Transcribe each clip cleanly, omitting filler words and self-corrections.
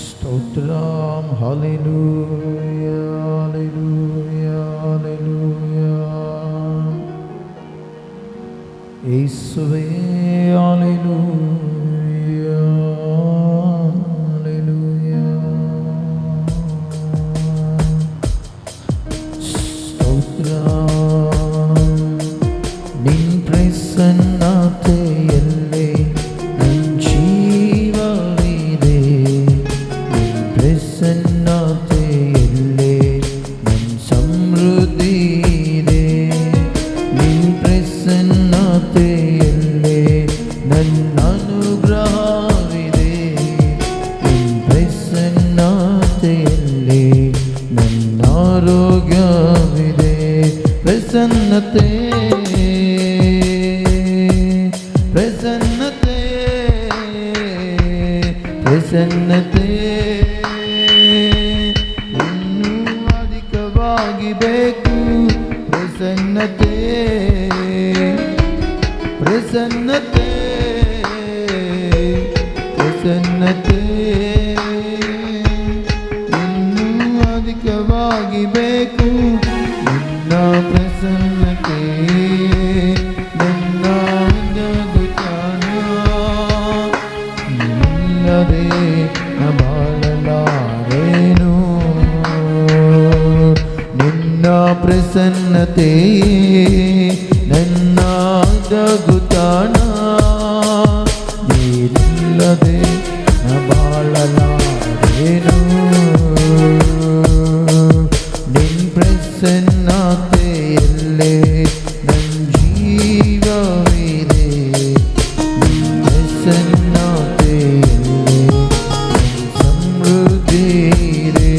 Stotram hallelujah ಹಲ್ಲೆಲೂಯಾ hallelujah ಯೇಸುವೇ hallelujah ಹಲ್ಲೆಲೂಯಾ ಸ್ತೋತ್ರಂ ನಿನ್ ಪ್ರಸನ್ನತೆಯಲ್ಲೇ ನನ್ ಜೀವವಿದೆ ನಿನ್ ಪ್ರಸನ್ನತೆಯಲ್ಲೇ ನನ್ ಸಮೃದ್ಧಿ ಇದೆ ನಿನ್ ಪ್ರಸನ್ನತೆಯಲ್ಲೇ ನನ್ನ ಅನುಗ್ರಹವಿದೆ ನಿನ್ ಪ್ರಸನ್ನತೆಯಲ್ಲೇ ನನ್ನ ಆರೋಗ್ಯವಿದೆ ಪ್ರಸನ್ನತೆ ಪ್ರಸನ್ನತೆ ಪ್ರಸನ್ನತೆ ಇನ್ನೂ ಅಧಿಕವಾಗಿ ಬೇಕು ಪ್ರಸನ್ನತೆ ಪ್ರಸನ್ನತೆ ಪ್ರಸನ್ನತೆ ಇನ್ನೂ ಅಧಿಕವಾಗಿ ಬೇಕು ನಿನ್ನ ಪ್ರಸನ್ನತೆ ನನ್ನ ಜಗತ್ತಾನ ನಿಲ್ಲದೆ ನ ಬಾಳಲಾರೇನು ನಿನ್ನ ಪ್ರಸನ್ನತೆ ನನ್ನ ಜಗತ್ತಾನ ನೀರಿಲ್ಲದೆ ನ ಬಾಳಲಾರೇನು ನಿನ್ ಪ್ರಸನ್ನತೆಯಲ್ಲೇ ನನ್ ಜೀವವಿದೆ ನಿನ್ ಪ್ರಸನ್ನತೆಯಲ್ಲೇ ನನ್ ಸಮೃದ್ಧಿ ಇದೆ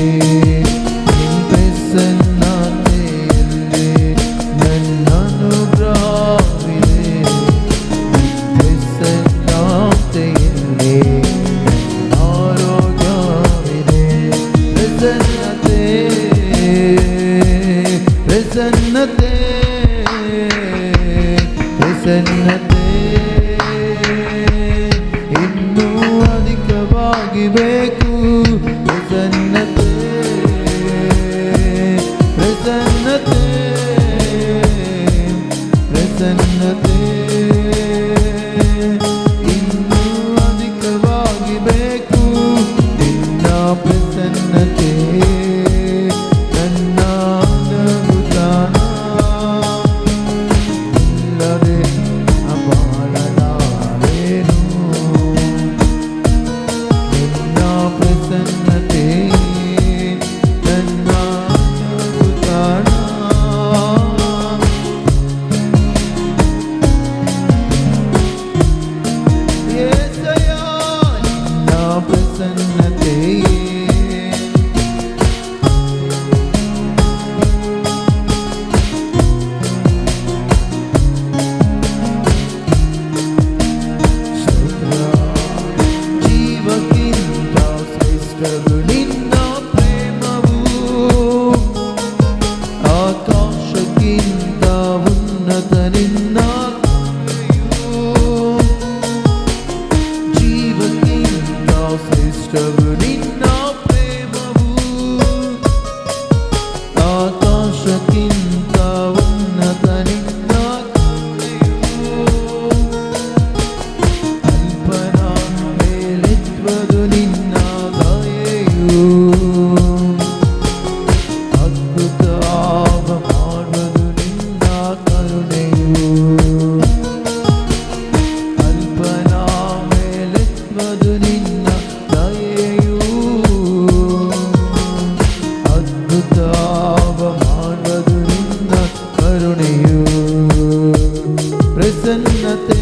ನಿನ್ ಪ್ರಸನ್ನತೆಯಲ್ಲೇ ನನ್ನ ಅನುಗ್ರಹವಿದೆ ನಿನ್ ಪ್ರಸನ್ನತೆಯಲ್ಲೇ ನನ್ನ ಆರೋಗ್ಯವಿದೆ ಪ್ರಸನ್ನತೆ ಪ್ರಸನ್ನತೆ ಪ್ರಸನ್ನತೆ ಇನ್ನೂ ಅಧಿಕವಾಗಿ ಬೇಕು ಪ್ರಸನ್ನತೆ ಪ್ರಸನ್ನತೆ ಪ್ರಸನ್ನತೆ ಇನ್ನೂ ಅಧಿಕವಾಗಿ ಬೇಕು ನಿನ್ನ ಪ್ರಸನ್ನತೆ ನನ್ನ ನಗುತ್ತಾನ ಇಲ್ಲದೆ ಬಾಳಲಾರೇನು ನಿನ್ನ ಪ್ರಸನ್ನತೆ ನನ್ನ ನಗುತ್ತಾನ యేసయ్య ನಿನ್ನ ಪ್ರಸನ್ನತೆ ಜೀವಕ್ಕಿಂತ ಶ್ರೇಷ್ಠವು ನಿನ್ನ ಪ್ರೇಮವು ಆಕಾಶಕ್ಕಿಂತ ಉನ್ನತ ನಿನ್ನ ಕೃಪೆಯು ಜೀವಕ್ಕಿಂತ ಶ್ರೇಷ್ಠವು ನಿನ್ನ ಪ್ರೇಮವು ಆಕಾಶಕ್ಕಿಂತ ಉನ್ನತ ನಿನ್ನ ಕೃಪೆಯು ಅಲ್ಪನ ಮೇಲೆತ್ತುವುದು ನಿನ್ನ ದಯೆಯು ಅದ್ಭುತ ಮಾಡುವುದು ನಿನ್ನ ಕರುಣೆಯು ಅಲ್ಪನ ಮೇಲೆತ್ತುವುದು ನಿನ್ನ ದಯೆಯು ಅದ್ಭುತ ಮಾಡುವುದು ನಿನ್ನ ಕರುಣೆಯು ಪ್ರಸನ್ನತೆ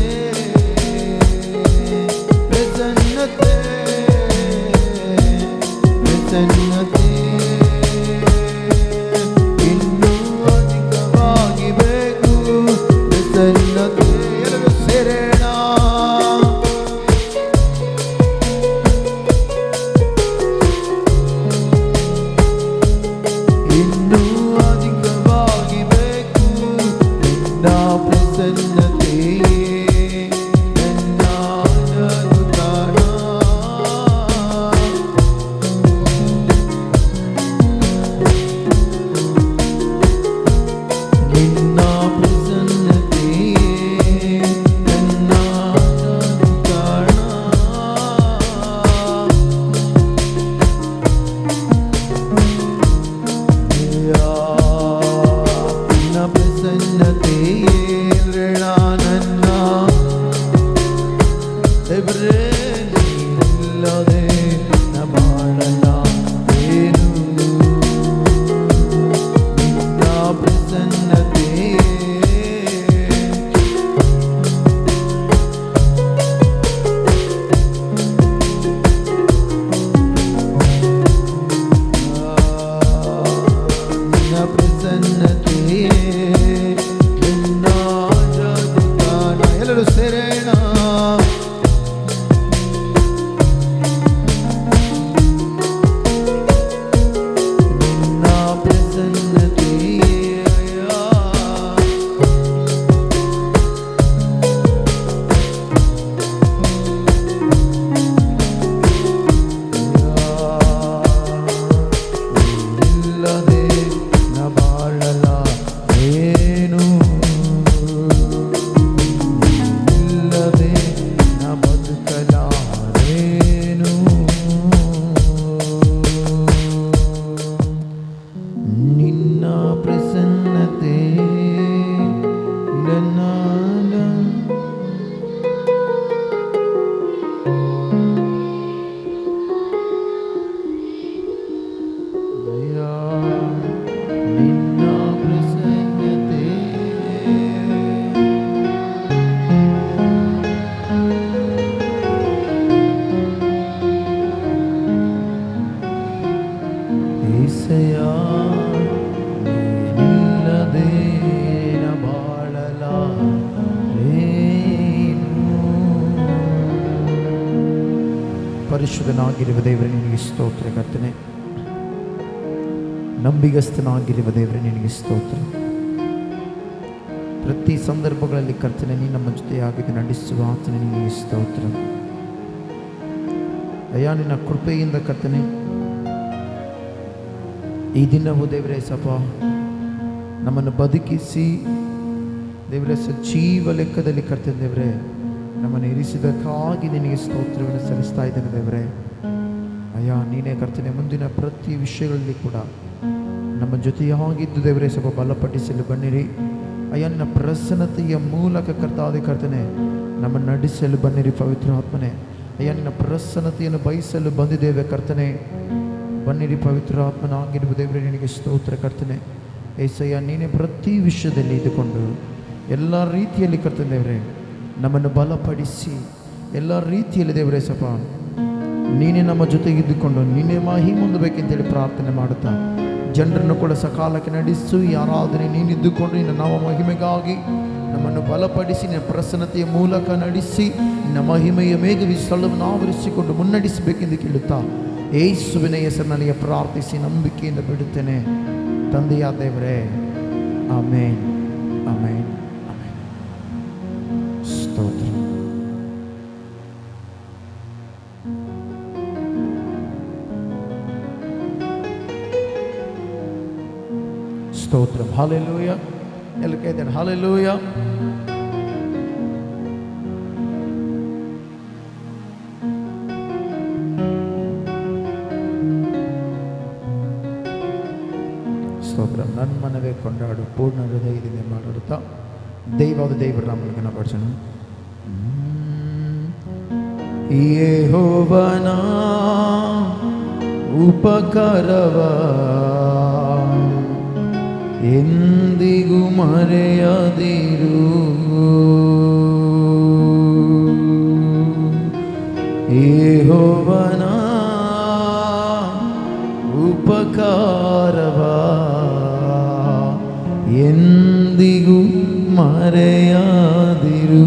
ಪ್ರಸನ್ನತೆ ಪ್ರಸನ್ನತೆ ಇನ್ನೂ ಅಧಿಕವಾಗಿ ಬೇಕು ಪ್ರಸನ್ನತೆ ಎಲ್ಲರೂ ಸೇರೋಣ ಇನ್ನೂ ಅಧಿಕವಾಗಿ ಬೇಕು ನಿನ್ನ ಪ್ರಸನ್ನತೆ ಪರಿಶುದ್ಧನಾಗಿರುವ ದೇವರೇ ನಿನಗೆ ಸ್ತೋತ್ರ ಕರ್ತನೆ. ನಂಬಿಗಸ್ತನಾಗಿರುವ ದೇವರೇ ನಿನಗೆ ಸ್ತೋತ್ರ. ಪ್ರತಿ ಸಂದರ್ಭಗಳಲ್ಲಿ ಕರ್ತನೆ ನೀನು ನಮ್ಮ ಜೊತೆಯಾಗಿ ನಡೆಸುವ ಆತನೇ ನಿನಗೆ ಸ್ತೋತ್ರ. ಅಯ್ಯ ನಿನ್ನ ಕೃಪೆಯಿಂದ ಕರ್ತನೆ ಈ ದಿನವೂ ದೇವರೇ ಸಪ ನಮ್ಮನ್ನು ಬದುಕಿಸಿ ದೇವರೇ ಸಜೀವ ಲೆಕ್ಕದಲ್ಲಿ ಕರ್ತನೆ ದೇವರೇ ನಮ್ಮನ್ನು ಇರಿಸಿದ್ದಕ್ಕಾಗಿ ನಿನಗೆ ಸ್ತೋತ್ರವನ್ನು ಸಲ್ಲಿಸ್ತಾ ಇದ್ದೇನೆ ದೇವರೇ. ಅಯ್ಯ ನೀನೇ ಕರ್ತನೆ ಮುಂದಿನ ಪ್ರತಿ ವಿಷಯಗಳಲ್ಲಿ ಕೂಡ ನಮ್ಮ ಜೊತೆಯಾಗಿದ್ದು ದೇವರೇ ಸ್ವಲ್ಪ ಬಲಪಡಿಸಲು ಬನ್ನಿರಿ. ಅಯ್ಯ ನಿನ್ನ ಪ್ರಸನ್ನತೆಯ ಮೂಲಕ ಕರ್ತಾದಿ ಕರ್ತನೆ ನಮ್ಮ ನಡೆಸಲು ಬನ್ನಿರಿ ಪವಿತ್ರ ಆತ್ಮನೇ. ಅಯ್ಯ ನಿನ್ನ ಪ್ರಸನ್ನತೆಯನ್ನು ಬಯಸಲು ಬಂದಿದ್ದೇವೆ ಕರ್ತನೆ. ಬನ್ನಿರಿ ಪವಿತ್ರ ಆತ್ಮನಾಗಿರುವ ದೇವರೇ ನಿನಗೆ ಸ್ತೋತ್ರ ಕರ್ತನೆ. ಏಸಯ್ಯ ನೀನೇ ಪ್ರತಿ ವಿಷಯದಲ್ಲಿ ಇದ್ದುಕೊಂಡು ಎಲ್ಲ ರೀತಿಯಲ್ಲಿ ಕರ್ತನೆ ದೇವರೇ ನಮ್ಮನ್ನು ಬಲಪಡಿಸಿ ಎಲ್ಲ ರೀತಿಯಲ್ಲಿ ದೇವರೇ ಸಪ ನೀನೇ ನಮ್ಮ ಜೊತೆಗಿದ್ದುಕೊಂಡು ನೀನೇ ಮಹಿಮೆ ಹೊಂದಬೇಕೆಂತೇಳಿ ಪ್ರಾರ್ಥನೆ ಮಾಡುತ್ತಾ ಜನರನ್ನು ಕೂಡ ಸಕಾಲಕ್ಕೆ ನಡೆಸು. ಈ ಆರಾಧನೆ ನೀನಿದ್ದುಕೊಂಡು ನಿನ್ನ ನಾಮ ಮಹಿಮೆಗಾಗಿ ನಮ್ಮನ್ನು ಬಲಪಡಿಸಿ ನಿನ್ನ ಪ್ರಸನ್ನತೆಯ ಮೂಲಕ ನಡೆಸಿ ನಿನ್ನ ಮಹಿಮೆಯ ಮೇಘವಿ ಸ್ಥಳವನ್ನು ಆವರಿಸಿಕೊಂಡು ಮುನ್ನಡೆಸಬೇಕೆಂದು ಕೇಳುತ್ತಾ ಯೇಸುವಿನ ಹೆಸರಿನಲ್ಲಿ ಪ್ರಾರ್ಥಿಸಿ ನಂಬಿಕೆಯಿಂದ ಬಿಡುತ್ತೇನೆ ತಂದೆಯ ದೇವರೇ. ಆಮೇನ್ ಆಮೇನ್ ಆಮೇನ್. ಸ್ತೋತ್ರ. ಸ್ತೋತ್ರಂ. ಹಲ್ಲೆಲೂಯಾ. ಎಲ್ಲ ಕೇಳ್ತೇನೆ ಹಲ್ಲೆಲೂಯಾ. ಸ್ತೋತ್ರಂ. ನನ್ನ ಮನವೇ ಕೊಂಡಾಡು ಪೂರ್ಣ ಹೃದಯದಿಂದ ಮಾಡುತ್ತಾ ದೈವಾದ ದೇವರ ನಾಮಕ್ಕೆ ನಾವು ಪಡಿಸೋಣ. ಯೆಹೋವನ ಉಪಕಾರವ ಎಂದಿಗೂ ಮರೆಯದಿರು. ಯೆಹೋವನ ಉಪಕಾರವ ಎಂದಿಗೂ ಮರೆಯದಿರು.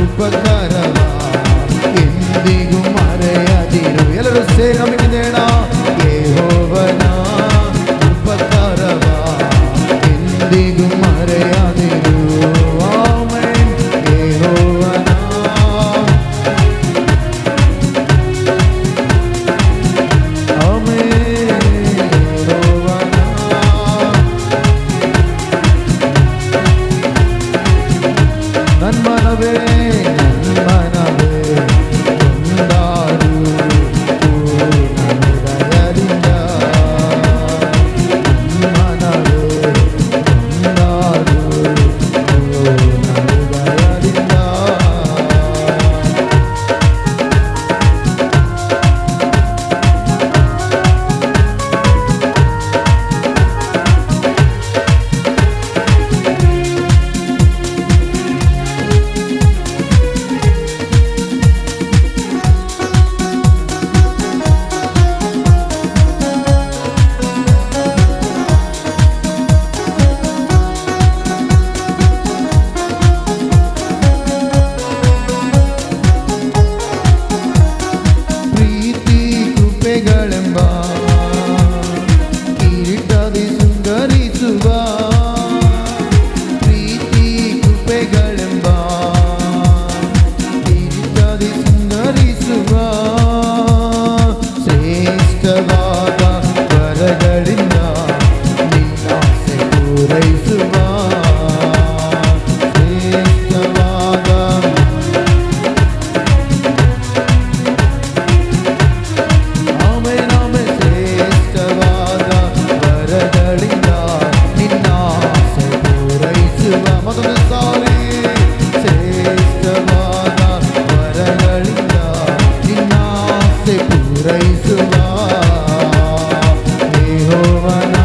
ಉಪಕಾರವ ಎಂದಿಗೂ ಮರೆಯದಿರು. ಎಲ್ಲರೂ ಸೇರಿ ನಂಬಿಕೆಯೋಣ. ಯೆಹೋವನ ಉಪಕಾರವ ಎಂದಿಗೂ ಮರೆಯದಿರು. ಆಮೆನ್. ಯೆಹೋವನ ನನ್ಮನವೇ ನನ್ಮನವೇ ಕೊಂಡಾಡು ಪೂರ್ಣ ಹೃದಯದಿಂದ. ನನ್ಮನವೇ ಕೊಂಡಾಡು ಪೂರ್ಣ ಹೃದಯದಿಂದ. ಪ್ರೀತಿ ಕೃಪೆಗಳೆಂಬ ಕಿರೀಟದಿ ಸುಂದರಿಸುವ. ಪ್ರೀತಿ ಕೃಪೆಗಳೆಂಬ ಕಿರೀಟದಿ ಸುಂದರಿಸುವ. ಶ್ರೇಷ್ಠವಾದ ವರಗಳಿಂದ ನಿನ್ನಾಸೆ ಪೂರೈಸುವ. ಶ್ರೇಷ್ಠವಾದ ಶ್ರೇಷ್ಠವಾದ ವರಗಳಿಂದ ನಿನ್ನಾಸೆ ಪೂರೈಸುವ. ಮತ್ತೊಂದು ಸಾರಿ. ಶ್ರೇಷ್ಠವಾದ ವರಗಳಿಂದ ನಿನ್ನಾಸೆ ಪೂರೈಸುವ. ಯೆಹೋವನ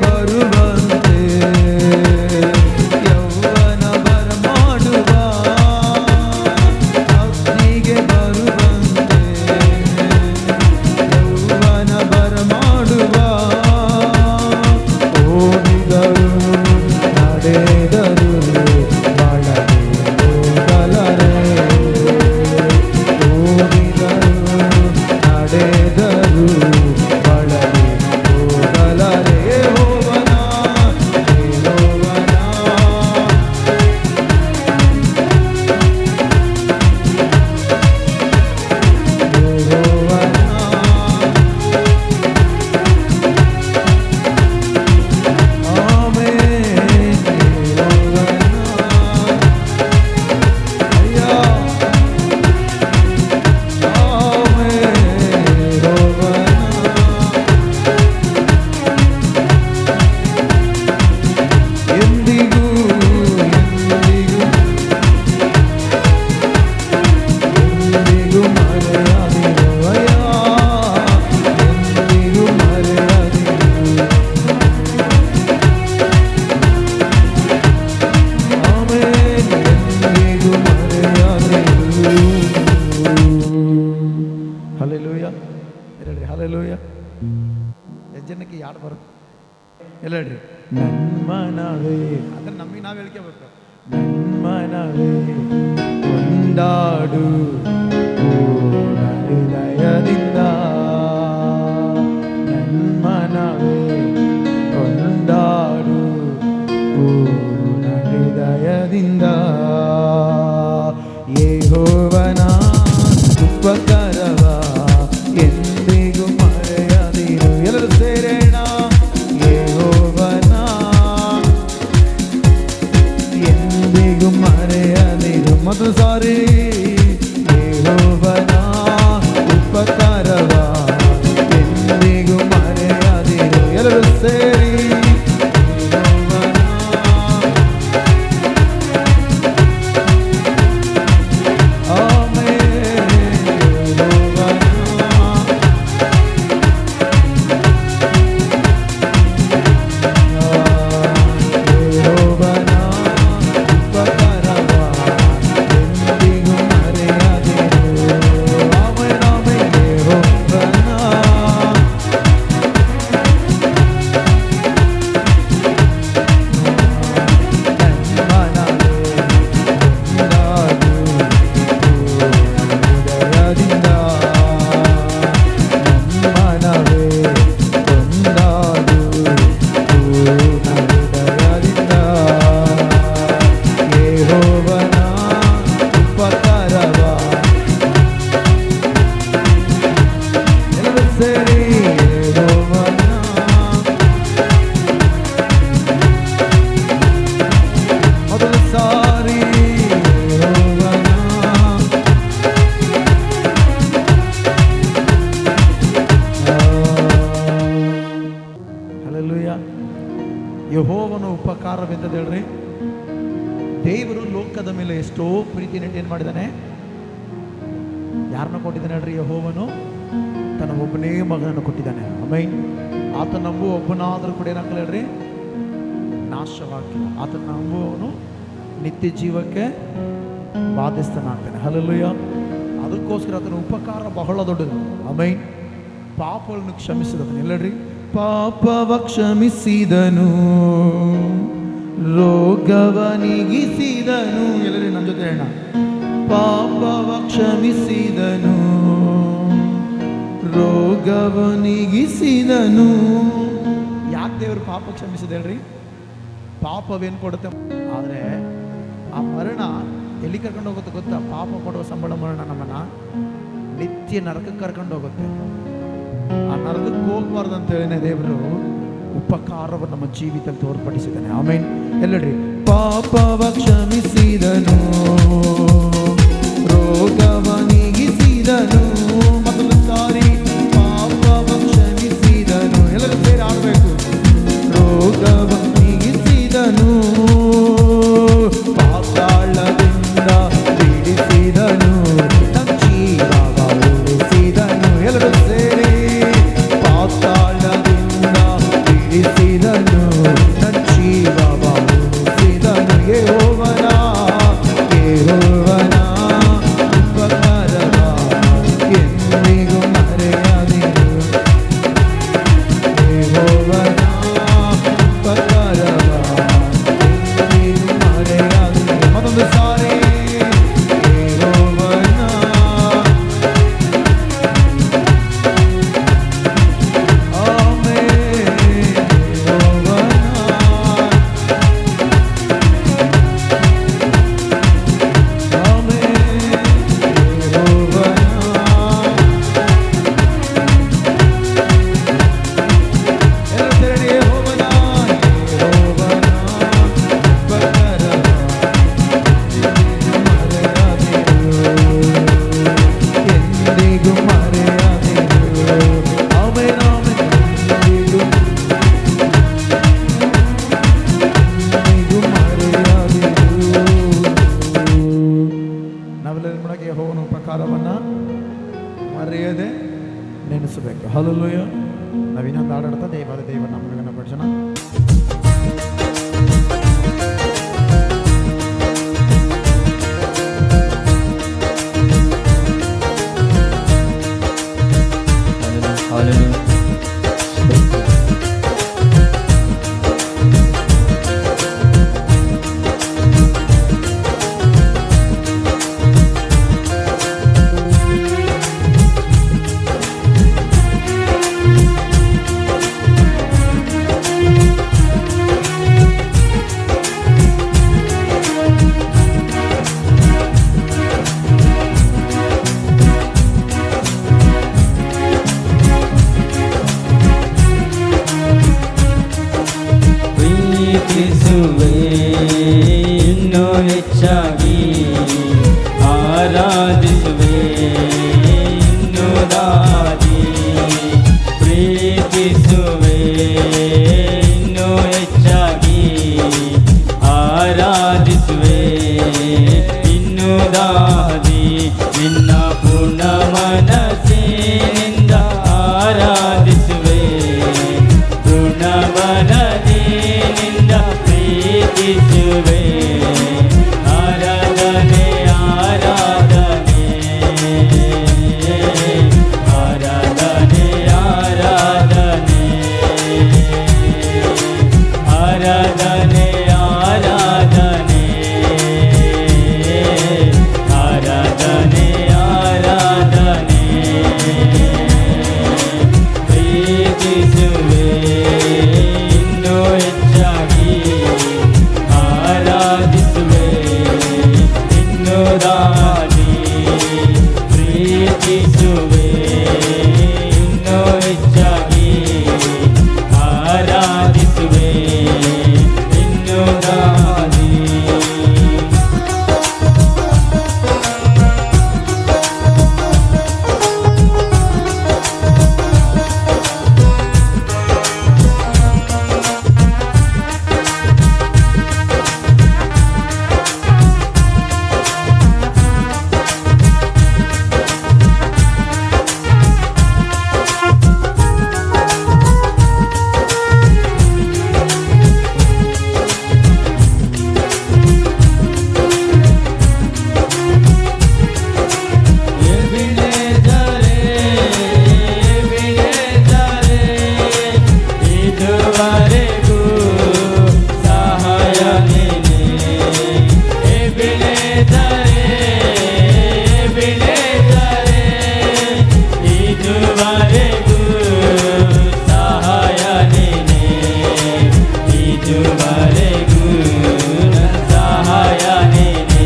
ಬರುವಂತೆ ಎಲ್ಲ ಹೇಳ್ರಿ, ನನ್ಮನವೇ. ಅದನ್ನ ನಮಗೆ ನಾವು ಹೇಳ್ಕೋಬೇಕು. ನನ್ಮನವೇ ಕೊಂಡಾಡು ಪೂರ್ಣ ಹೃದಯದಿಂದ, ನನ್ಮನವೇ ಕೊಂಡಾಡು ಪೂರ್ಣ ಹೃದಯದಿಂದ. ಯೆಹೋವನ ಉಪಕಾರವ ಎಂದಿಗೂ ಮರೆಯದಿರು. ಎಲ್ಲರೂ ಸೇರೋಣ. ಯೆಹೋವನ ಎಂದಿಗೂ ಮರೆಯದಿರು. ಮತ್ತು ಸಾರಿ, ಯೆಹೋವನ ಉಪಕಾರವ ಎಂದಿಗೂ ಮರೆಯದಿರು. ಎಲ್ಲರೂ ಸೇರಿ ಯೆಹೋವನ ಉಪಕಾರವೆಂತ ಹೇಳ್ರಿ. ದೇವರು ಲೋಕದ ಮೇಲೆ ಎಷ್ಟೋ ಪ್ರೀತಿ ನೆಟ್ಟು ಏನು ಮಾಡಿದ್ದಾನೆ? ಯಾರನ್ನ ಕೊಟ್ಟಿದ್ದಾನೆ ಹೇಳ್ರಿ? ಯೆಹೋವನು ತನ್ನ ಒಬ್ಬನೇ ಮಗನನ್ನು ಕೊಟ್ಟಿದ್ದಾನೆ. ಆಮೇನ್. ಆತ ನಂಬುವ ಒಬ್ಬನಾದರೂ ಕೂಡ ಏನಾಗಲ್ಲ ಹೇಳ್ರಿ, ನಾಶವಾಗಿಲ್ಲ. ಆತ ನಂಬುವವನು ನಿತ್ಯ ಜೀವಕ್ಕೆ ಬಾಧ್ಯಸ್ಥನಾಗ್ತಾನೆ. ಹಲ್ಲೆಲೂಯಾ. ಅದಕ್ಕೋಸ್ಕರ ಆತನ ಉಪಕಾರ ಬಹಳ ದೊಡ್ಡದು. ಆಮೇನ್. ಪಾಪಗಳನ್ನು ಕ್ಷಮಿಸಿದನು. ಎಲ್ಲಡ್ರಿ, ಪಾಪವ ಕ್ಷಮಿಸಿದನು, ರೋಗವ ನೀಗಿಸಿದನು. ಎಲ್ಲರಿ ನನ್ನ ಜೊತೆ ಹೇಳ, ಪಾಪವ ಕ್ಷಮಿಸಿದನು, ರೋಗವ ನೀಗಿಸಿದನು. ಯಾಕೆ ದೇವರು ಪಾಪ ಕ್ಷಮಿಸಿದ ಹೇಳ್ರಿ? ಪಾಪವೇನು ಕೊಡುತ್ತೆ? ಆದರೆ ಆ ಮರಣ ಎಲ್ಲಿ ಕರ್ಕೊಂಡು ಹೋಗುತ್ತೆ ಗೊತ್ತಾ? ಪಾಪ ಕೊಡುವ ಸಂಬಳ ಮರಣ ನಮ್ಮನ್ನ ನಿತ್ಯ ನರಕಕ್ಕೆ ಕರ್ಕೊಂಡು ಹೋಗುತ್ತೆ. ಆ ನರಕಕ್ಕೆ ಹೋಗ್ಬಾರ್ದು ಅಂತ ಹೇಳಿನೇ ದೇವರು ಉಪಕಾರವನ್ನು ನಮ್ಮ ಜೀವಿತದಲ್ಲಿ ತೋರ್ಪಡಿಸಿದ್ದಾನೆ. ಆಮೇನ್. ಎಲ್ಲಡ್ರಿ, ಪಾಪವ ಕ್ಷಮಿಸಿದನು, ರೋಗವ ನೀಗಿಸಿದನು. ಮೊದಲು ಸಾರಿ, ಪಾಪವ ಕ್ಷಮಿಸಿದನು. ಎಲ್ಲರೂ ಸೇರಿ ಆಡಬೇಕು. ರೋಗವ ನೀಗಿಸಿದನು, ಪಾತಾಳದಿಂದ ಬಿಡಿಸಿದನು, ನಮ್ಮ ಜೀವವ ಉಳಿಸಿದನು. ಎಲ್ಲರೂ ಸೇರಿ, ಪಾತಾಳದಿಂದ ಬಿಡಿಸಿದನು, ನನ್ನ ಜೀವವ ಉಳಿಸಿದನು. ಯೆಹೋವನ ಉಪಕಾರವ ಎಂದಿಗೂ ಮರೆಯದಿರು. ಯೆಹೋವನ ಉಪಕಾರವ ಎಂದಿಗೂ ಮರೆಯದಿರು. ಮತ್ತೊಂದು ಸಾರಿ, ಯೆಹೋವನ ಯೆಹೋವನ ಉಪಕಾರವನ್ನು ಮರೆಯದೆ ನೆನೆಸಬೇಕು. ಹಲ್ಲೆಲೂಯಾ. ನಾವಿನ್ನೊಂದು ಹಾಡಾಡ್ತಾ ದೇವರ ನಾಮಗಳನ್ನು ಪಡಿಸೋಣ. ಆರಾಧಿಸುವೆ ಇನ್ನೂ ಹೆಚ್ಚಾಗಿ ಆರಾಧಿಸುವೆ ಇನ್ನೂ ದಾದಿ ಪ್ರೀತಿಸುವೆ ಇನ್ನೂ ಹೆಚ್ಚಾಗಿ ಆರಾಧಿಸುವೆ ಇನ್ನೂ ದಾದಿ ನಿನ್ನ ಪೂರ್ಣ ಮನಸ್ಸಿನಿಂದ ಆರಾಧಿಸುವೆ ಪೂರ್ಣ ಬಲದಿಂದ ಪ್ರೀತಿಸುವೆ ಆರಾಧನೆ ಆರಾಧನೆ ಆರಾಧನೆ ಆರಾಧನೆ ಆರಾಧನೆ ಆರಾಧನೆ ಆರಾಧನೆ ಆರಾಧನೆ ಪ್ರೀತಿಸುವೆ ಇನ್ನೂ ಹೆಚ್ಚಾಗಿ ಆರಾಧಿಸುವೆ ಇನ್ನೂ ದಾದಿ ಪ್ರೀತಿಸುವೆ ಇನ್ನೂ ಹೆಚ್ಚಾಗಿ ಆರಾಧಿಸುವೆ ಇನ್ನೂ ದಾದಿ ಇದುವರೆಗೂ ಸಹಾಯ ನೀನೆ ಬಿಳೆದರೆ ಇದುವರೆಗೂ ಸಹಾಯ ನೀನೆ ಇದುವರೆಗೂ ಸಹಾಯ ನೀನೆ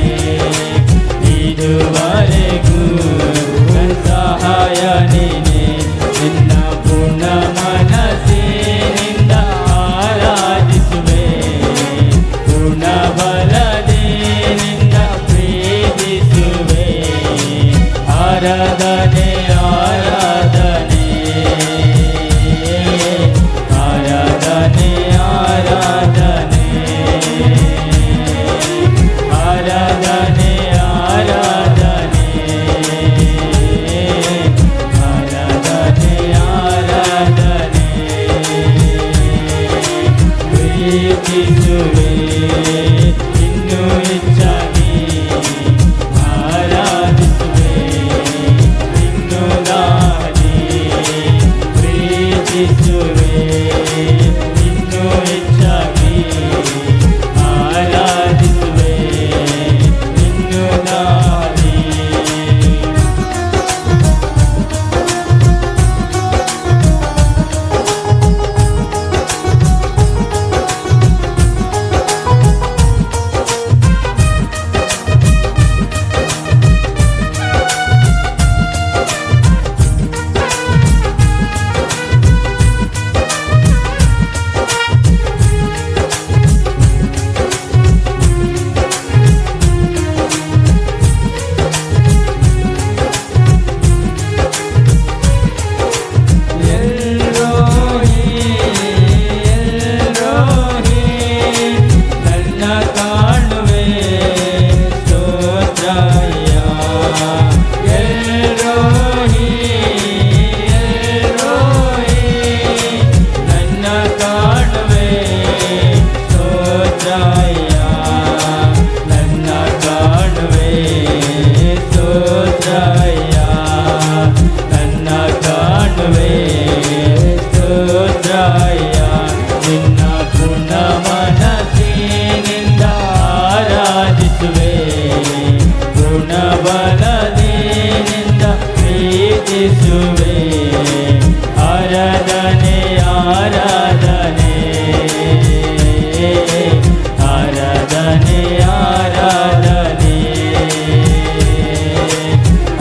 ಇದುವರೆಗೂ ಸಹಾಯ ನೀನೆ ನಿನ್ನ ಪೂರ್ಣ ಮನಸ್ಸಿನಿಂದ ಆರಾಧಿಸುವೆ ಪೂರ್ಣ ಬಲದಿಂದ ಪ್ರೀತಿಸುವೆ ಆರಾಧನೆ ಆರಾಧನೆ ಆರಾಧನೆ ಆರಾಧನೆ ಆರಾಧನೆ ಆರಾಧನೆ ಆರಾಧನೆ ಆರಾಧನೆ ಪ್ರೀತಿಸುವೆ ಇನ್ನೂ ಹೆಚ್ಚಾಗಿ ಆರಾಧಿಸುವೆ ಇನ್ನೂ ದಾದಿ ಪ್ರೀತಿಸುವೆ ಇನ್ನೂ ಹೆಚ್ಚಾಗಿ ಆರಾಧಿಸುವೆ ಇನ್ನೂ ದಾದಿ ಸ್ತುತಿಸುವೆ ಆರಾಧನೆ ಆರಾಧನೆ ಆರಾಧನೆ ಆರಾಧನೆ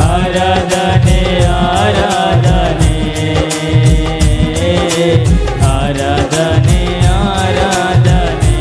ಆರಾಧನೆ ಆರಾಧನೆ ಆರಾಧನೆ ಆರಾಧನೆ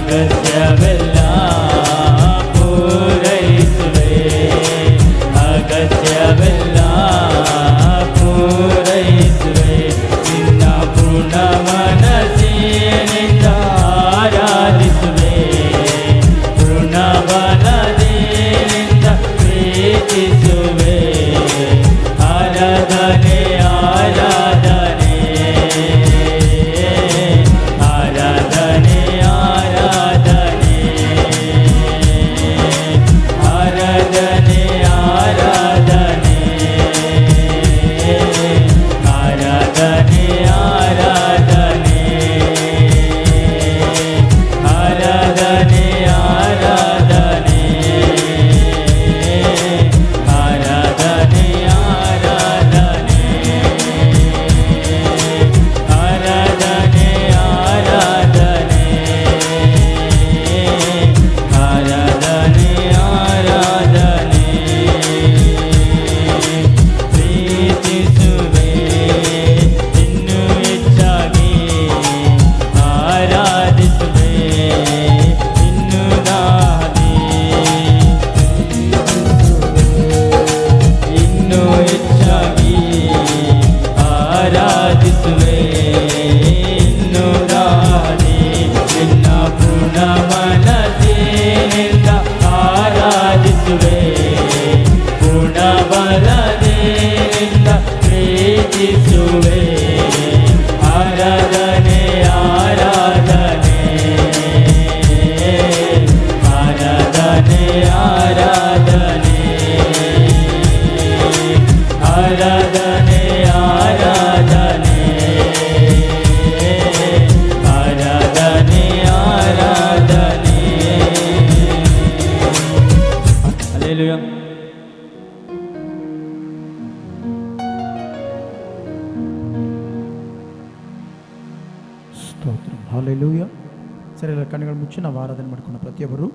ಅಗತ್ಯವೆಲ್ಲ ಪೂರೈಸುವೆ, ಅಗತ್ಯವೆಲ್ಲ ಪೂರೈಸುವೆ. ನಿನ್ನ ಪೂರ್ಣ ಮನಸ್ಸಿನಿಂದ ಆರಾಧಿಸುವೆ, ಪೂರ್ಣ ಬಲದಿಂದ ಪ್ರೀತಿಸುವೆ. ಆರಾಧನೆ ಆರಾಧನೆ ಆರಾಧನೆ ಆರಾಧನೆ ಆರಾಧನೆ ಆರಾಧನೆ ಆರಾಧನೆ ಆರಾಧನೆ ಆರಾಧನೆ ಆರಾಧನೆ ಆರಾಧನೆ ಆರಾಧನೆ ಆರಾಧನೆ ಆರಾಧನೆ ಆರಾಧನೆ ಪ್ರೀತಿಸುವೆ ಇನ್ನೂ ಹೆಚ್ಚಾಗಿ, ಆರಾಧಿಸುವೆ ಇನ್ನೂ ನಾದಿ, ಇನ್ನೂ ಹೆಚ್ಚಾಗಿ ಆರಾಧಿಸುವೆ ಇನ್ನೂ ನಾದಿ. ನಿನ್ನ ಪೂರ್ಣ ಮನಸ್ಸಿನಿಂದ ಆರಾಧಿಸುವೆ, ಪೂರ್ಣ ಬಲದಿಂದ ಪ್ರೀತಿಸುವೆ. ಆರಾಧನೆ ಆರಾಧನೆ ಆರಾಧನೆ ಆರಾಧನೆ ಆರಾಧನೆ ಆರಾಧನೆ ಆರಾಧನೆ ಆರಾಧನೆ. ಹಲ್ಲೆಲೂಯಾ. ಸ್ತೋತ್ರ. ಹಾಲೆಲೂಯ. ಸರಿ, ಎಲ್ಲ ಕಣ್ಣುಗಳು ಮುಚ್ಚಿ ನಾವು ಆರಾಧನೆ ಮಾಡ್ಕೊಂಡು ಪ್ರತಿಯೊಬ್ಬರು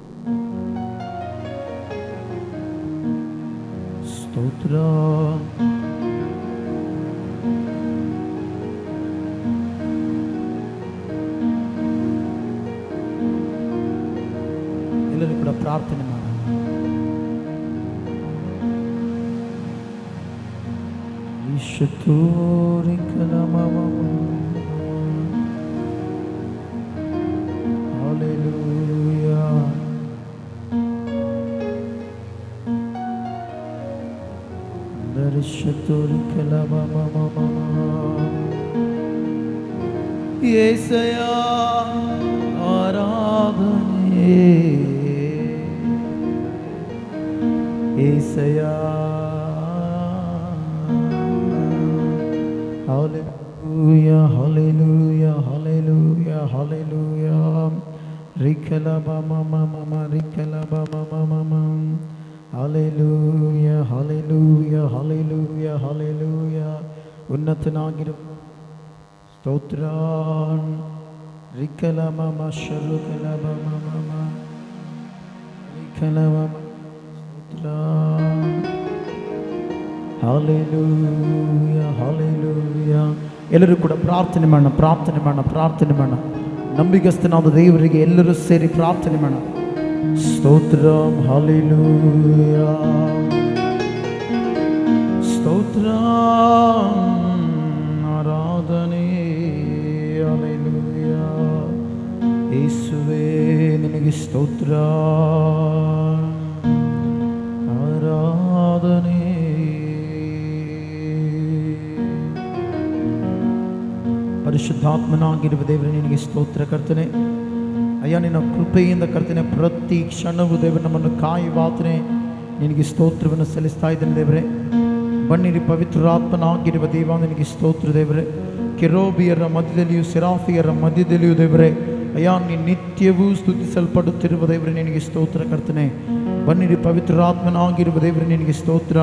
ಸ್ತೋತ್ರ. ಎಲ್ಲರೂ ಕೂಡ ಪ್ರಾರ್ಥನೆ ಮಾಡೋಣ. Hallelujah. యేసయ్యా ఆరాధనే, యేసయ్యా హల్లెలూయా హల్లెలూయా హల్లెలూయా హల్లెలూయా. రికలబమమమ రికలబమమమ. ಹಲ್ಲೆಲೂಯಾ ಹಲ್ಲೆಲೂಯಾ ಹಲ್ಲೆಲೂಯಾ ಹಲ್ಲೆಲೂಯಾ. ಉನ್ನತನಾಗಿರು ಸ್ತೋತ್ರ. ರಿಕಲಮಮ ಶರುಕಲಬಮಮ ರಿಕಲಮಮ ಸ್ತೋತ್ರ. ಹಲ್ಲೆಲೂಯಾ ಹಲ್ಲೆಲೂಯಾ. ಎಲ್ಲರೂ ಕೂಡ ಪ್ರಾರ್ಥನೆ ಮಾಡೋಣ, ಪ್ರಾರ್ಥನೆ ಮಾಡೋಣ, ಪ್ರಾರ್ಥನೆ ಮಾಡೋಣ. ನಂಬಿಗಸ್ತನಾದ ದೇವರಿಗೆ ಎಲ್ಲರೂ ಸೇರಿ ಪ್ರಾರ್ಥನೆ ಮಾಡೋಣ. ಸ್ತೋತ್ರಂ. ಹಲ್ಲೆಲೂಯಾ ಸ್ತೋತ್ರಂ. ಆರಾಧನೆ. ಹಲ್ಲೆಲೂಯಾ. ಯೇಸುವೇ ನಿನಗೆ ಸ್ತೋತ್ರ. ಆರಾಧನೆ. ಪರಿಶುದ್ಧಾತ್ಮನಾಗಿರುವ ದೇವರೇ ನಿನಗೆ ಸ್ತೋತ್ರ ಕರ್ತನೆ. ಅಯ್ಯ, ನಿನ್ನ ಕೃಪೆಯಿಂದ ಕರ್ತನೆ ಪ್ರತಿ ಕ್ಷಣವೂ ದೇವರು ನಮ್ಮನ್ನು ಕಾಯುವಾತನೆ ನಿನಗೆ ಸ್ತೋತ್ರವನ್ನು ಸಲ್ಲಿಸ್ತಾ ಇದ್ದೇನೆ ದೇವರೇ. ಬನ್ನಿರಿ ಪವಿತ್ರಾತ್ಮನಾಗಿರುವ ದೇವ, ನಿನಗೆ ಸ್ತೋತ್ರ ದೇವರೇ. ಕೆರೋಬಿಯರ ಮಧ್ಯದಲ್ಲಿಯೂ ಸೆರಾಫಿಯರ ಮಧ್ಯದಲ್ಲಿಯೂ ದೇವರೇ ಅಯ್ಯ, ನೀನು ನಿತ್ಯವೂ ಸ್ತುತಿಸಲ್ಪಡುತ್ತಿರುವ ದೇವರೇ ನಿನಗೆ ಸ್ತೋತ್ರ ಕರ್ತನೆ. ಬನ್ನಿರಿ ಪವಿತ್ರಾತ್ಮನಾಗಿರುವ ದೇವರೇ ನಿನಗೆ ಸ್ತೋತ್ರ.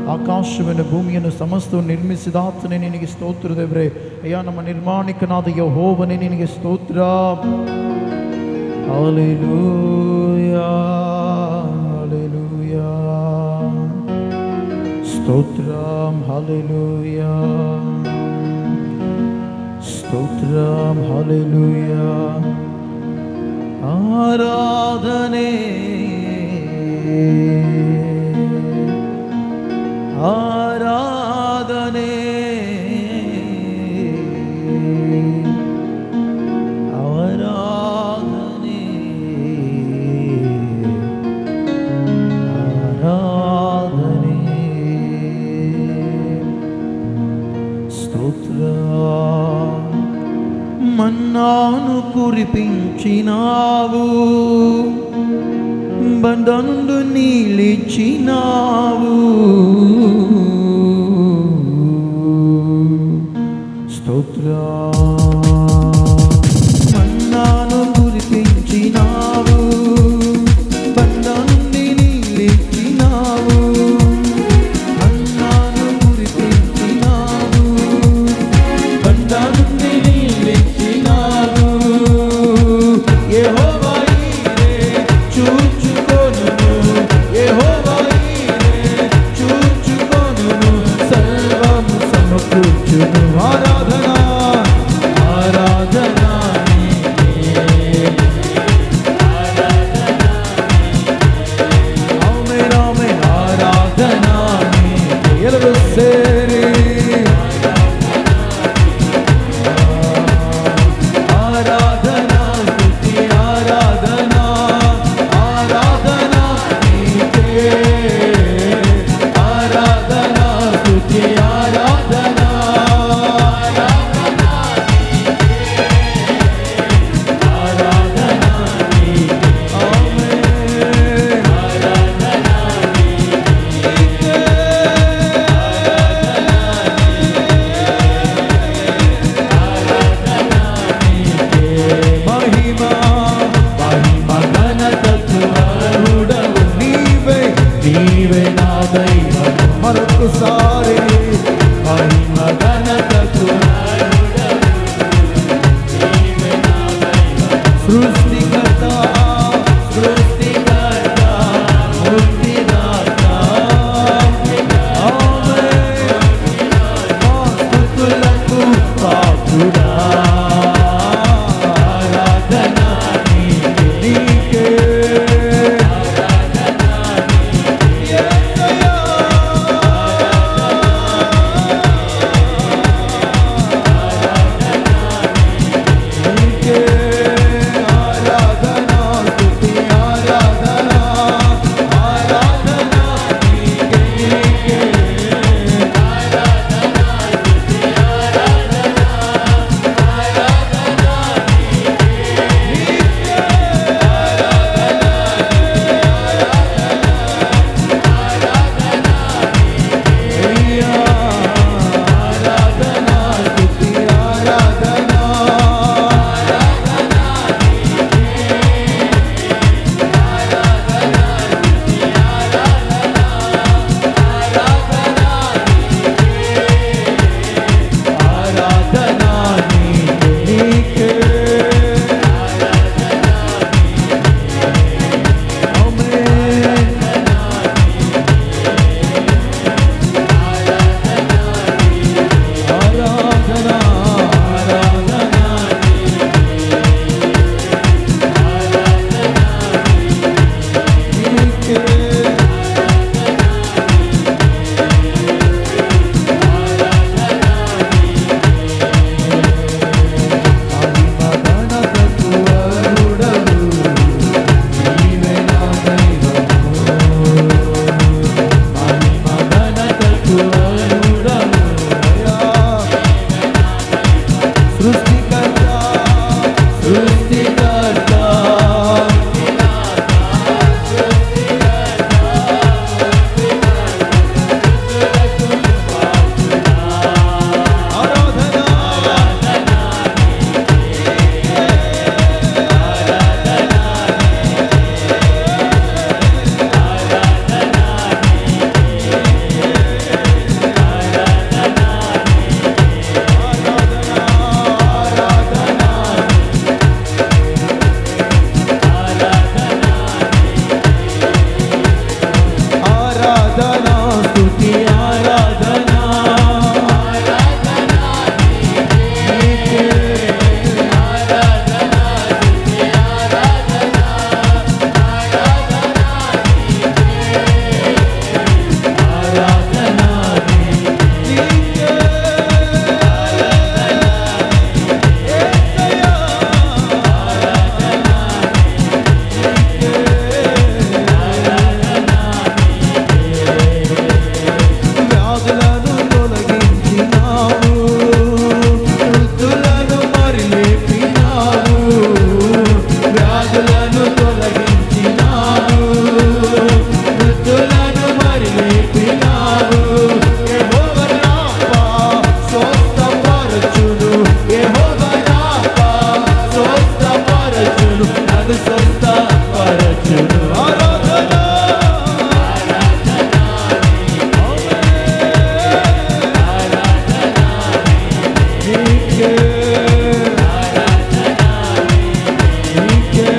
ಆಕಾಶವನ್ನು ಭೂಮಿಯನ್ನು ಸಮಸ್ತವನ್ನು ನಿರ್ಮಿಸಿದಾತನೇ ನಿನಗೆ ಸ್ತೋತ್ರ ದೇವರೇ. ಅಯ್ಯ, ನಮ್ಮ ನಿರ್ಮಾಣಿಕನಾದ ಯೆಹೋವನೇ ನಿನಗೆ ಸ್ತೋತ್ರ. ಹಲ್ಲೆಲೂಯಾ ಹಲ್ಲೆಲೂಯಾ ಸ್ತೋತ್ರಂ. ಹಲ್ಲೆಲೂಯಾ ಸ್ತೋತ್ರಂ. ಹಲ್ಲೆಲೂಯಾ. ఆరాధనే ఆరాధనే ఆరాధనే ఆరాధనే స్తోత్ర మన్నాను కురిపించినావు, బంధనుండు నీలిచ్చినావు. స్తోత్ర మన్నాను కురిపించినావు, బంధనుండి నీలిచ్చినావు. మన్నాను కురిపించినావు, బంధనుండి నీలిచ్చినావు. యెహోవా ఈరే చూచుకొనును, యెహోవా ఈరే చూచుకొనును, సర్వము సమకూర్చును. ఆరాధన ఆరాధన ఆమేన్ ఆమేన్ ఆరాధన ಎಲ್ಲರೂ ಸೇರಿ ఆరాధన స్తుతి ఆరాధన ఆరాధన నీకే ఆరాధన స్తుతి ఆరాధన వ్యాధులను తొలగించినావు, మృతులను మరి లేపినావు. యెహోవా రాఫా స్వస్థపరచును, యెహోవా రాఫా స్వస్థపరచును, నన్ను స్వస్థపరచును. ఆరాధన నీకే, నీకే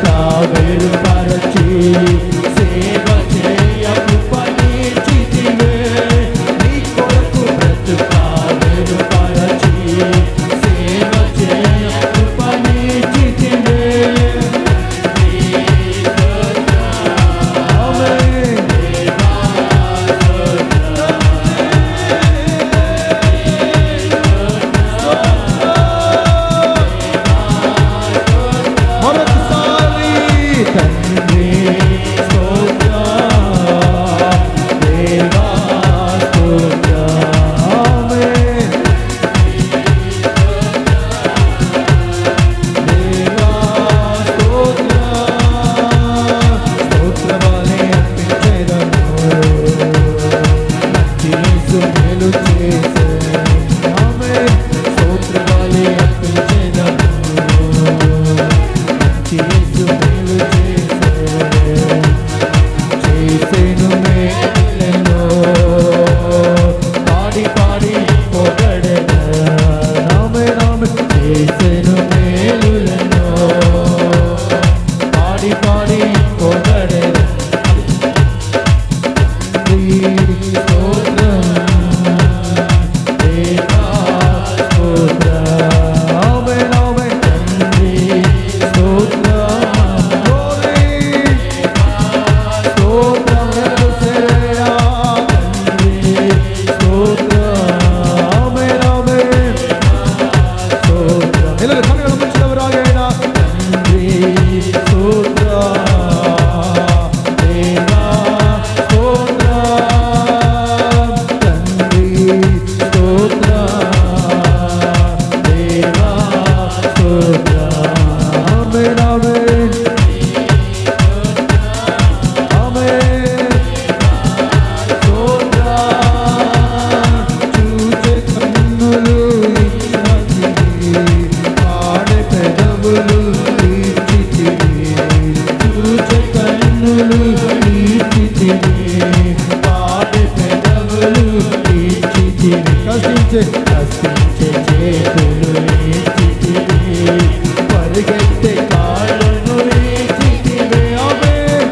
బ్రతుకా వేరుపరచి సేవ చేయ కృపనిచ్చితివే. నీ కొరకు బ్రతుకా వేరుపరచి సేవ చేయ కృపనిచ్చితివే. పరిగెత్తే కాళ్ళను ఇచ్చితివే. ఆమేన్.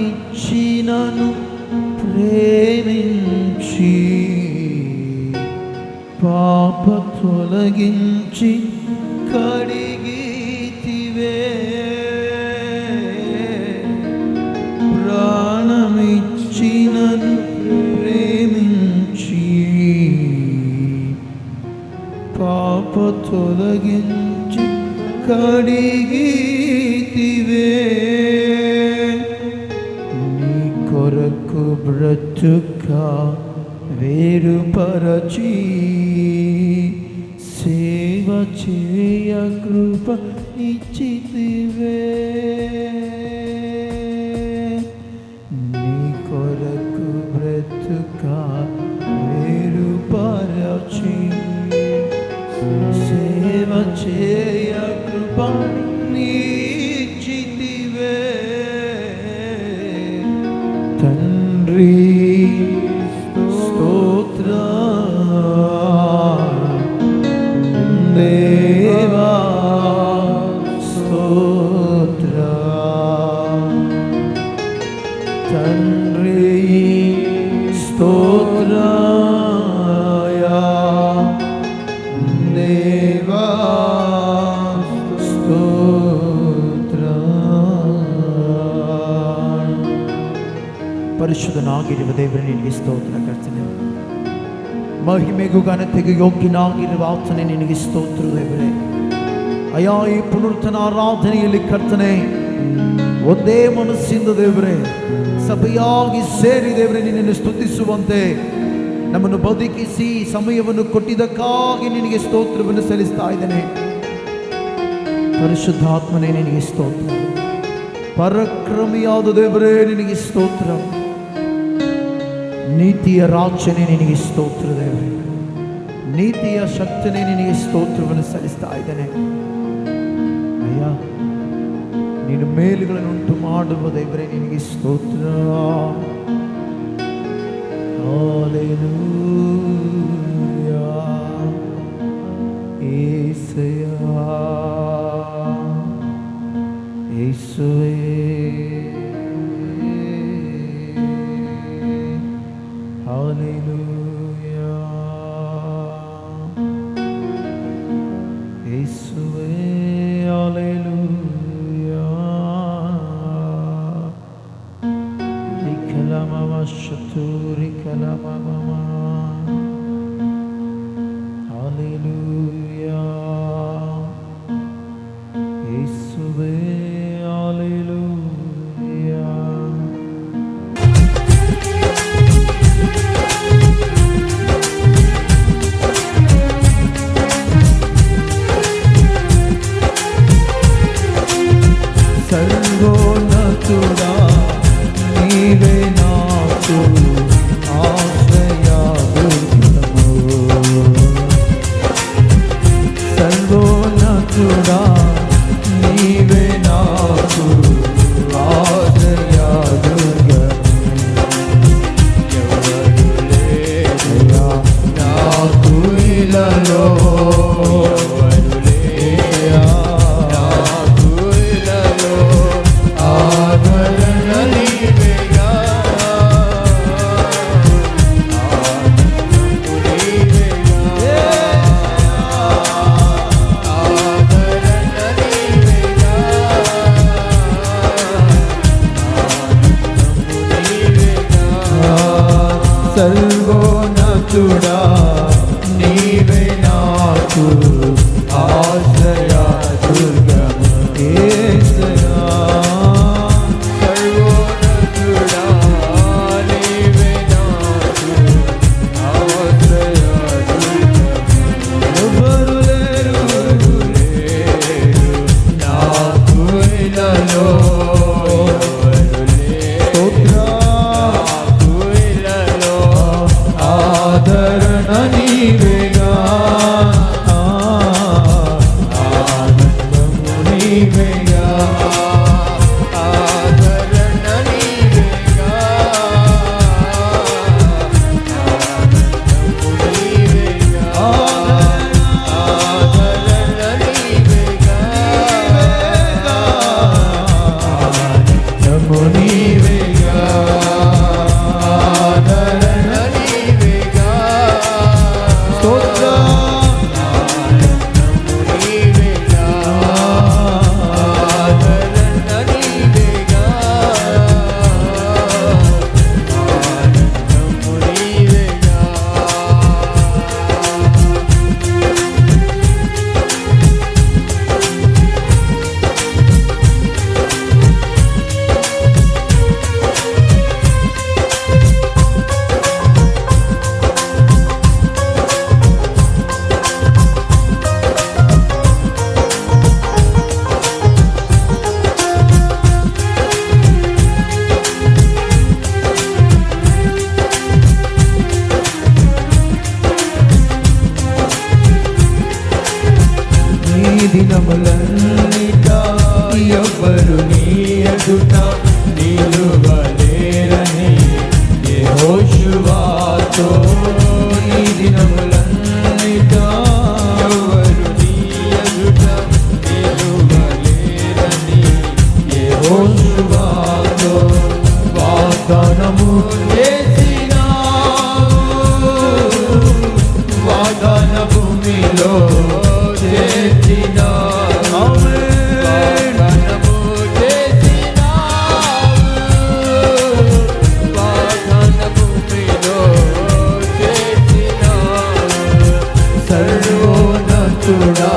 ప్రాణమిచ్చినను ప్రేమించి పాప తొలగించి కడిగితివే. ప్రాణమిచ్చినను ప్రేమించి పాప తొలగించి కడిగితివే. నీ కొరకు బ్రతుక వేరుపరచి సేవ చేయ కృప ఇచ్చితివే, నీ కొరకు బ్రతుక వేరుపరచి, సేవ చేయ కృప ఇచ్చితివే తండ్రి స్తోత్ర దేవా స్తోత్ర తండ్రి స్తోత్ర దేవా స్తోత్ర. ಪರಿಶುದ್ಧನಾಗಿರುವ ದೇವರೇ ನಿನಗೆ ಸ್ತೋತ್ರ ಕರ್ತನೆ. ಮಹಿಮೆಗೂ ಘನತೆಗೂ ಯೋಗ್ಯನಾಗಿರುವ ಆತನೇ ನಿನಗೆ ಸ್ತೋತ್ರ ದೇವರೇ. ಅಯ್ಯಾ, ಈ ಪುನರ್ತನ ಆರಾಧನೆಯಲ್ಲಿ ಕರ್ತನೆ ಒಂದೇ ಮನಸ್ಸಿಂದ ದೇವರೇ ಸಭೆಯಾಗಿ ಸೇರಿ ದೇವರೇ ನಿನ್ನನ್ನು ಸ್ತುತಿಸುವಂತೆ ನಮ್ಮನ್ನು ಬದುಕಿಸಿ ಸಮಯವನ್ನು ಕೊಟ್ಟಿದ್ದಕ್ಕಾಗಿ ನಿನಗೆ ಸ್ತೋತ್ರವನ್ನು ಸಲ್ಲಿಸ್ತಾ ಇದ್ದೇನೆ. ಪರಿಶುದ್ಧಾತ್ಮನೇ ನಿನಗೆ ಸ್ತೋತ್ರ. ಪರಾಕ್ರಮಿಯಾದ ದೇವರೇ ನಿನಗೆ ಸ್ತೋತ್ರ. ನೀತಿಯ ರಾಜನೇ ನಿನಗೆ ಸ್ತೋತ್ರ ದೇವರೇ. ನೀತಿಯ ಶಕ್ತನೇ ನಿನಗೆ ಸ್ತೋತ್ರವನ್ನು ಸಲ್ಲಿಸ್ತಾ ಇದ್ದೇನೆ. ಅಯ್ಯ, ನೀನು ಮೇಲುಗಳನ್ನು ಉಂಟು ಮಾಡುವ ದೇವರೇ ನಿನಗೆ ಸ್ತೋತ್ರ. ಹಲ್ಲೆಲೂಯಾ ಯೇಸಯ್ಯ ಯೇಸುವೇ. ಹಲ್ಲೆಲೂಯಾ ಯೇಸುವೇ. ಹಲ್ಲೆಲೂಯಾ. ರಿಕಲಮಮ ಶತುರಿ ಕಲಮಮ. ಹಲ್ಲೆಲೂಯಾ ಯೇಸುವೇ. ಹಲ್ಲೆಲೂಯಾ. సర్వోన్నతుడా నీవే నాకు ఆశ్రయ దుర్గము. సర్వోన్నతుడా నీవే నాకు ఆశ్రయ దుర్గము. ఎవరు లేరయ్యా నాకు ఇలలో, ఎవరు లేరయ్యా నాకు ఇలలో. ఆదరణ నీవేగా, ఆనందము నీవేగా, ఆదరణ నీవేగా, ఆనందము నీవేగా. సర్వోన్నతుడా నీవే నాకు ఆశ్రయ దుర్గము. యేసయ్యా. సర్వోన్నతుడా నీవే నాకు ఆశ్రయ దుర్గము. ఎవరు లేరు నాకు ఇలలో, ఎవరు లేరు నాకు ఇలలో. ఆదరణ నీవేగా, ఆనందము నీవేగా, ఆదరణ నీవేగా, ఆనందము నీవేగా, ఆదరణ నీవేగా, ఆనందము నీవేగా, ఆదరణ నీవేగా. స్తోత్రం. ఆనందము నీవేగా, ఎవ్వరు నీ ఎదుట నిలువలేరని యెహోషువతో ఈ దినములన్నిట ఎవ్వరు నీ ఎదుట నిలువలేరని యెహోషువతో వాగ్దానము వాగ్దాన భూమిలో చేసినావు వాగ్దానము చేసినావు వాగ్దాన భూమిలో చేసినావు సర్వోన్నతుడా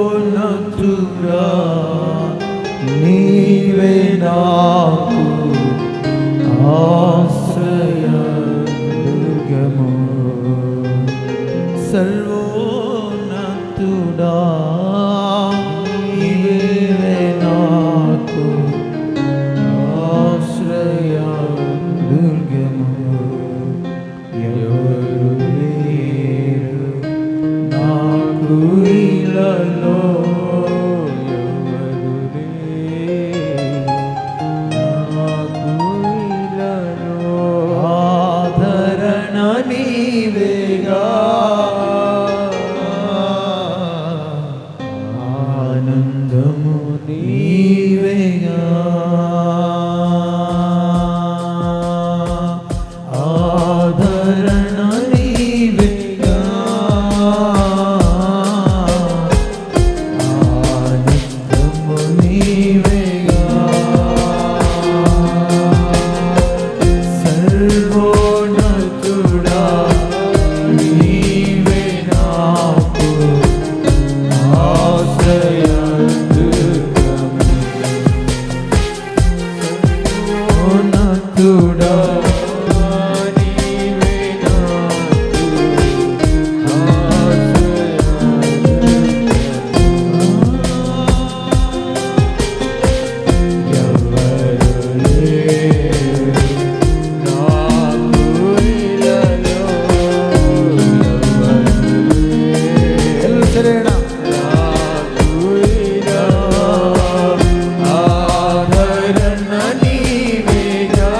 సర్వోన్నతుడా నీవే నాకు ఆశ్రయ దుర్గము సర్వోన్నతుడా నీవే నాకు ఆశ్రయ దుర్గము ఎవరు లేరు నాకు ఇలలో ఎవరు లేరు నాకు ఇలలో ఆదరణ నీవేగా ఆనందము నీవేగా ఆదరణ నీవేగా ఆనందము నీవేగా సర్వోన్నతుడా నీవే నాకు ఆశ్రయ దుర్గము సర్వోన్నతుడా ఆదరణ నీవేగా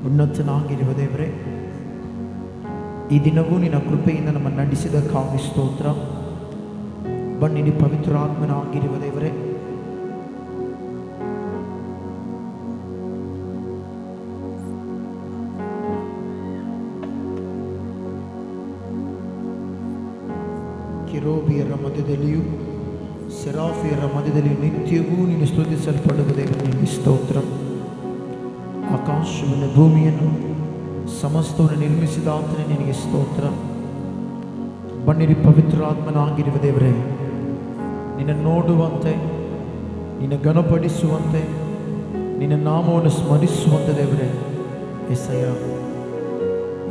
ಉನ್ನತನಾಗಿರುವ ದೇವರೇ, ಈ ದಿನವೂ ನಿನ್ನ ಕೃಪೆಯಿಂದ ನಮ್ಮನ್ನು ನಡೆಸಿದಕ್ಕಾಗಿ ಸ್ತೋತ್ರ. ಬನ್ನಿರಿ ಪವಿತ್ರಾತ್ಮನಾಗಿರುವ ದೇವರೇ, ಕೆರೂಬಿಯರ ಮಧ್ಯದಲ್ಲಿಯೂ ಸೆರಾಫಿಯರ ಮಧ್ಯದಲ್ಲಿಯೂ ನಿತ್ಯವೂ ನೀನು ಸ್ತುತಿಸಲ್ಪಡುವ ದೇವರೇ, ನಿನಗೆ ಸ್ತೋತ್ರ. ಆಕಾಶವನ್ನು ಭೂಮಿಯನ್ನು ಸಮಸ್ತವನ್ನು ನಿರ್ಮಿಸಿದ ಆತನೇ ನಿನಗೆ ಸ್ತೋತ್ರ. ಬನ್ನಿರಿ ಪವಿತ್ರಾತ್ಮನಾಗಿರುವ ದೇವರೇ, ನಿನ್ನ ನೋಡುವಂತೆ, ನಿನ್ನ ಘನಪಡಿಸುವಂತೆ, ನಿನ್ನ ನಾಮವನ್ನು ಸ್ಮರಿಸುವಂತೆ ದೇವರೇ ಎಸಯ್ಯ,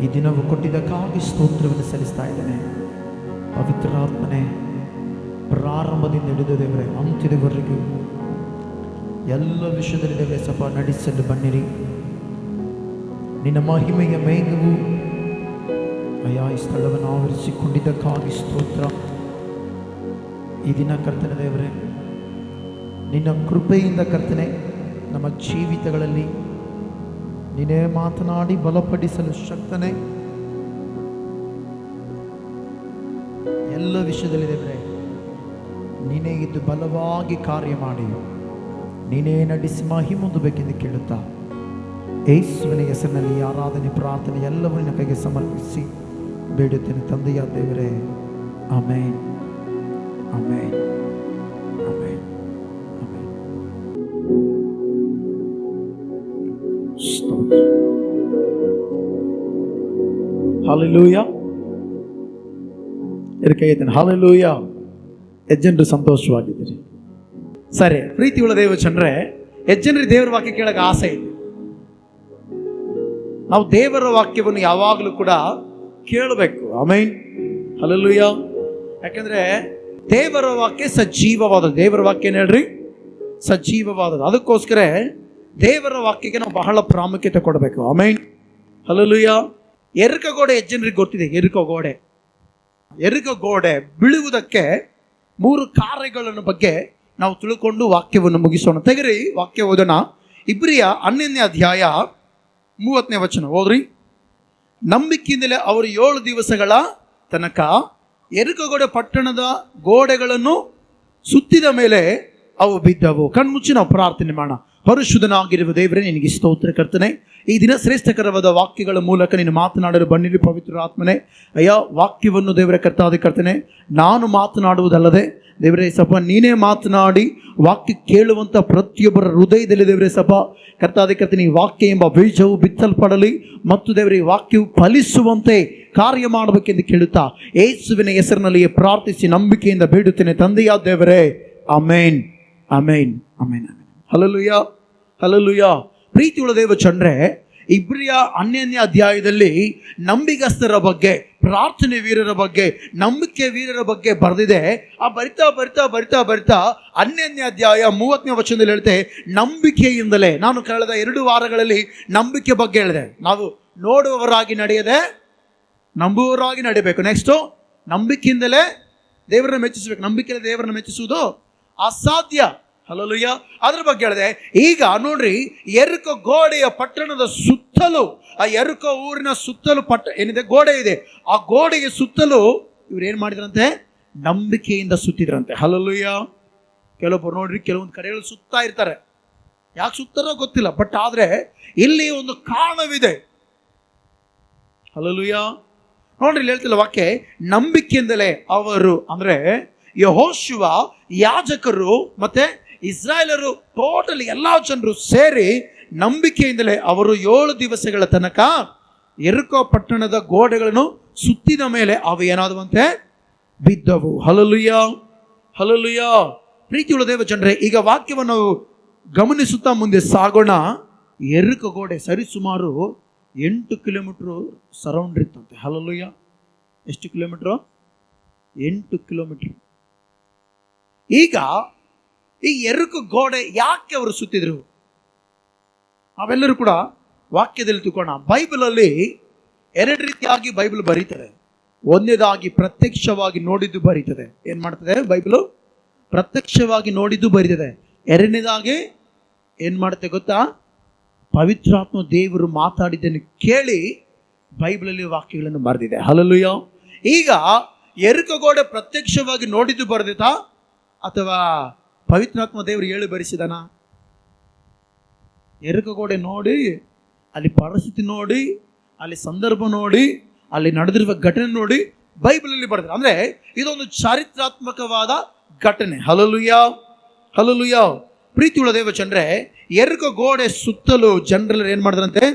ಈ ದಿನವು ಕೊಟ್ಟಿದ್ದಕ್ಕಾಗಿ ಸ್ತೋತ್ರವನ್ನು ಸಲ್ಲಿಸ್ತಾ ಇದ್ದೇನೆ. ಪವಿತ್ರಾತ್ಮನೇ, ಪ್ರಾರಂಭದಿಂದ ಹಿಡಿದು ದೇವರೇ ಅಂತ್ಯದವರೆಗೂ ಎಲ್ಲ ವಿಷಯದಲ್ಲಿ ದೇವರೇ ಸಭಾ ನಡೆಸಲು ಬನ್ನಿರಿ. ನಿನ್ನ ಮಹಿಮೆಯ ಮೇಘವು ಅಯ್ಯ ಈ ಸ್ಥಳವನ್ನು ಆವರಿಸಿಕೊಂಡಿದ್ದಕ್ಕಾಗಿ ಸ್ತೋತ್ರ. ಈ ದಿನ ಕರ್ತನೆ ದೇವರೇ, ನಿನ್ನ ಕೃಪೆಯಿಂದ ಕರ್ತನೆ ನಮ್ಮ ಜೀವಿತಗಳಲ್ಲಿ ನೀನೇ ಮಾತನಾಡಿ ಬಲಪಡಿಸಲು ಶಕ್ತನೇ. ಎಲ್ಲ ವಿಷಯದಲ್ಲಿ ದೇವರೇ ನೀನೇ ಇದ್ದು ಬಲವಾಗಿ ಕಾರ್ಯ ಮಾಡಿ ನೀನೇ ನಡೆಸಿ ಮಹಿಮೆ ಹೊಂದಬೇಕೆಂದು ಕೇಳುತ್ತಾ ಯೇಸುವಿನ ಹೆಸರಿನಲ್ಲಿ ಆರಾಧನೆ ಪ್ರಾರ್ಥನೆ ಎಲ್ಲವೂ ನಿನ್ನ ಕೈಗೆ ಸಮರ್ಪಿಸಿ ಬೇಡುತ್ತೇನೆ ತಂದೆಯ ದೇವರೇ. Amen, amen, amen, amen. Hallelujah. ಕೈ ಎತ್ತೇನೆ. ಹಲ್ಲೆಲೂಯಾ. ಯಜ್ಜನರು ಸಂತೋಷವಾಗಿದ್ದೀರಿ. ಸರಿ, ಪ್ರೀತಿಯುಳ್ಳ ದೇವ ಜನರೇ, ಯಜ್ಜನರಿಗೆ ದೇವರ ವಾಕ್ಯ ಕೇಳಕ್ಕೆ ಆಸೆ ಇದೆ. ನಾವು ದೇವರ ವಾಕ್ಯವನ್ನು ಯಾವಾಗಲೂ ಕೂಡ ಕೇಳಬೇಕು. Amen, hallelujah. ಯಾಕಂದ್ರೆ ದೇವರ ವಾಕ್ಯ ಸಜೀವವಾದದ್ದು. ದೇವರ ವಾಕ್ಯ ಏನು ಹೇಳ್ರಿ? ಸಜೀವವಾದದ್ದು. ಅದಕ್ಕೋಸ್ಕರ ದೇವರ ವಾಕ್ಯಕ್ಕೆ ನಾವು ಬಹಳ ಪ್ರಾಮುಖ್ಯತೆ ಕೊಡಬೇಕು. Amen, hallelujah. ಎರುಕ ಗೋಡೆ ಯಜ್ಜನರಿಗೆ ಗೊತ್ತಿದೆ. ಎರುಕ ಗೋಡೆ ಬೀಳುವುದಕ್ಕೆ 3 ಕಾರ್ಯಗಳನ್ನು ಬಗ್ಗೆ ನಾವು ತಿಳ್ಕೊಂಡು ವಾಕ್ಯವನ್ನು ಮುಗಿಸೋಣ. ತೆಗರಿ ವಾಕ್ಯ ಓದೋಣ. ಇಬ್ರಿಯ 11ನೇ ಅಧ್ಯಾಯ 30ನೇ ವಚನ ಓದ್ರಿ. ನಂಬಿಕೆಯಿಂದಲೇ ಅವರು 7 ದಿವಸಗಳ ತನಕ ಎರುಕಗೋಡೆ ಪಟ್ಟಣದ ಗೋಡೆಗಳನ್ನು ಸುತ್ತಿದ ಮೇಲೆ ಅವು ಬಿದ್ದವು. ಕಣ್ಮುಚ್ಚಿ ನಾವು ಪ್ರಾರ್ಥನೆ ಮಾಡೋಣ. ಪರಿಶುದ್ಧನಾಗಿರುವ ದೇವರೇ, ನಿನಗೆ ಸ್ತೋತ್ರ ಕರ್ತನೆ. ಈ ದಿನ ಶ್ರೇಷ್ಠಕರವಾದ ವಾಕ್ಯಗಳ ಮೂಲಕ ನೀನು ಮಾತನಾಡಲು ಬನ್ನಿರಿ ಪವಿತ್ರ ಆತ್ಮನೆ. ಅಯ್ಯ, ವಾಕ್ಯವನ್ನು ದೇವರ ಕರ್ತನೆ ನಾನು ಮಾತನಾಡುವುದಲ್ಲದೆ ದೇವರೇ ಸಪ ನೀನೇ ಮಾತನಾಡಿ ವಾಕ್ಯ ಕೇಳುವಂಥ ಪ್ರತಿಯೊಬ್ಬರ ಹೃದಯದಲ್ಲಿ ದೇವರೇ ಸಪ ಕರ್ತನೆ ಈ ವಾಕ್ಯ ಎಂಬ ಬೀಜವು ಬಿತ್ತಲ್ಪಡಲಿ ಮತ್ತು ದೇವರೇ ಈ ವಾಕ್ಯವು ಫಲಿಸುವಂತೆ ಕಾರ್ಯ ಮಾಡಬೇಕೆಂದು ಕೇಳುತ್ತಾ ಯೇಸುವಿನ ಹೆಸರಿನಲ್ಲಿಯೇ ಪ್ರಾರ್ಥಿಸಿ ನಂಬಿಕೆಯಿಂದ ಬೇಡುತ್ತೇನೆ ತಂದೆಯಾದ ದೇವರೇ. ಆಮೇನ್, ಆಮೇನ್, ಆಮೇನ್, ಆಮೇನ್. Hallelujah, hallelujah. ಪ್ರೀತಿಯುಳ್ಳ ದೇವ ಜನರೇ, ಇಬ್ರಿಯ 11ನೇ ಅಧ್ಯಾಯದಲ್ಲಿ ನಂಬಿಗಸ್ತರ ಬಗ್ಗೆ, ಪ್ರಾರ್ಥನೆ ವೀರರ ಬಗ್ಗೆ, ನಂಬಿಕೆ ವೀರರ ಬಗ್ಗೆ ಬರೆದಿದೆ. ಆ ಬರಿತಾ 11ನೇ ಅಧ್ಯಾಯ 30ನೇ ವಚನದಲ್ಲಿ ಹೇಳ್ತೆ ನಂಬಿಕೆಯಿಂದಲೇ. ನಾನು ಕಳೆದ 2 ವಾರಗಳಲ್ಲಿ ನಂಬಿಕೆ ಬಗ್ಗೆ ಹೇಳಿದೆ. ನಾವು ನೋಡುವವರಾಗಿ ನಡೆಯದೆ ನಂಬುವವರಾಗಿ ನಡಿಬೇಕು. ನೆಕ್ಸ್ಟು ನಂಬಿಕೆಯಿಂದಲೇ ದೇವರನ್ನ ಮೆಚ್ಚಿಸಬೇಕು. ನಂಬಿಕೆಯಲ್ಲಿ ದೇವರನ್ನ ಮೆಚ್ಚಿಸುವುದು ಅಸಾಧ್ಯ. ಹಲ್ಲೆಲೂಯಾ. ಅದ್ರ ಬಗ್ಗೆ ಹೇಳಿದೆ. ಈಗ ನೋಡ್ರಿ, ಎರುಕ ಗೋಡೆಯ ಪಟ್ಟಣದ ಸುತ್ತಲೂ, ಆ ಎರುಕ ಊರಿನ ಸುತ್ತಲೂ ಏನಿದೆ ಗೋಡೆ ಇದೆ. ಆ ಗೋಡೆಯ ಸುತ್ತಲೂ ಇವ್ರು ಏನ್ ಮಾಡಿದ್ರಂತೆ? ನಂಬಿಕೆಯಿಂದ ಸುತ್ತಿದ್ರಂತೆ. ಹಲ್ಲೆಲೂಯಾ. ಕೆಲವೊಬ್ಬರು ನೋಡ್ರಿ, ಕೆಲವೊಂದು ಕಡೆಗಳು ಸುತ್ತಾ ಇರ್ತಾರೆ. ಯಾಕೆ ಸುತ್ತಾರೋ ಗೊತ್ತಿಲ್ಲ, ಬಟ್ ಆದ್ರೆ ಇಲ್ಲಿ ಒಂದು ಕಾರಣವಿದೆ. ಹಲ್ಲೆಲೂಯಾ. ನೋಡ್ರಿ, ಇಲ್ಲಿ ಹೇಳ್ತಿಲ್ಲ ವಾಕ್ಯ, ನಂಬಿಕೆಯಿಂದಲೇ ಅವರು, ಅಂದ್ರೆ ಯೆಹೋಶುವ, ಯಾಜಕರು ಮತ್ತೆ ಇಸ್ರಾಯೇಲರು, ಟೋಟಲ್ ಎಲ್ಲಾ ಜನರು ಸೇರಿ ನಂಬಿಕೆಯಿಂದಲೇ ಅವರು 7 ದಿವಸಗಳ ತನಕ ಎರುಕೋ ಪಟ್ಟಣದ ಗೋಡೆಗಳನ್ನು ಸುತ್ತಿದ ಮೇಲೆ ಅವು ಏನಾದವಂತೆ? ಬಿದ್ದವು. Hallelujah, hallelujah. ಪ್ರೀತಿಯುಳ್ಳ ದೇವ ಜನರೇ, ಈಗ ವಾಕ್ಯವನ್ನು ಗಮನಿಸುತ್ತಾ ಮುಂದೆ ಸಾಗೋಣ. ಎರುಕೋ ಗೋಡೆ ಸರಿಸುಮಾರು 8 ಕಿಲೋಮೀಟರ್ ಸರೌಂಡ್ ಇರ್ತಂತೆ. ಹಲ್ಲೆಲೂಯಾ. ಎಷ್ಟು ಕಿಲೋಮೀಟರ್? 8 ಕಿಲೋಮೀಟರ್. ಈಗ ಈ ಎರುಕ ಗೋಡೆ ಯಾಕೆ ಅವರು ಸುತ್ತಿದ್ರು? ನಾವೆಲ್ಲರೂ ಕೂಡ ವಾಕ್ಯದಲ್ಲಿ ತಿಳ್ಕೋಣ. ಬೈಬಲಲ್ಲಿ 2 ರೀತಿಯಾಗಿ ಬೈಬಲ್ ಬರೀತದೆ. ಒಂದನೇದಾಗಿ ಪ್ರತ್ಯಕ್ಷವಾಗಿ ನೋಡಿದ್ದು ಬರೀತದೆ. ಏನ್ ಮಾಡ್ತದೆ ಬೈಬಲು? ಪ್ರತ್ಯಕ್ಷವಾಗಿ ನೋಡಿದ್ದು ಬರೀತದೆ. ಎರಡನೇದಾಗಿ ಏನ್ ಮಾಡುತ್ತೆ ಗೊತ್ತಾ? ಪವಿತ್ರಾತ್ಮ ದೇವರು ಮಾತಾಡಿದ್ದನ್ನು ಕೇಳಿ ಬೈಬಲಲ್ಲಿ ವಾಕ್ಯಗಳನ್ನು ಬರೆದಿದೆ. ಹಲ್ಲೆಲೂಯ. ಈಗ ಯೆರಿಕೋ ಗೋಡೆ ಪ್ರತ್ಯಕ್ಷವಾಗಿ ನೋಡಿದ್ದು ಬರೆದಿತಾ ಅಥವಾ ಪವಿತ್ರಾತ್ಮ ದೇವರು ಹೇಳಿ ಬರೆಸಿದಾನ? ಯೆರಿಕೋ ಗೋಡೆ ನೋಡಿ, ಅಲ್ಲಿ ಪರಿಸ್ಥಿತಿ ನೋಡಿ, ಅಲ್ಲಿ ಸಂದರ್ಭ ನೋಡಿ, ಅಲ್ಲಿ ನಡೆದಿರುವ ಘಟನೆ ನೋಡಿ ಬೈಬಲಲ್ಲಿ ಬರೆದಿದೆ. ಅಂದ್ರೆ ಇದೊಂದು ಚಾರಿತ್ರಾತ್ಮಕವಾದ ಘಟನೆ. Hallelujah, hallelujah. ಪ್ರೀತಿಯುಳ್ಳ ದೇವಚಂದ್ರೆ, ಯೆರಿಕೋ ಗೋಡೆ ಸುತ್ತಲೂ ಜನರೆಲ್ಲ ಏನ್ ಮಾಡಿದ್ರಂತೆ?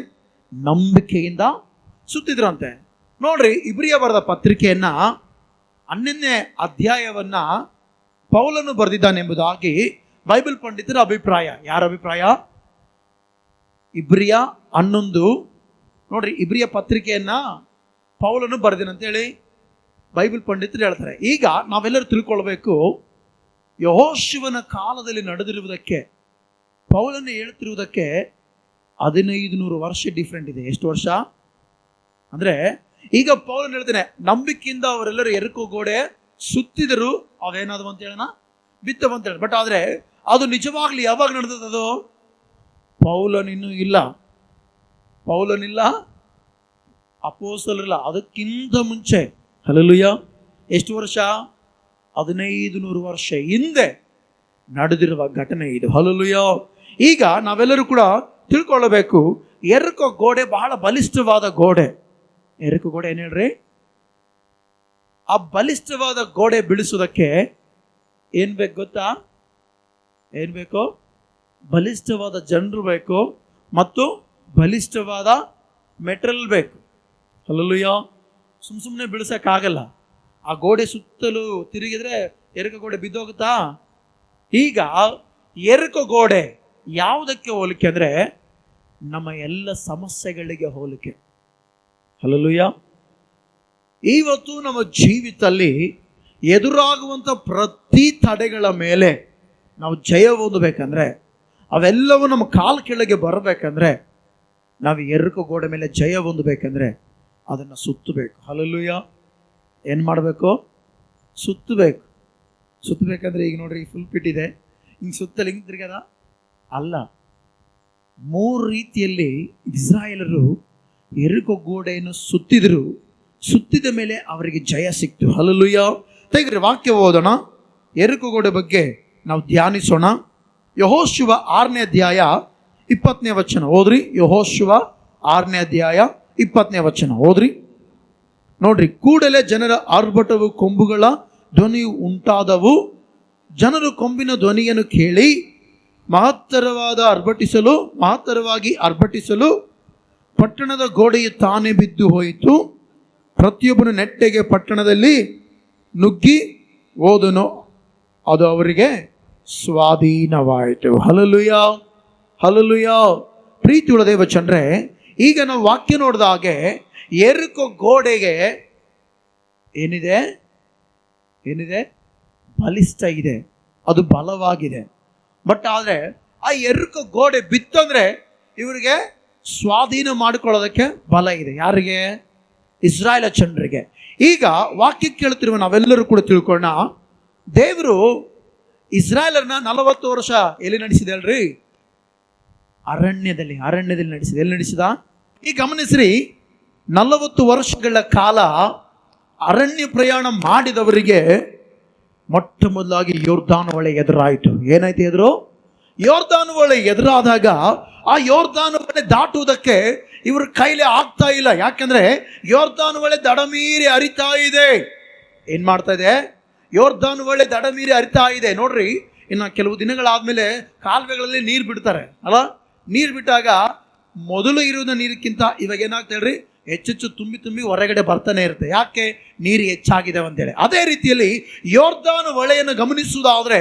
ನಂಬಿಕೆಯಿಂದ ಸುತ್ತಿದ್ರಂತೆ. ನೋಡ್ರಿ, ಇಬ್ರಿಯ ಬರೆದ ಪತ್ರಿಕೆಯನ್ನ 11ನೇ ಅಧ್ಯಾಯವನ್ನ ಪೌಲನು ಬರೆದಿದ್ದಾನೆಂಬುದಾಗಿ ಬೈಬಲ್ ಪಂಡಿತರ ಅಭಿಪ್ರಾಯ. ಯಾರ ಅಭಿಪ್ರಾಯ? ಇಬ್ರಿಯ 11. ನೋಡ್ರಿ, ಇಬ್ರಿಯ ಪತ್ರಿಕೆಯನ್ನ ಪೌಲನು ಬರೆದಿನಂತೇಳಿ ಬೈಬಲ್ ಪಂಡಿತರು ಹೇಳ್ತಾರೆ. ಈಗ ನಾವೆಲ್ಲರೂ ತಿಳ್ಕೊಳ್ಬೇಕು, ಯೆಹೋಶುವನ ಕಾಲದಲ್ಲಿ ನಡೆದಿರುವುದಕ್ಕೆ ಪೌಲನು ಹೇಳ್ತಿರುವುದಕ್ಕೆ 1500 ವರ್ಷ ಡಿಫ್ರೆಂಟ್ ಇದೆ. ಎಷ್ಟು ವರ್ಷ ಅಂದ್ರೆ, ಈಗ ಪೌಲನು ಹೇಳ್ತಾನೆ, ನಂಬಿಕೆಯಿಂದ ಅವರೆಲ್ಲರೂ ಯೆರಿಕೋ ಗೋಡೆ ಸುತ್ತಿದರು, ಅವೇನಾದವು ಅಂತ ಹೇಳೋಣ, ಬಿತ್ತವಂತ ಹೇಳಿ. ಬಟ್ ಆದ್ರೆ ಅದು ನಿಜವಾಗ್ಲಿ ಯಾವಾಗ ನಡೆದದ್ದು? ಪೌಲನಿನ್ನೂ ಇಲ್ಲ, ಪೌಲನಿಲ್ಲ, ಅಪೊಸ್ತಲರಿಲ್ಲ, ಅದಕ್ಕಿಂತ ಮುಂಚೆ. ಹಲ್ಲೆಲೂಯ. ಎಷ್ಟು ವರ್ಷ? 1500 ವರ್ಷ ಹಿಂದೆ ನಡೆದಿರುವ ಘಟನೆ ಇದು. ಹಲ್ಲೆಲೂಯ. ಈಗ ನಾವೆಲ್ಲರೂ ಕೂಡ ತಿಳ್ಕೊಳ್ಳಬೇಕು, ಯೆರಿಕೋ ಗೋಡೆ ಬಹಳ ಬಲಿಷ್ಠವಾದ ಗೋಡೆ. ಯೆರಿಕೋ ಗೋಡೆ ಏನ್ ಹೇಳ್ರಿ? ಆ ಬಲಿಷ್ಠವಾದ ಗೋಡೆ ಬಿಡಿಸೋದಕ್ಕೆ ಏನ್ ಬೇಕು ಗೊತ್ತಾ? ಏನ್ ಬೇಕು? ಬಲಿಷ್ಠವಾದ ಜನರು ಬೇಕು ಮತ್ತು ಬಲಿಷ್ಠವಾದ ಮೆಟೀರಿಯಲ್ ಬೇಕು. ಹಲ್ಲೆಲೂಯ. ಸುಮ್ಮನೆ ಬಿಡಿಸಕ್ಕಾಗಲ್ಲ. ಆ ಗೋಡೆ ಸುತ್ತಲೂ ತಿರುಗಿದ್ರೆ ಯೆರಿಕೋ ಗೋಡೆ ಬಿದ್ದೋಗುತ್ತಾ? ಈಗ ಯೆರಿಕೋ ಗೋಡೆ ಯಾವುದಕ್ಕೆ ಹೋಲಿಕೆ ಅಂದ್ರೆ, ನಮ್ಮ ಎಲ್ಲ ಸಮಸ್ಯೆಗಳಿಗೆ ಹೋಲಿಕೆ. ಹಲ್ಲೆಲೂಯ. ಇವತ್ತು ನಮ್ಮ ಜೀವಿತದಲ್ಲಿ ಎದುರಾಗುವಂಥ ಪ್ರತಿ ತಡೆಗಳ ಮೇಲೆ ನಾವು ಜಯ ಹೊಂದಬೇಕಂದ್ರೆ, ಅವೆಲ್ಲವೂ ನಮ್ಮ ಕಾಲ ಕೆಳಗೆ ಬರಬೇಕಂದ್ರೆ, ನಾವು ಯೆರಿಕೋ ಗೋಡೆ ಮೇಲೆ ಜಯ ಹೊಂದಬೇಕಂದ್ರೆ ಅದನ್ನು ಸುತ್ತಬೇಕು. ಹಲ್ಲೆಲೂಯ. ಏನು ಮಾಡಬೇಕು? ಸುತ್ತಬೇಕು. ಸುತ್ತಬೇಕಂದ್ರೆ ಈಗ ನೋಡ್ರಿ, ಫುಲ್ ಪಿಟ್ಟಿದೆ, ಹಿಂಗೆ ಸುತ್ತಲಿ ಹಿಂಗೆ ತಿರ್ಗದ ಅಲ್ಲ. 3 ರೀತಿಯಲ್ಲಿ ಇಸ್ರಾಯೇಲರು ಯೆರಿಕೋ ಗೋಡೆಯನ್ನು ಸುತ್ತಿದ್ರು. ಸುತ್ತಿದ ಮೇಲೆ ಅವರಿಗೆ ಜಯ ಸಿಕ್ತು. ಹಲ್ಲೆಲೂಯ. ತೆಗೆದ್ರೆ ವಾಕ್ಯ ಓದೋಣ. ಯೆರಿಕೋ ಗೋಡೆ ಬಗ್ಗೆ ನಾವು ಧ್ಯಾನಿಸೋಣ. ಯೆಹೋಶುವ 6ನೇ ಅಧ್ಯಾಯ 20ನೇ ವಚನ ಓದ್ರಿ. ಯೆಹೋಶುವ 6ನೇ ಅಧ್ಯಾಯ 20ನೇ ವಚನ ಓದ್ರಿ. ನೋಡ್ರಿ, ಕೂಡಲೇ ಜನರ ಆರ್ಭಟವು ಕೊಂಬುಗಳ ಧ್ವನಿಯು ಉಂಟಾದವು. ಜನರು ಕೊಂಬಿನ ಧ್ವನಿಯನ್ನು ಕೇಳಿ ಮಹತ್ತರವಾಗಿ ಅರ್ಭಟಿಸಲು ಪಟ್ಟಣದ ಗೋಡೆಯು ತಾನೇ ಬಿದ್ದು ಹೋಯಿತು. ಪ್ರತಿಯೊಬ್ಬನು ನೆಟ್ಟಗೆ ಪಟ್ಟಣದಲ್ಲಿ ನುಗ್ಗಿ ಹೋದನು, ಅದು ಅವರಿಗೆ ಸ್ವಾಧೀನವಾಯಿತು. Hallelujah, hallelujah. ಪ್ರೀತಿಯುಳ್ಳ ದೇವಚಂದ್ರೆ, ಈಗ ನಾವು ವಾಕ್ಯ ನೋಡಿದ ಹಾಗೆ ಯೆರಿಕೋ ಗೋಡೆಗೆ ಏನಿದೆ? ಬಲಿಷ್ಠ ಇದೆ, ಅದು ಬಲವಾಗಿದೆ. ಬಟ್ ಆದರೆ ಆ ಯೆರಿಕೋ ಗೋಡೆ ಬಿತ್ತಂದ್ರೆ ಇವರಿಗೆ ಸ್ವಾಧೀನ ಮಾಡಿಕೊಳ್ಳೋದಕ್ಕೆ ಬಲ ಇದೆ. ಯಾರಿಗೆ? ಇಸ್ರಾಯೇಲ ಜನರಿಗೆ. ಈಗ ವಾಕ್ಯ ಕೇಳುತ್ತಿರುವ ನಾವೆಲ್ಲರೂ ಕೂಡ ತಿಳ್ಕೊಳ್ಳೋಣ, ದೇವರು ಇಸ್ರಾಯೇಲರನ್ನ 40 ವರ್ಷ ಎಲ್ಲಿ ನಡೆಸಿದೆ ಅಲ್ರಿ? ಅರಣ್ಯದಲ್ಲಿ ನಡೆಸಿದೆ. ಎಲ್ಲಿ ನಡೆಸಿದ? ಈಗ ಗಮನಿಸ್ರಿ, 40 ವರ್ಷಗಳ ಕಾಲ ಅರಣ್ಯ ಪ್ರಯಾಣ ಮಾಡಿದವರಿಗೆ ಮೊಟ್ಟ ಮೊದಲಾಗಿ ಯೋರ್ದಾನು ಹೊಳೆ ಎದುರಾಯಿತು. ಏನಾಯ್ತು ಎದುರು? ಯೋರ್ದಾನು ಹೊಳೆ ಎದುರಾದಾಗ ಆ ಯೋರ್ದಾನು ಹೊಳೆ ದಾಟುವುದಕ್ಕೆ ಇವ್ರ ಕೈಲಿ ಆಗ್ತಾ ಇಲ್ಲ. ಯಾಕಂದ್ರೆ ಯೋರ್ದಾನು ಹೊಳೆ ದಡಮೀರಿ ಹರಿತಾ ಇದೆ. ಏನ್ ಮಾಡ್ತಾ ಇದೆ? ಯೋರ್ದಾನು ಹೊಳೆ ದಡಮೀರಿ ಹರಿತಾ ಇದೆ. ನೋಡ್ರಿ, ಇನ್ನು ಕೆಲವು ದಿನಗಳಾದ್ಮೇಲೆ ಕಾಲುವೆಗಳಲ್ಲಿ ನೀರು ಬಿಡ್ತಾರೆ ಅಲ್ಲ. ನೀರು ಬಿಟ್ಟಾಗ ಮೊದಲು ಇರುವುದ ನೀರಿಗಿಂತ ಇವಾಗ ಏನಾಗ್ತಾ ಹೇಳ್ರಿ, ಹೆಚ್ಚೆಚ್ಚು ತುಂಬಿ ಹೊರಗಡೆ ಬರ್ತಾನೆ ಇರುತ್ತೆ. ಯಾಕೆ? ನೀರು ಹೆಚ್ಚಾಗಿದೆ ಅಂತೇಳಿ. ಅದೇ ರೀತಿಯಲ್ಲಿ ಯೋರ್ದಾನು ಹೊಳೆಯನ್ನು ಗಮನಿಸುವುದಾದ್ರೆ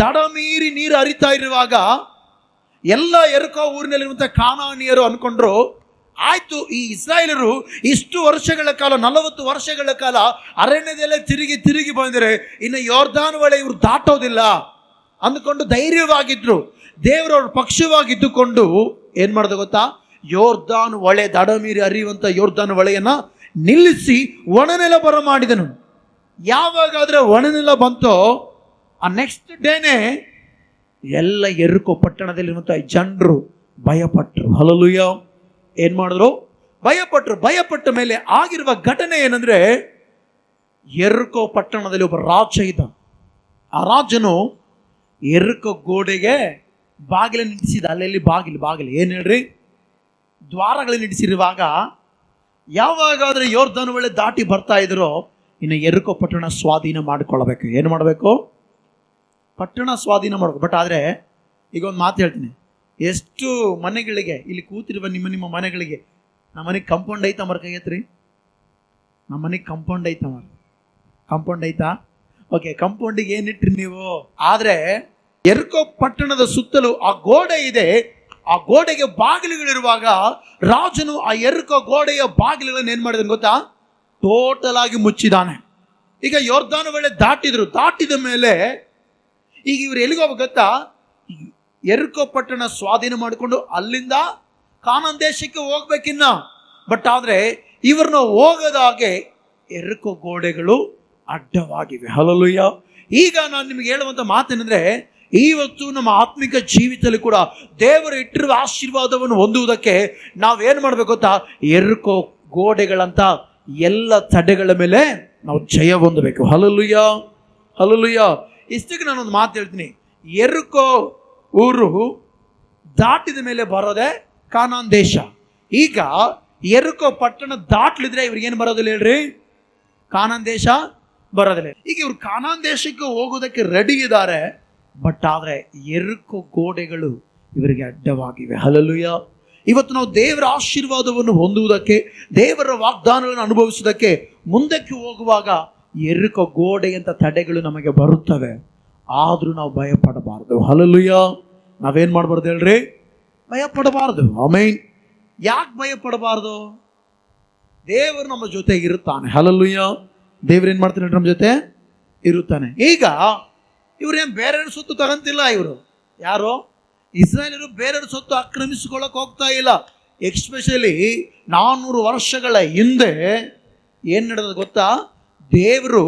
ದಡ ಮೀರಿ ನೀರು ಹರಿತಾ ಇರುವಾಗ ಎಲ್ಲ ಯೆರಿಕೋ ಊರಿನಲ್ಲಿರುವಂಥ ಕಾನಾನಿಯರು ಅನ್ಕೊಂಡ್ರು, ಆಯ್ತು, ಈ ಇಸ್ರಾಯೇಲರು ಇಷ್ಟು ವರ್ಷಗಳ ಕಾಲ 40 ವರ್ಷಗಳ ಕಾಲ ಅರಣ್ಯದಲ್ಲೇ ತಿರುಗಿ ಬಂದರೆ ಇನ್ನು ಯೋರ್ದಾನು ಹೊಳೆ ಇವರು ದಾಟೋದಿಲ್ಲ ಅಂದ್ಕೊಂಡು ಧೈರ್ಯವಾಗಿದ್ರು. ದೇವರವ್ರ ಪಕ್ಷವಾಗಿದ್ದುಕೊಂಡು ಏನ್ ಮಾಡೋದು ಗೊತ್ತಾ? ಯೋರ್ದಾನು ಹೊಳೆ ದಡ ಮೀರಿ ಹರಿಯುವಂಥ ಯೋರ್ದಾನು ಹೊಳೆಯನ್ನ ನಿಲ್ಲಿಸಿ ಒಣನೆಲ ಬರ ಮಾಡಿದನು. ಯಾವಾಗಾದ್ರೆ ಒಣನೆಲ ಬಂತೋ ಆ ನೆಕ್ಸ್ಟ್ ಡೇನೆ ಎಲ್ಲ ಯೆರಿಕೋ ಪಟ್ಟಣದಲ್ಲಿರುವಂಥ ಜನರು ಭಯಪಟ್ಟರು. ಹಲ್ಲೆಲೂಯಾ. ಏನ್ ಮಾಡಿದ್ರು? ಭಯಪಟ್ಟರು. ಭಯಪಟ್ಟ ಮೇಲೆ ಆಗಿರುವ ಘಟನೆ ಏನಂದ್ರೆ, ಯೆರಿಕೋ ಪಟ್ಟಣದಲ್ಲಿ ಒಬ್ಬ ರಾಜ ಇದ್ದ. ಆ ರಾಜನು ಯೆರಿಕೋ ಗೋಡೆಗೆ ಬಾಗಿಲು ನಿಲ್ಲಿಸಿದ. ಅಲ್ಲೆಲ್ಲಿ ಬಾಗಿಲು ಏನು ಹೇಳ್ರಿ, ದ್ವಾರಗಳಲ್ಲಿ ನಿಲ್ಲಿಸಿರುವಾಗ ಯಾವಾಗಾದ್ರೆ ಯೋರ್ದನ್ ವೇಳೆ ದಾಟಿ ಬರ್ತಾ ಇದ್ರು, ಇನ್ನು ಯೆರಿಕೋ ಪಟ್ಟಣ ಸ್ವಾಧೀನ ಮಾಡಿಕೊಳ್ಳಬೇಕು. ಏನು ಮಾಡಬೇಕು? ಪಟ್ಟಣ ಸ್ವಾಧೀನ ಮಾಡಬೇಕು. ಬಟ್ ಆದರೆ ಈಗ ಒಂದು ಮಾತು ಹೇಳ್ತೀನಿ, ಎಷ್ಟು ಮನೆಗಳಿಗೆ ಇಲ್ಲಿ ಕೂತಿರುವ ನಿಮ್ಮ ಮನೆಗಳಿಗೆ, ನಮ್ಮ ಮನೆಗೆ ಕಂಪೌಂಡ್ ಐತಾ ಮರ ಕೈಯತ್ರಿ? ನಮ್ಮ ಮನೆಗೆ ಕಂಪೌಂಡ್ ಐತಾ ಮರ? ಕಂಪೌಂಡ್ ಐತಾ? ಓಕೆ, ಕಂಪೌಂಡಿಗೆ ಏನಿಟ್ರಿ ನೀವು? ಆದರೆ ಯೆರಿಕೋ ಪಟ್ಟಣದ ಸುತ್ತಲೂ ಆ ಗೋಡೆ ಇದೆ. ಆ ಗೋಡೆಗೆ ಬಾಗಿಲುಗಳಿರುವಾಗ ರಾಜನು ಆ ಯೆರಿಕೋ ಗೋಡೆಯ ಬಾಗಿಲುಗಳನ್ನು ಏನ್ ಮಾಡಿದನು ಗೊತ್ತಾ? ಟೋಟಲ್ ಆಗಿ ಮುಚ್ಚಿದಾನೆ. ಈಗ ಯೋರ್ದಾನ ವೇಳೆ ದಾಟಿದ ಮೇಲೆ ಈಗ ಇವ್ರು ಎಲ್ಲಿಗೆ ಹೋಗ್ಬೇಕು ಗೊತ್ತಾ? ಯೆರಿಕೋ ಪಟ್ಟಣ ಸ್ವಾಧೀನ ಮಾಡಿಕೊಂಡು ಅಲ್ಲಿಂದ ಕಾನಾನ್ ದೇಶಕ್ಕೆ ಹೋಗ್ಬೇಕಿನ್ನ. ಬಟ್ ಆದ್ರೆ ಇವ್ರನ್ನ ಹೋಗದಾಗೆ ಯೆರಿಕೋ ಗೋಡೆಗಳು ಅಡ್ಡವಾಗಿವೆ. ಹಲ್ಲೆಲೂಯಾ. ಈಗ ನಾನು ನಿಮಗೆ ಹೇಳುವಂತ ಮಾತೇನೆಂದ್ರೆ, ಇವತ್ತು ನಮ್ಮ ಆತ್ಮಿಕ ಜೀವಿತದಲ್ಲಿ ಕೂಡ ದೇವರು ಇಟ್ಟಿರುವ ಆಶೀರ್ವಾದವನ್ನು ಹೊಂದುವುದಕ್ಕೆ ನಾವೇನು ಮಾಡಬೇಕು ಗೊತ್ತಾ? ಯೆರಿಕೋ ಗೋಡೆಗಳಂತ ಎಲ್ಲ ತಡೆಗಳ ಮೇಲೆ ನಾವು ಜಯ ಹೊಂದಬೇಕು. Hallelujah, hallelujah. ಇಷ್ಟಕ್ಕೆ ನಾನೊಂದು ಮಾತು ಹೇಳ್ತೀನಿ. ಯೆರಿಕೋ ಊರು ದಾಟಿದ ಮೇಲೆ ಬರೋದೆ ಕಾನಾನ್ ದೇಶ. ಈಗ ಯೆರಿಕೋ ಪಟ್ಟಣ ದಾಟ್ಲಿದ್ರೆ ಇವ್ರಿಗೇನು ಬರೋದಿಲ್ಲ ಹೇಳ್ರಿ? ಕಾನಾನ್ ದೇಶ ಬರೋದಿಲ್ಲ. ಈಗ ಇವ್ರು ಕಾನಾನ್ ದೇಶಕ್ಕೆ ಹೋಗೋದಕ್ಕೆ ರೆಡಿ ಇದ್ದಾರೆ. ಬಟ್ ಆದರೆ ಯೆರಿಕೋ ಗೋಡೆಗಳು ಇವರಿಗೆ ಅಡ್ಡವಾಗಿವೆ. ಹಲ್ಲೆಲೂಯಾ. ಇವತ್ತು ನಾವು ದೇವರ ಆಶೀರ್ವಾದವನ್ನು ಹೊಂದುವುದಕ್ಕೆ, ದೇವರ ವಾಗ್ದಾನಗಳನ್ನು ಅನುಭವಿಸುವುದಕ್ಕೆ ಮುಂದಕ್ಕೆ ಹೋಗುವಾಗ ಯೆರಿಕೋ ಗೋಡೆಯಂತ ತಡೆಗಳು ನಮಗೆ ಬರುತ್ತವೆ. ಆದರೂ ನಾವು ಭಯಪಡಬಾರ್ದು. ಹಲ್ಲೆಲೂಯಾ. ನಾವೇನು ಮಾಡಬಾರ್ದು ಹೇಳ್ರಿ? ಭಯಪಡಬಾರ್ದು. ಆಮೆನ್. ಯಾಕೆ ಭಯಪಡಬಾರ್ದು? ದೇವರು ನಮ್ಮ ಜೊತೆ ಇರುತ್ತಾನೆ. ಹಲ್ಲೆಲೂಯಾ. ದೇವ್ರೇನು ಮಾಡ್ತಾನೆ? ನಮ್ಮ ಜೊತೆ ಇರುತ್ತಾನೆ. ಈಗ ಇವ್ರೇನು ಬೇರೆಯವ್ರ ಸೊತ್ತು ತಗೊಂತಿಲ್ಲ. ಇವರು ಯಾರು? ಇಸ್ರಾಯೇಲರು ಬೇರೆಯವ್ರ ಸೊತ್ತು ಆಕ್ರಮಿಸಿಕೊಳ್ಳಕ್ಕೆ ಹೋಗ್ತಾ ಇಲ್ಲ. ಎಕ್ಸ್ಪೆಷಲಿ 400 ವರ್ಷಗಳ ಹಿಂದೆ ಏನು ನಡೆದ ಗೊತ್ತಾ? ದೇವರು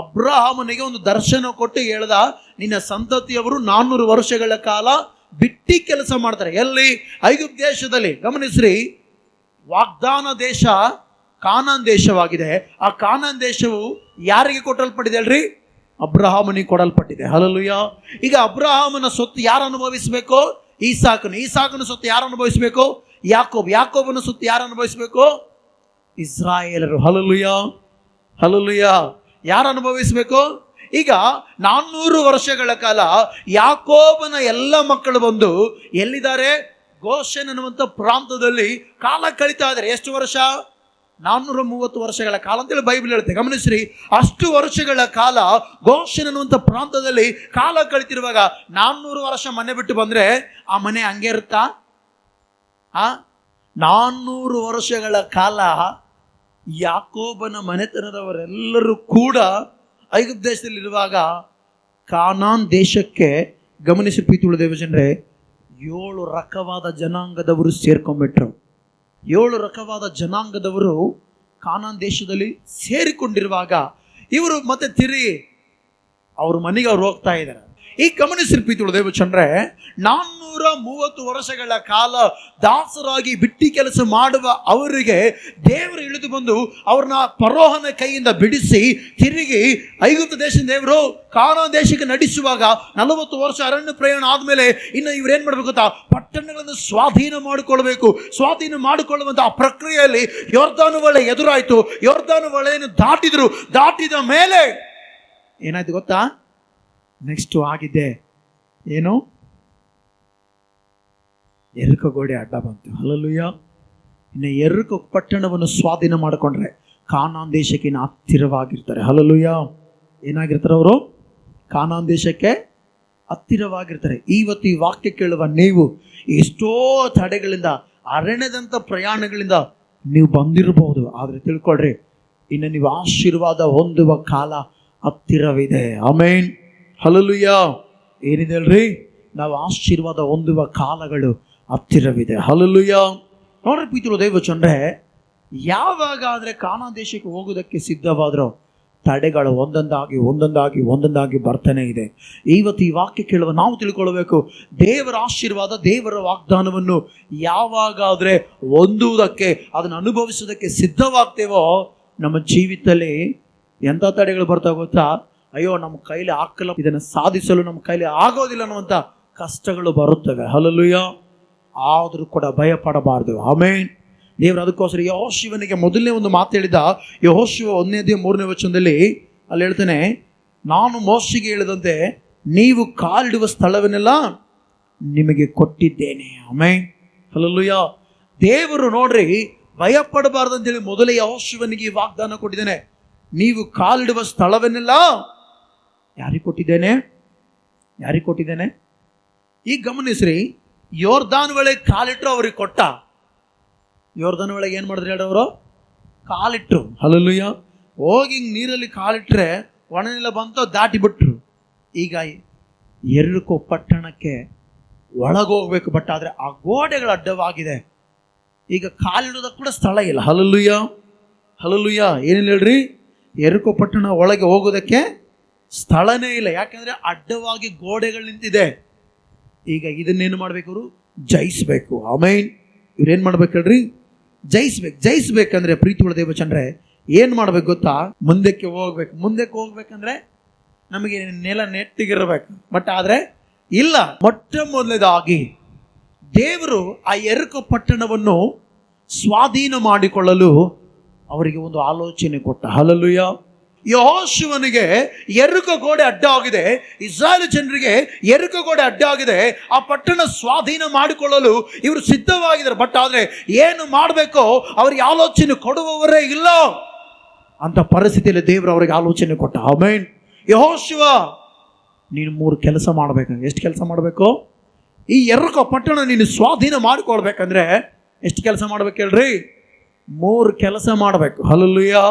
ಅಬ್ರಹಾಮನಿಗೆ ಒಂದು ದರ್ಶನ ಕೊಟ್ಟು ಹೇಳ್ದ, ನಿನ್ನ ಸಂತತಿಯವರು 400 ವರ್ಷಗಳ ಕಾಲ ಬಿಟ್ಟಿ ಕೆಲಸ ಮಾಡ್ತಾರೆ. ಎಲ್ಲಿ? ಐಗುಪ್ತ ದೇಶದಲ್ಲಿ. ಗಮನಿಸ್ರಿ, ವಾಗ್ದಾನ ದೇಶ ಕಾನಾನ್ ದೇಶವಾಗಿದೆ. ಆ ಕಾನಾನ್ ದೇಶವು ಯಾರಿಗೆ ಕೊಟ್ಟಲ್ಪಟ್ಟಿದೆ ಅಲ್ರಿ? ಅಬ್ರಹಾಮನಿಗೆ ಕೊಡಲ್ಪಟ್ಟಿದೆ. ಹಲ್ಲೆಲೂಯಾ. ಈಗ ಅಬ್ರಹಾಮನ ಸೊತ್ತು ಯಾರು ಅನುಭವಿಸಬೇಕು? ಈಸಾಕನ ಸೊತ್ತು ಯಾರು ಅನುಭವಿಸಬೇಕು? ಯಾಕೋಬನ ಸೊತ್ತು ಯಾರು ಅನುಭವಿಸಬೇಕು? ಇಸ್ರಾಯೇಲರು. Hallelujah, hallelujah. ಯಾರು ಅನುಭವಿಸಬೇಕು? ಈಗ 400 ವರ್ಷಗಳ ಕಾಲ ಯಾಕೋಬನ ಎಲ್ಲ ಮಕ್ಕಳು ಬಂದು ಎಲ್ಲಿದ್ದಾರೆ? ಗೋಷೆನ್ ಅನ್ನುವಂಥ ಪ್ರಾಂತದಲ್ಲಿ ಕಾಲ ಕಳೀತಾ ಇದ್ದಾರೆ. ಎಷ್ಟು ವರ್ಷ? 430 ವರ್ಷಗಳ ಕಾಲ ಅಂತೇಳಿ ಬೈಬಲ್ ಹೇಳುತ್ತೆ. ಗಮನಿಸ್ರಿ, ಅಷ್ಟು ವರ್ಷಗಳ ಕಾಲ ಗೋಷೆನ್ ಅನ್ನುವಂಥ ಪ್ರಾಂತದಲ್ಲಿ ಕಾಲ ಕಳಿತಿರುವಾಗ 400 ವರ್ಷ ಮನೆ ಬಿಟ್ಟು ಬಂದ್ರೆ ಆ ಮನೆ ಹಂಗೆ ಇರುತ್ತಾ? 400 ವರ್ಷಗಳ ಕಾಲ ಯಾಕೋಬನ ಮನೆತನದವರೆಲ್ಲರೂ ಕೂಡ ಐಗುಪ್ತ ದೇಶದಲ್ಲಿರುವಾಗ ಕಾನಾನ್ ದೇಶಕ್ಕೆ, ಗಮನಿಸಿ ಪ್ರೀತಿಯುಳ್ಳ ದೇವಜನರೇ, 7 ರಕವಾದ ಜನಾಂಗದವರು ಸೇರ್ಕೊಂಡ್ಬಿಟ್ರು. 7 ರಕವಾದ ಜನಾಂಗದವರು ಕಾನಾನ್ ದೇಶದಲ್ಲಿ ಸೇರಿಕೊಂಡಿರುವಾಗ ಇವರು ಮತ್ತೆ ತಿರುಗಿ ಅವ್ರ ಮನೆಗೆ ಅವ್ರು ಹೋಗ್ತಾ ಇದ್ದಾರೆ. ಈ ಗಮನಿಸಿ ಪ್ರೀತಿಯುಳ್ಳ ದೇವಜನರೇ, 430 ವರ್ಷಗಳ ಕಾಲ ದಾಸರಾಗಿ ಬಿಟ್ಟಿ ಕೆಲಸ ಮಾಡುವ ಅವರಿಗೆ ದೇವರು ಇಳಿದು ಬಂದು ಅವ್ರನ್ನ ಫರೋಹನ ಕೈಯಿಂದ ಬಿಡಿಸಿ ತಿರುಗಿ ಐಗುಪ್ತ ದೇಶದ ದೇವರು ಕಾನಾನ್ ದೇಶಕ್ಕೆ ನಡೆಸುವಾಗ 40 ವರ್ಷ ಅರಣ್ಯ ಪ್ರಯಾಣ ಆದಮೇಲೆ ಇನ್ನು ಇವ್ರೇನು ಮಾಡಬೇಕು ಗೊತ್ತಾ? ಪಟ್ಟಣಗಳನ್ನು ಸ್ವಾಧೀನ ಮಾಡಿಕೊಳ್ಬೇಕು. ಸ್ವಾಧೀನ ಮಾಡಿಕೊಳ್ಳುವಂಥ ಆ ಪ್ರಕ್ರಿಯೆಯಲ್ಲಿ ಯೋರ್ದಾನು ಹೊಳೆ ಎದುರಾಯಿತು. ಯೋರ್ದಾನು ಹೊಳೆಯನ್ನು ದಾಟಿದ ಮೇಲೆ ಏನಾಯ್ತು ಗೊತ್ತಾ? ನೆಕ್ಸ್ಟ್ ಆಗಿದೆ ಏನು? ಯೆರಿಕೋ ಗೋಡೆ ಅಡ್ಡ ಬಂತು. ಹಲ್ಲೆಲೂಯಾ. ಇನ್ನು ಯೆರಿಕೋ ಪಟ್ಟಣವನ್ನು ಸ್ವಾಧೀನ ಮಾಡಿಕೊಂಡ್ರೆ ಕಾನಾನ್ ದೇಶಕ್ಕೆ ಇನ್ನು ಹತ್ತಿರವಾಗಿರ್ತಾರೆ. ಹಲ್ಲೆಲೂಯಾ. ಏನಾಗಿರ್ತಾರೆ ಅವರು? ಕಾನಾನ್ ದೇಶಕ್ಕೆ ಹತ್ತಿರವಾಗಿರ್ತಾರೆ. ಇವತ್ತು ಈ ವಾಕ್ಯ ಕೇಳುವ ನೀವು ಎಷ್ಟೋ ತಡೆಗಳಿಂದ, ಅರಣ್ಯದಂಥ ಪ್ರಯಾಣಗಳಿಂದ ನೀವು ಬಂದಿರಬಹುದು. ಆದರೆ ತಿಳ್ಕೊಳ್ರಿ, ಇನ್ನು ನೀವು ಆಶೀರ್ವಾದ ಹೊಂದುವ ಕಾಲ ಹತ್ತಿರವಿದೆ. Amen, hallelujah. ಏನಿದೆ ಅಲ್ರಿ? ನಾವು ಆಶೀರ್ವಾದ ಹೊಂದುವ ಕಾಲಗಳು ಹತ್ತಿರವಿದೆ. ಹಲ್ಲೆಲೂಯಾ. ನೋಡ್ರಿ ಪ್ರೀತಿಯುಳ್ಳ ದೇವಜನರೇ, ಯಾವಾಗಾದ್ರೆ ಕಾನಾನ್ ದೇಶಕ್ಕೆ ಹೋಗೋದಕ್ಕೆ ಸಿದ್ಧವಾದ್ರು ತಡೆಗಳು ಒಂದೊಂದಾಗಿ ಬರ್ತಾನೆ ಇದೆ. ಇವತ್ತು ಈ ವಾಕ್ಯ ಕೇಳುವ ನಾವು ತಿಳ್ಕೊಳ್ಬೇಕು, ದೇವರ ಆಶೀರ್ವಾದ, ದೇವರ ವಾಗ್ದಾನವನ್ನು ಯಾವಾಗಾದ್ರೆ ಹೊಂದುವುದಕ್ಕೆ, ಅದನ್ನು ಅನುಭವಿಸೋದಕ್ಕೆ ಸಿದ್ಧವಾಗ್ತೇವೋ, ನಮ್ಮ ಜೀವಿತದಲ್ಲಿ ಎಂಥ ತಡೆಗಳು ಬರ್ತಾವೆ ಗೊತ್ತಾ? ಅಯ್ಯೋ, ನಮ್ಮ ಕೈಲಿ ಹಾಕಲ್ಲ, ಇದನ್ನು ಸಾಧಿಸಲು ನಮ್ಮ ಕೈಲಿ ಆಗೋದಿಲ್ಲ ಅನ್ನುವಂಥ ಕಷ್ಟಗಳು ಬರುತ್ತವೆ. ಹಲ್ಲೆಲೂಯಾ. ಆದರೂ ಕೂಡ ಭಯ ಪಡಬಾರ್ದು. ಆಮೆನ್. ದೇವರು ಅದಕ್ಕೋಸ್ಕರ ಯೆಹೋಶುವನಿಗೆ ಮೊದಲನೇ ಒಂದು ಮಾತು ಹೇಳಿದ. ಯೆಹೋಶುವ 1:3 ಅಲ್ಲಿ ಹೇಳ್ತಾನೆ, ನಾನು ಮೋಶೆಗೆ ಹೇಳಿದಂತೆ ನೀವು ಕಾಲಿಡುವ ಸ್ಥಳವನ್ನೆಲ್ಲ ನಿಮಗೆ ಕೊಟ್ಟಿದ್ದೇನೆ. ಆಮೆನ್. ಹಲ್ಲೆಲೂಯಾ. ದೇವರು ನೋಡ್ರಿ, ಭಯ ಪಡಬಾರ್ದು ಅಂತೇಳಿ ಮೊದಲೇ ಯೆಹೋಶುವನಿಗೆ ವಾಗ್ದಾನ ಕೊಟ್ಟಿದ್ದೇನೆ. ನೀವು ಕಾಲಿಡುವ ಸ್ಥಳವನ್ನೆಲ್ಲ ಯಾರಿಗೆ ಕೊಟ್ಟಿದ್ದೇನೆ? ಈಗ ಗಮನಿಸ್ರಿ, ಯೋರ್ದಾನ್ ಒಳಗೆ ಕಾಲಿಟ್ರು, ಅವ್ರಿಗೆ ಕೊಟ್ಟ. ಯೋರ್ದಾನ್ ಒಳಗೆ ಏನು ಮಾಡಿದ್ರು ಹೇಳಿ? ಅವರು ಕಾಲಿಟ್ರು. ಹಲ್ಲೆಲೂಯಾ. ಹೋಗಿ ನೀರಲ್ಲಿ ಕಾಲಿಟ್ರೆ ಒಣನೆಲ್ಲ ಬಂತು, ದಾಟಿ ಬಿಟ್ರು. ಈಗ ಯೆರಿಕೋ ಪಟ್ಟಣಕ್ಕೆ ಒಳಗೋಗ್ಬೇಕು, ಬಟ್ ಆದರೆ ಆ ಗೋಡೆಗಳು ಅಡ್ಡವಾಗಿದೆ. ಈಗ ಕಾಲಿಡೋದಕ್ಕೆ ಕೂಡ ಸ್ಥಳ ಇಲ್ಲ. ಹಲ್ಲೆಲೂಯಾ. ಏನಿಲ್ಲ ಹೇಳ್ರಿ, ಯೆರಿಕೋ ಪಟ್ಟಣ ಒಳಗೆ ಹೋಗೋದಕ್ಕೆ ಸ್ಥಳನೇ ಇಲ್ಲ. ಯಾಕಂದ್ರೆ ಅಡ್ಡವಾಗಿ ಗೋಡೆಗಳು ನಿಂತಿದೆ. ಈಗ ಇದನ್ನೇನು ಮಾಡ್ಬೇಕು? ಅವರು ಜಯಿಸ್ಬೇಕು. ಆಮೇನ್. ಇವ್ರೇನ್ ಮಾಡ್ಬೇಕು ಹೇಳ್ರಿ? ಜಯಿಸ್ಬೇಕಂದ್ರೆ ಪ್ರೀತಿ ಉಳ್ಳ ದೇವಚಂದ್ರೆ ಏನ್ ಮಾಡ್ಬೇಕು ಗೊತ್ತಾ? ಮುಂದಕ್ಕೆ ಹೋಗ್ಬೇಕಂದ್ರೆ ನಮಗೆ ನೆಲ ನೆಟ್ಟಿಗಿರ್ಬೇಕು. ಬಟ್ ಆದ್ರೆ ಇಲ್ಲ. ಮೊಟ್ಟ ಮೊದಲನೇದಾಗಿ ದೇವರು ಆ ಯೆರಿಕೋ ಪಟ್ಟಣವನ್ನು ಸ್ವಾಧೀನ ಮಾಡಿಕೊಳ್ಳಲು ಅವರಿಗೆ ಒಂದು ಆಲೋಚನೆ ಕೊಟ್ಟ. ಹಲ್ಲೆಲೂಯಾ. ಯೆಹೋಶುವನಿಗೆ ಯೆರಿಕೋ ಗೋಡೆ ಅಡ್ಡ ಆಗಿದೆ, ಇಸ್ರಾಯೇಲ್ ಜನರಿಗೆ ಯೆರಿಕೋ ಗೋಡೆ ಅಡ್ಡ ಆಗಿದೆ. ಆ ಪಟ್ಟಣ ಸ್ವಾಧೀನ ಮಾಡಿಕೊಳ್ಳಲು ಇವರು ಸಿದ್ಧವಾಗಿದ್ದಾರೆ. ಬಟ್ ಆದ್ರೆ ಏನು ಮಾಡಬೇಕೋ ಅವರಿಗೆ ಆಲೋಚನೆ ಕೊಡುವವರೇ ಇಲ್ಲ. ಅಂತ ಪರಿಸ್ಥಿತಿಯಲ್ಲಿ ದೇವರು ಅವರಿಗೆ ಆಲೋಚನೆ ಕೊಟ್ಟ. ಆಮೆನ್. ಯೆಹೋಶುವ, ನೀನು 3 ಕೆಲಸ ಮಾಡಬೇಕು. ಎಷ್ಟು ಕೆಲಸ ಮಾಡಬೇಕು? ಈ ಯೆರಿಕೋ ಪಟ್ಟಣ ನೀನು ಸ್ವಾಧೀನ ಮಾಡಿಕೊಳ್ಬೇಕಂದ್ರೆ ಎಷ್ಟು ಕೆಲಸ ಮಾಡ್ಬೇಕು ಹೇಳ್ರಿ? 3 ಕೆಲಸ ಮಾಡಬೇಕು. ಹಲ್ಲೆಲೂಯಾ.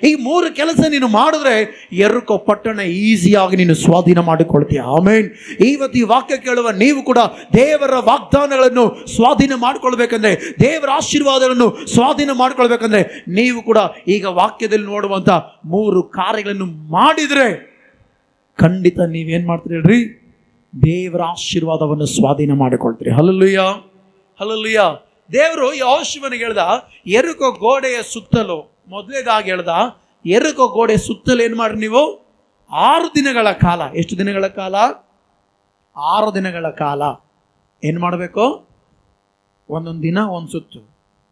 ಈ 3 ಕೆಲಸ ನೀನು ಮಾಡಿದ್ರೆ ಯೆರಿಕೋ ಪಟ್ಟಣ ಈಸಿಯಾಗಿ ನೀನು ಸ್ವಾಧೀನ ಮಾಡಿಕೊಳ್ತೀಯ. ಆಮೆನ್. ಇವತ್ತು ಈ ವಾಕ್ಯ ಕೇಳುವ ನೀವು ಕೂಡ ದೇವರ ವಾಗ್ದಾನಗಳನ್ನು ಸ್ವಾಧೀನ ಮಾಡಿಕೊಳ್ಬೇಕಂದ್ರೆ, ದೇವರ ಆಶೀರ್ವಾದಗಳನ್ನು ಸ್ವಾಧೀನ ಮಾಡಿಕೊಳ್ಬೇಕಂದ್ರೆ ನೀವು ಕೂಡ ಈಗ ವಾಕ್ಯದಲ್ಲಿ ನೋಡುವಂತ 3 ಕಾರ್ಯಗಳನ್ನು ಮಾಡಿದ್ರೆ ಖಂಡಿತ ನೀವೇನ್ ಮಾಡ್ತೀರಿ ಹೇಳ್ರಿ? ದೇವರ ಆಶೀರ್ವಾದವನ್ನು ಸ್ವಾಧೀನ ಮಾಡಿಕೊಳ್ತೀರಿ. ಹಲ್ಲೆಲೂಯಾ. ದೇವರು ಯೆಹೋಶುವನಿಗೆ ಹೇಳ್ದ, ಯೆರಿಕೋ ಗೋಡೆಯ ಸುತ್ತಲೂ ಮೊದಲೇದಾಗಿ ಹೇಳ್ದ, ಯೆರಿಕೋ ಗೋಡೆ ಸುತ್ತಲೂ ಏನು ಮಾಡ್ರಿ ನೀವು? 6 ದಿನಗಳ ಕಾಲ. ಎಷ್ಟು ದಿನಗಳ ಕಾಲ? 6 ದಿನಗಳ ಕಾಲ ಏನು ಮಾಡಬೇಕು? ಒಂದೊಂದು ದಿನ ಒಂದು ಸುತ್ತು,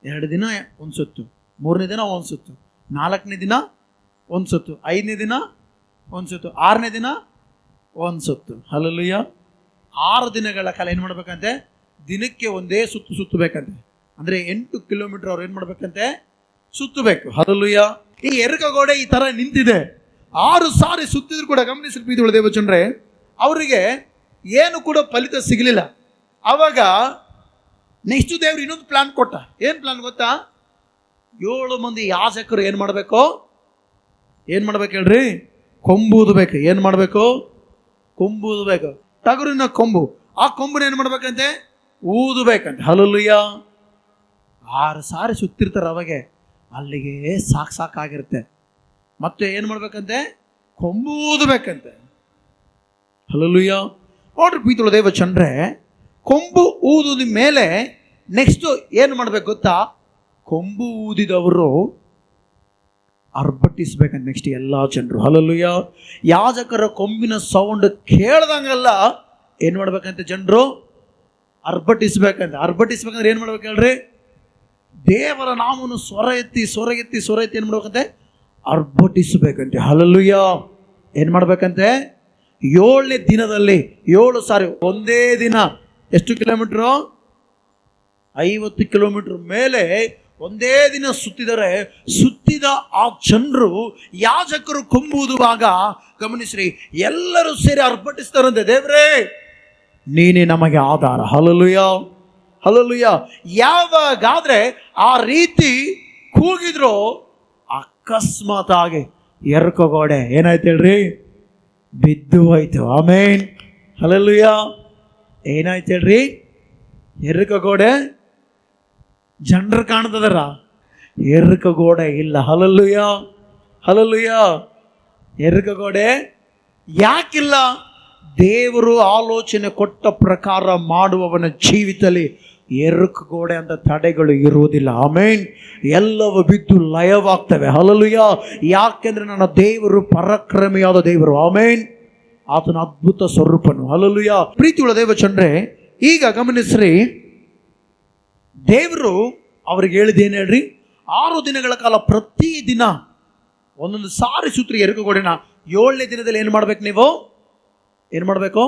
2 ದಿನ ಒಂದು ಸುತ್ತು, 3ನೇ ದಿನ ಒಂದು ಸುತ್ತು, 4ನೇ ದಿನ ಒಂದು ಸುತ್ತು, 5ನೇ ದಿನ ಒಂದು ಸುತ್ತು, 6ನೇ ದಿನ ಒಂದು ಸುತ್ತು. ಹಲ್ಲೆಲೂಯಾ. 6 ದಿನಗಳ ಕಾಲ ಏನು ಮಾಡ್ಬೇಕಂತೆ? ದಿನಕ್ಕೆ ಒಂದೇ ಸುತ್ತಬೇಕಂತೆ. ಅಂದ್ರೆ 8 ಕಿಲೋಮೀಟರ್ ಅವ್ರು ಏನ್ ಮಾಡ್ಬೇಕಂತೆ? ಸುತ್ತಬೇಕು. ಹಲ್ಲೆಲೂಯಾ. ಈ ಯೆರಿಕೋ ಗೋಡೆ ಈ ತರ ನಿಂತಿದೆ. 6 ಸಾರಿ ಸುತ್ತಿದ್ರು ಕೂಡ ಗಮನಿಸಿ ಪ್ರೀತಿ ಉಳ್ಳ ದೇವಚಂದ್ರೆ ಅವರಿಗೆ ಏನು ಕೂಡ ಫಲಿತ ಸಿಗಲಿಲ್ಲ. ಅವಾಗ ನೆಕ್ಸ್ಟ್ ದೇವ್ರು ಇನ್ನೊಂದು ಪ್ಲಾನ್ ಕೊಟ್ಟ. ಏನ್ ಪ್ಲಾನ್ ಗೊತ್ತಾ? 7 ಮಂದಿ ಯಾಜಕರು ಏನ್ ಮಾಡ್ಬೇಕು ಹೇಳ್ರಿ? ಕೊಂಬೂದಬೇಕು. ಏನ್ ಮಾಡ್ಬೇಕು? ಕೊಂಬೂದಬೇಕು. ಟಗರಿನ ಕೊಂಬು. ಆ ಕೊಂಬುನ ಏನ್ ಮಾಡ್ಬೇಕಂತೆ? ಊದಬೇಕಂತೆ. ಹಲ್ಲೆಲೂಯಾ. 6 ಸಾರಿ ಸುತ್ತಿರ್ತಾರೆ. ಅವಾಗೆ ಅಲ್ಲಿಗೆ ಸಾಕಾಗಿರುತ್ತೆ. ಮತ್ತೆ ಏನ್ ಮಾಡ್ಬೇಕಂತೆ? ಕೊಂಬು ಊದಬೇಕಂತೆ. ಹಲ್ಲೆಲೂಯಾ. ನೋಡ್ರಿ ಪ್ರೀತಿಯುಳ್ಳ ದೇವಚಂದ್ರೆ, ಕೊಂಬು ಊದಿದ ಮೇಲೆ ನೆಕ್ಸ್ಟ್ ಏನು ಮಾಡ್ಬೇಕು ಗೊತ್ತಾ? ಕೊಂಬು ಊದಿದವರು ಅರ್ಭಟಿಸ್ಬೇಕಂತ ನೆಕ್ಸ್ಟ್ ಎಲ್ಲ ಜನರು. ಹಲ್ಲೆಲೂಯಾ. ಯಾಜಕರ ಕೊಂಬಿನ ಸೌಂಡ್ ಕೇಳ್ದಂಗೆಲ್ಲ ಏನ್ ಮಾಡ್ಬೇಕಂತ ಜನರು? ಅರ್ಭಟಿಸ್ಬೇಕಂದ್ರೆ ಏನ್ ಮಾಡ್ಬೇಕು ಹೇಳ್ರಿ? ದೇವರ ನಾಮವನ್ನು ಸ್ವರ ಎತ್ತಿ ಏನ್ ಮಾಡ್ಬೇಕಂತೆ? ಅರ್ಭಟಿಸ್ಬೇಕಂತೆ. ಹಲ್ಲೆಲೂಯಾ. ಏನ್ ಮಾಡ್ಬೇಕಂತೆ? 7ನೇ ದಿನದಲ್ಲಿ 7 ಸಾರಿ ಒಂದೇ ದಿನ ಎಷ್ಟು ಕಿಲೋಮೀಟರು? 50 ಕಿಲೋಮೀಟರ್ ಮೇಲೆ ಒಂದೇ ದಿನ ಸುತ್ತಿದರೆ, ಸುತ್ತಿದ ಆ ಜನರು ಯಾಜಕರು ಕೊಂಬುವುದುವಾಗ ಗಮನಿಸ್ರಿ, ಎಲ್ಲರೂ ಸೇರಿ ಅರ್ಭಟಿಸ್ತಾರಂತೆ, ದೇವರೇ ನೀನೇ ನಮಗೆ ಆಧಾರ. ಹಲ್ಲೆಲೂಯಾ. ಯಾವಾಗಾದ್ರೆ ಆ ರೀತಿ ಕೂಗಿದ್ರು ಅಕಸ್ಮಾತ್ ಆಗಿ ಯೆರಿಕೋ ಗೋಡೆ ಏನಾಯ್ತು ಹೇಳ್ರಿ? ಬಿದ್ದು ಹೋಯ್ತು. ಆಮೇನ್. ಹಲ್ಲೆಲೂಯಾ. ಏನಾಯ್ತು ಹೇಳ್ರಿ? ಯೆರಿಕೋ ಗೋಡೆ ಜನರು ಕಾಣ್ತದಾರ, ಯೆರಿಕೋ ಗೋಡೆ ಇಲ್ಲ. ಹಲ್ಲೆಲೂಯಾ. ಎರಕಗೋಡೆ ಯಾಕಿಲ್ಲ? ದೇವರು ಆಲೋಚನೆ ಕೊಟ್ಟ ಪ್ರಕಾರ ಮಾಡುವವನ ಜೀವಿತದಲ್ಲಿ ಎರಕಗೋಡೆ ಅಂತ ತಡೆಗಳು ಇರುವುದಿಲ್ಲ. ಆಮೇನ್. ಎಲ್ಲವೂ ಬಿದ್ದು ಲಯವಾಗ್ತವೆ. ಹಲ್ಲೆಲೂಯಾ. ಯಾಕೆಂದ್ರೆ ನನ್ನ ದೇವರು ಪರಾಕ್ರಮಿಯಾದ ದೇವರು. ಆಮೇನ್. ಆತನ ಅದ್ಭುತ ಸ್ವರೂಪನು. ಹಲ್ಲೆಲೂಯಾ. ಪ್ರೀತಿಯುಳ್ಳ ದೇವಚಂದ್ರೆ, ಈಗ ಗಮನಿಸ್ರಿ, ದೇವರು ಅವ್ರಿಗೆ ಹೇಳಿದೇನು ಹೇಳ್ರಿ? 6 ದಿನಗಳ ಕಾಲ ಪ್ರತಿ ದಿನ ಒಂದೊಂದು ಸಾರಿ ಸುತ್ರಿ ಎರಕಗೋಡೆನ. 7ನೇ ದಿನದಲ್ಲಿ ಏನು ಮಾಡ್ಬೇಕು? ನೀವು ಏನು ಮಾಡಬೇಕು?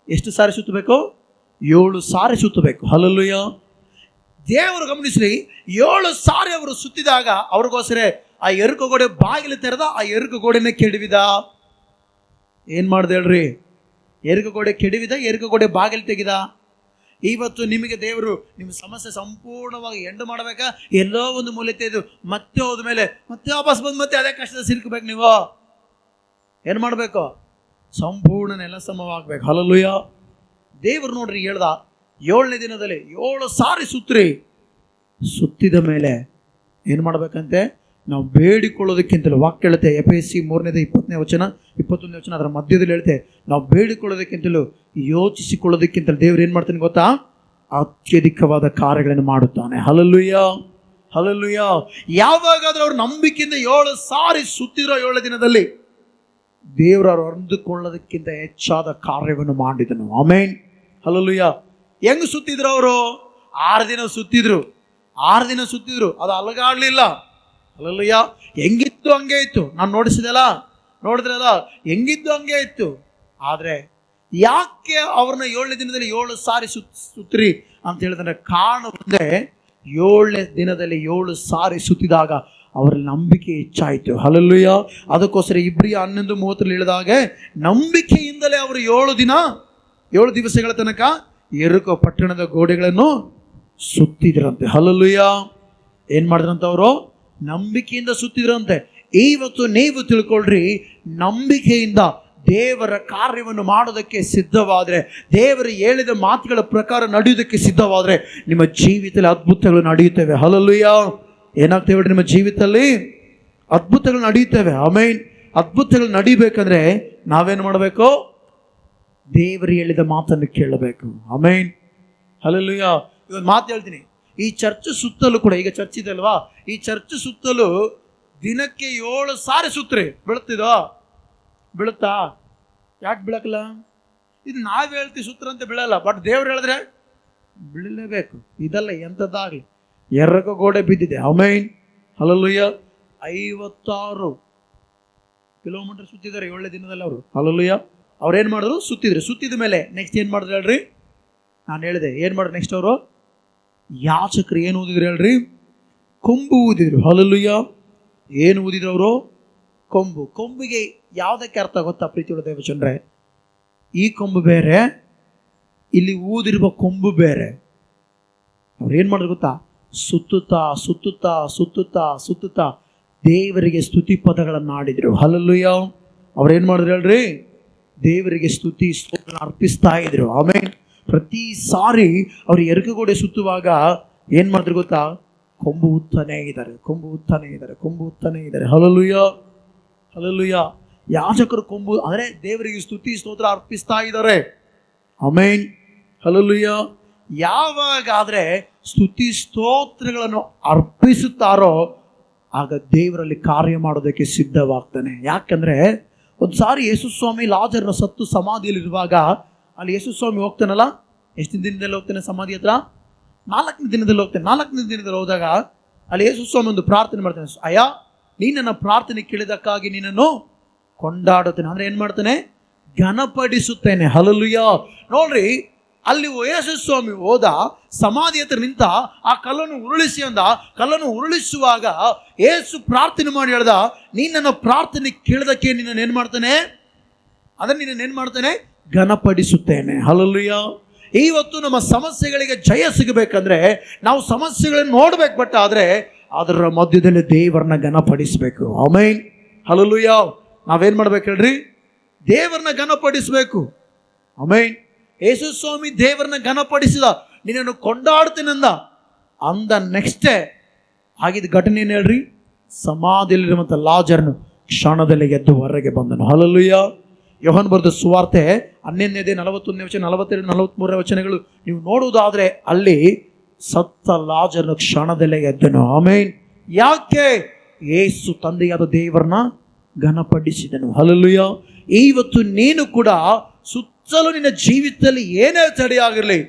ಎಷ್ಟು ಸಾರಿ ಸುತ್ತಬೇಕು? 7 ಸಾರಿ ಸುತ್ತಬೇಕು. ಹಲ್ಲೆಲೂಯಾ. ದೇವರು ಗಮನಿಸ್ರಿ, 7 ಸಾರಿ ಅವರು ಸುತ್ತಿದಾಗ ಅವ್ರಿಗೋಸ್ಕರ ಆ ಎರಕಗೋಡೆ ಬಾಗಿಲು ತೆರೆದ, ಆ ಎರಕಗೋಡೆನ ಕೆಡವಿದ. ಏನು ಮಾಡ್ದೆ ಹೇಳ್ರಿ? ಎರಕಗೋಡೆ ಕೆಡವಿದ, ಎರಕಗೋಡೆ ಬಾಗಿಲು ತೆಗೆದ. ಇವತ್ತು ನಿಮಗೆ ದೇವರು ನಿಮ್ಮ ಸಮಸ್ಯೆ ಸಂಪೂರ್ಣವಾಗಿ ಎಂಡು ಮಾಡಬೇಕಾ? ಎಲ್ಲೋ ಒಂದು ಮೂಲೆ ತೆಗೆದು ಮತ್ತೆ ಹೋದ್ಮೇಲೆ ಮತ್ತೆ ವಾಪಸ್ ಬಂದು ಮತ್ತೆ ಅದೇ ಕಷ್ಟದ ಸಿಲ್ಕಬೇಕು. ನೀವು ಏನು ಮಾಡಬೇಕು? ಸಂಪೂರ್ಣ ನೆಲಸಮವಾಗಬೇಕು. ಹಲ್ಲೆಲೂಯಾ. ದೇವರು ನೋಡ್ರಿ ಹೇಳ್ದ, 7ನೇ ದಿನದಲ್ಲಿ 7 ಸಾರಿ ಸುತ್ರಿ. ಸುತ್ತಿದ ಮೇಲೆ ಏನು ಮಾಡಬೇಕಂತೆ? ನಾವು ಬೇಡಿಕೊಳ್ಳೋದಕ್ಕಿಂತಲೂ ವಾಕ್ಯ ಹೇಳುತ್ತೆ, ಎಫೆಸಿ 3ನೇ 20ನೇ ವಚನ 21ನೇ ವಚನ ಅದರ ಮಧ್ಯದಲ್ಲಿ ಹೇಳುತ್ತೆ, ನಾವು ಬೇಡಿಕೊಳ್ಳೋದಕ್ಕಿಂತಲೂ ಯೋಚಿಸಿಕೊಳ್ಳೋದಕ್ಕಿಂತಲೂ ದೇವರು ಏನು ಮಾಡ್ತಾನೆ ಗೊತ್ತಾ? ಅತ್ಯಧಿಕವಾದ ಕಾರ್ಯಗಳನ್ನು ಮಾಡುತ್ತಾನೆ. ಹಲ್ಲೆಲೂಯಾ. ಹಲ್ಲೆಲೂಯಾ. ಯಾವಾಗಾದ್ರೂ ಅವ್ರ ನಂಬಿಕೆಯಿಂದ 7 ಸಾರಿ ಸುತ್ತಿರೋ 7 ದಿನದಲ್ಲಿ ದೇವರು ಅವರು ಅಂದುಕೊಳ್ಳೋದಕ್ಕಿಂತ ಹೆಚ್ಚಾದ ಕಾರ್ಯವನ್ನು ಮಾಡಿದನು. ಆಮೇನ್. ಹಲ್ಲೆಲೂಯಾ. ಹೆಂಗ್ ಸುತ್ತಿದ್ರು ಅವರು? 6 ದಿನ ಸುತ್ತಿದ್ರು. 6 ದಿನ ಸುತ್ತಿದ್ರು, ಅದು ಅಲಗಾಡ್ಲಿಲ್ಲ. ಹಲ್ಲೆಲೂಯಾ. ಹೆಂಗಿತ್ತು ಹಂಗೆ ಇತ್ತು. ನಾನು ನೋಡಿದ್ರಲ್ಲ, ಹೆಂಗಿದ್ದು ಹಂಗೆ ಇತ್ತು. ಆದರೆ ಯಾಕೆ ಅವ್ರನ್ನ 7ನೇ ದಿನದಲ್ಲಿ 7 ಸಾರಿ ಸುತ್ತಿರಿ ಅಂತ ಹೇಳಿದ್ರೆ ಕಾರಣ ಒಂದೇ, 7ನೇ ದಿನದಲ್ಲಿ 7 ಸಾರಿ ಸುತ್ತಿದಾಗ ಅವರ ನಂಬಿಕೆ ಹೆಚ್ಚಾಯಿತು. ಹಲ್ಲೆಲೂಯಾ. ಅದಕ್ಕೋಸ್ಕರ ಇಬ್ರಿಯ 11:30 ಹೇಳಿದಾಗ ನಂಬಿಕೆಯಿಂದಲೇ ಅವರು 7 ದಿವಸಗಳ ತನಕ ಯೆರಿಕೋ ಪಟ್ಟಣದ ಗೋಡೆಗಳನ್ನು ಸುತ್ತಿದ್ರಂತೆ. ಹಲ್ಲೆಲೂಯಾ. ಏನ್ ಮಾಡಿದ್ರಂತ ಅವರು? ನಂಬಿಕೆಯಿಂದ ಸುತ್ತಿದ್ರಂತೆ. ಇವತ್ತು ನೀವು ತಿಳ್ಕೊಳ್ರಿ, ನಂಬಿಕೆಯಿಂದ ದೇವರ ಕಾರ್ಯವನ್ನು ಮಾಡೋದಕ್ಕೆ ಸಿದ್ಧವಾದರೆ, ದೇವರು ಹೇಳಿದ ಮಾತುಗಳ ಪ್ರಕಾರ ನಡೆಯುವುದಕ್ಕೆ ಸಿದ್ಧವಾದರೆ ನಿಮ್ಮ ಜೀವಿತದಲ್ಲಿ ಅದ್ಭುತಗಳು ನಡೆಯುತ್ತವೆ. ಹಲ್ಲೆಲೂಯಾ. ಏನಾಗ್ತೇವೆ? ನಿಮ್ಮ ಜೀವಿತದಲ್ಲಿ ಅದ್ಭುತಗಳು ನಡೆಯುತ್ತವೆ. ಆಮೇನ್. ಅದ್ಭುತಗಳು ನಡೀಬೇಕಂದ್ರೆ ನಾವೇನು ಮಾಡಬೇಕು? ದೇವರು ಹೇಳಿದ ಮಾತನ್ನು ಕೇಳಬೇಕು. ಆಮೇನ್. ಹಲ್ಲೆಲೂಯಾ. ಇವತ್ತು ಮಾತು ಹೇಳ್ತೀನಿ, ಈ ಚರ್ಚ್ ಸುತ್ತಲೂ ಕೂಡ, ಈಗ ಚರ್ಚ್ ಇದೆ ಅಲ್ವಾ, ಈ ಚರ್ಚ್ ಸುತ್ತಲೂ ದಿನಕ್ಕೆ 7 ಸಾರಿ ಸುತ್ತರಿ. ಬೀಳುತ್ತಾ? ಯಾಕೆ ಬೀಳಕ್ಕಲ್ಲ? ಇದು ನಾವು ಹೇಳ್ತೀವಿ ಸುತ್ತರಂತೆ ಬೀಳಲ್ಲ, ಬಟ್ ದೇವ್ರು ಹೇಳಿದ್ರೆ ಬೀಳಲೇಬೇಕು. ಇದಲ್ಲ ಎಂಥದ್ದಾಗಲಿ, ಎರಕಗೋಡೆ ಬಿದ್ದಿದೆ. ಆಮೇನ್. ಹಲ್ಲೆಲೂಯಾ. 56 ಕಿಲೋಮೀಟರ್ ಸುತ್ತಿದ್ದಾರೆ 7ನೇ ದಿನದಲ್ಲಿ ಅವರು. ಹಲ್ಲೆಲೂಯಾ. ಅವ್ರೇನು ಮಾಡಿದ್ರು? ಸುತ್ತಿದ ಮೇಲೆ ನೆಕ್ಸ್ಟ್ ಏನು ಮಾಡಿದ್ರು ಹೇಳ್ರಿ? ನಾನು ಹೇಳಿದೆ ಏನು ಮಾಡಿದ್ರು ನೆಕ್ಸ್ಟ್ ಅವರು? ಯಾಚಕರು ಏನು ಊದಿದ್ರು ಹೇಳ್ರಿ? ಕೊಂಬು ಊದಿದ್ರು. ಹಲ್ಲೆಲೂಯಾ. ಏನು ಊದಿದ್ರು ಅವರು? ಕೊಂಬು. ಕೊಂಬಿಗೆ ಯಾವುದಕ್ಕೆ ಅರ್ಥ ಗೊತ್ತಾ ಪ್ರೀತಿಯುಳ್ಳ ದೇವಚಂದ್ರೆ? ಈ ಕೊಂಬು ಬೇರೆ, ಇಲ್ಲಿ ಊದಿರುವ ಕೊಂಬು ಬೇರೆ. ಅವ್ರು ಏನು ಮಾಡಿದ್ರು ಗೊತ್ತಾ? ಸುತ್ತುತ್ತಾ ದೇವರಿಗೆ ಸ್ತುತಿ ಪದಗಳನ್ನು ಆಡಿದ್ರು. ಹಲ್ಲೆಲೂಯಾ. ಅವ್ರೇನು ಮಾಡಿದ್ರು ಹೇಳ್ರಿ? ದೇವರಿಗೆ ಸ್ತುತಿ ಸ್ತೋತ್ರ ಅರ್ಪಿಸ್ತಾ ಇದ್ರು. ಆಮೇಲೆ ಪ್ರತಿ ಸಾರಿ ಅವ್ರು ಎರಕಗೋಡೆ ಸುತ್ತುವಾಗ ಏನು ಮಾಡಿದ್ರು ಗೊತ್ತಾ? ಕೊಂಬು ಉತ್ತಾನೆ ಇದ್ದಾರೆ. ಹಲ್ಲೆಲೂಯಾ. ಹಲ್ಲೆಲೂಯಾ. ಯಾಜಕರು ಕೊಂಬು ಅಂದರೆ ದೇವರಿಗೆ ಸ್ತುತಿ ಸ್ತೋತ್ರ ಅರ್ಪಿಸ್ತಾ ಇದ್ದಾರೆ. ಆಮೇನ್. ಹಲ್ಲೆಲೂಯಾ. ಯಾವಾಗಾದ್ರೆ ಸ್ತುತಿ ಸ್ತೋತ್ರಗಳನ್ನು ಅರ್ಪಿಸುತ್ತಾರೋ ಆಗ ದೇವರಲ್ಲಿ ಕಾರ್ಯ ಮಾಡೋದಕ್ಕೆ ಸಿದ್ಧವಾಗ್ತಾನೆ. ಯಾಕಂದ್ರೆ ಒಂದು ಸಾರಿ ಯೇಸುಸ್ವಾಮಿ ಲಾಜರ್ನ ಸತ್ತು ಸಮಾಧಿಯಲ್ಲಿರುವಾಗ ಅಲ್ಲಿ ಯೇಸುಸ್ವಾಮಿ ಹೋಗ್ತಾನಲ್ಲ, ಎಷ್ಟು ದಿನದಲ್ಲಿ ಹೋಗ್ತಾನೆ ಸಮಾಧಿ ಹತ್ರ? 4ನೇ ದಿನದಲ್ಲಿ ಹೋಗ್ತಾನೆ. 4ನೇ ದಿನದಲ್ಲಿ ಹೋದಾಗ ಅಲ್ಲಿ ಯೇಸುಸ್ವಾಮಿ ಒಂದು ಪ್ರಾರ್ಥನೆ ಮಾಡ್ತಾನೆ. ಅಯ್ಯ, ನೀನು ನನ್ನ ಪ್ರಾರ್ಥನೆ ಕೇಳಿದಕ್ಕಾಗಿ ನಿನ್ನನ್ನು ಕೊಂಡಾಡುತ್ತೇನೆ. ಅಂದ್ರೆ ಏನ್ ಮಾಡ್ತಾನೆ? ಘನಪಡಿಸುತ್ತೇನೆ. ಹಲ್ಲೆಲೂಯಾ. ನೋಡ್ರಿ, ಅಲ್ಲಿ ಯೇಸುಸ್ವಾಮಿ ಹೋದ, ಸಮಾಧಿ ಹತ್ರ ನಿಂತ, ಆ ಕಲ್ಲನ್ನು ಉರುಳಿಸಿ ಅಂದ. ಕಲ್ಲನ್ನು ಉರುಳಿಸುವಾಗ ಯೇಸು ಪ್ರಾರ್ಥನೆ ಮಾಡಿ ಹೇಳ್ದ, ನೀನು ನನ್ನ ಪ್ರಾರ್ಥನೆ ಕೇಳಿದಕ್ಕೆ ನಿನ್ನನ್ನು ಏನ್ ಮಾಡ್ತಾನೆ? ನಿನ್ನನ್ನು ಮಾಡ್ತಾನೆ? ಘನಪಡಿಸುತ್ತೇನೆ. ಹಲ್ಲೆಲೂಯಾ. ಇವತ್ತು ನಮ್ಮ ಸಮಸ್ಯೆಗಳಿಗೆ ಜಯ ಸಿಗಬೇಕಂದ್ರೆ ನಾವು ಸಮಸ್ಯೆಗಳನ್ನು ನೋಡ್ಬೇಕು, ಬಟ್ ಆದ್ರೆ ಅದರ ಮಧ್ಯದಲ್ಲಿ ದೇವರನ್ನ ಘನಪಡಿಸಬೇಕು. ಆಮೇನ್. ಹಲ್ಲೆಲೂಯಾ. ನಾವೇನ್ ಮಾಡ್ಬೇಕು ಹೇಳ್ರಿ? ದೇವರನ್ನ ಘನಪಡಿಸಬೇಕು. ಆಮೇನ್. ಯೇಸುಸ್ವಾಮಿ ದೇವರನ್ನ ಘನಪಡಿಸಿದ, ನಿನ್ನನ್ನು ಕೊಂಡಾಡ್ತೇನೆಂದ. ನೆಕ್ಸ್ಟೇ ಆಗಿದ್ದ ಘಟನೆ ಏನು ಹೇಳ್ರಿ? ಸಮಾಧಿಯಲ್ಲಿರುವಂಥ ಲಾಜರ್ನು ಕ್ಷಣದಲ್ಲಿ ಎದ್ದು ಹೊರಗೆ ಬಂದನು. ಹಲ್ಲೆಲೂಯ. ಯೋಹಾನ ಬರೆದ ಸುವಾರ್ತೆ 11ನೇ 41ನೇ ವಚನ, 42, 43ನೇ ವಚನಗಳು ನೀವು ನೋಡುವುದಾದ್ರೆ ಅಲ್ಲಿ ಸತ್ತ ಲಾಜರನು ಕ್ಷಣದಲ್ಲೇ ಎದ್ದನು. ಆಮೇನ್. ಯಾಕೆ? ಯೇಸು ತಂದೆಯಾದ ದೇವರನ್ನ ಘನಪಡಿಸಿದನು. ಹಲ್ಲೆಲೂಯ. ಇವತ್ತು ನೀನು ಕೂಡ ಸುತ್ತಲೂ ನಿನ್ನ ಜೀವಿತದಲ್ಲಿ ಏನೇ ತಡೆಯಾಗಿರಲಿ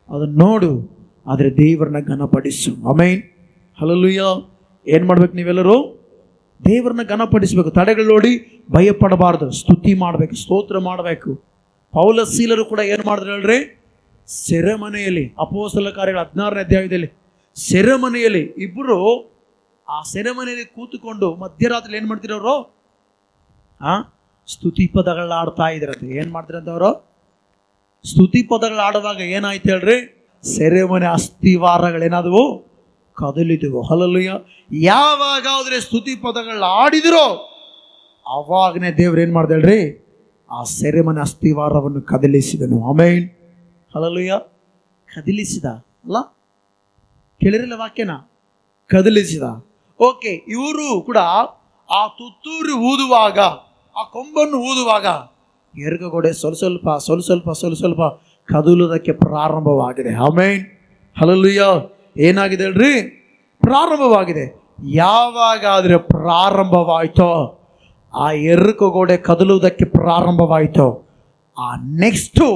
ಅದನ್ನು ನೋಡು, ಆದರೆ ದೇವರನ್ನ ಘನಪಡಿಸು. ಆಮೇನ್. ಹಲ್ಲೆಲೂಯ. ಏನು ಮಾಡ್ಬೇಕು ನೀವೆಲ್ಲರೂ? ದೇವರನ್ನ ಘನಪಡಿಸಬೇಕು. ತಡೆಗಳು ನೋಡಿ ಭಯಪಡಬಾರ್ದು, ಸ್ತುತಿ ಮಾಡಬೇಕು, ಸ್ತೋತ್ರ ಮಾಡಬೇಕು. ಪೌಲ ಸೀಲರು ಕೂಡ ಏನು ಮಾಡಿದ್ರು ಹೇಳ್ರಿ? ಸೆರೆಮನೆಯಲ್ಲಿ, ಅಪೊಸ್ತಲರ ಕಾರ್ಯಗಳ 16ನೇ ಅಧ್ಯಾಯದಲ್ಲಿ ಸೆರೆಮನೆಯಲ್ಲಿ ಇಬ್ಬರು ಆ ಸೆರೆಮನೆಯಲ್ಲಿ ಕೂತುಕೊಂಡು ಮಧ್ಯರಾತ್ರಿ ಏನು ಮಾಡ್ತಿರೋರು? ಸ್ತುತಿ ಪದಗಳನ್ನ ಆಡ್ತಾ ಇದ್ರಂತೆ. ಏನು ಮಾಡ್ತಿರಂತ ಅವರು? ಸ್ತುತಿ ಪದಗಳು ಆಡುವಾಗ ಏನಾಯ್ತು ಹೇಳ್ರಿ? ಸೆರೆಮನೆ ಅಸ್ಥಿವಾರಗಳೇನಾದವು? ಕದಲಿದವು. ಹಲ್ಲೆಲೂಯ. ಯಾವಾಗಾದ್ರೆ ಸ್ತುತಿ ಪದಗಳನ್ನ ಆಡಿದಿರೋ ಅವಾಗನೇ ದೇವ್ರು ಏನು ಮಾಡ್ದ ಹೇಳ್ರಿ? ಆ ಸೆರೆಮನೆ ಅಸ್ಥಿವಾರವನ್ನು ಕದಲಿಸಿದನು. ಆಮೇನ್. ಹಲ್ಲೆಲೂಯ. ಕದಲಿಸಿದ ಅಲ್ಲ, ಕೇಳಿರಲ್ಲ ವಾಕ್ಯನ? ಕದಲಿಸಿದ. ಓಕೆ, ಇವರು ಕೂಡ ಆ ತುತ್ತೂರಿ ಊದುವಾಗ, ಆ ಕೊಂಬನ್ನು ಊದುವಾಗ ಎರ್ಗಗೋಡೆ ಸ್ವಲ್ಪ ಕದಲುವುದಕ್ಕೆ ಪ್ರಾರಂಭವಾಗಿದೆ. ಆಮೇನ್. ಹಲ್ಲೆಲೂಯ. ಏನಾಗಿದೆ ಹೇಳ್ರಿ? ಪ್ರಾರಂಭವಾಗಿದೆ. ಯಾವಾಗಾದ್ರೆ ಪ್ರಾರಂಭವಾಯ್ತೋ, ಆ ಎರ್ಕಗೋಡೆ ಕದಲುವುದಕ್ಕೆ ಪ್ರಾರಂಭವಾಯ್ತೋ, ಆ ನೆಕ್ಸ್ಟು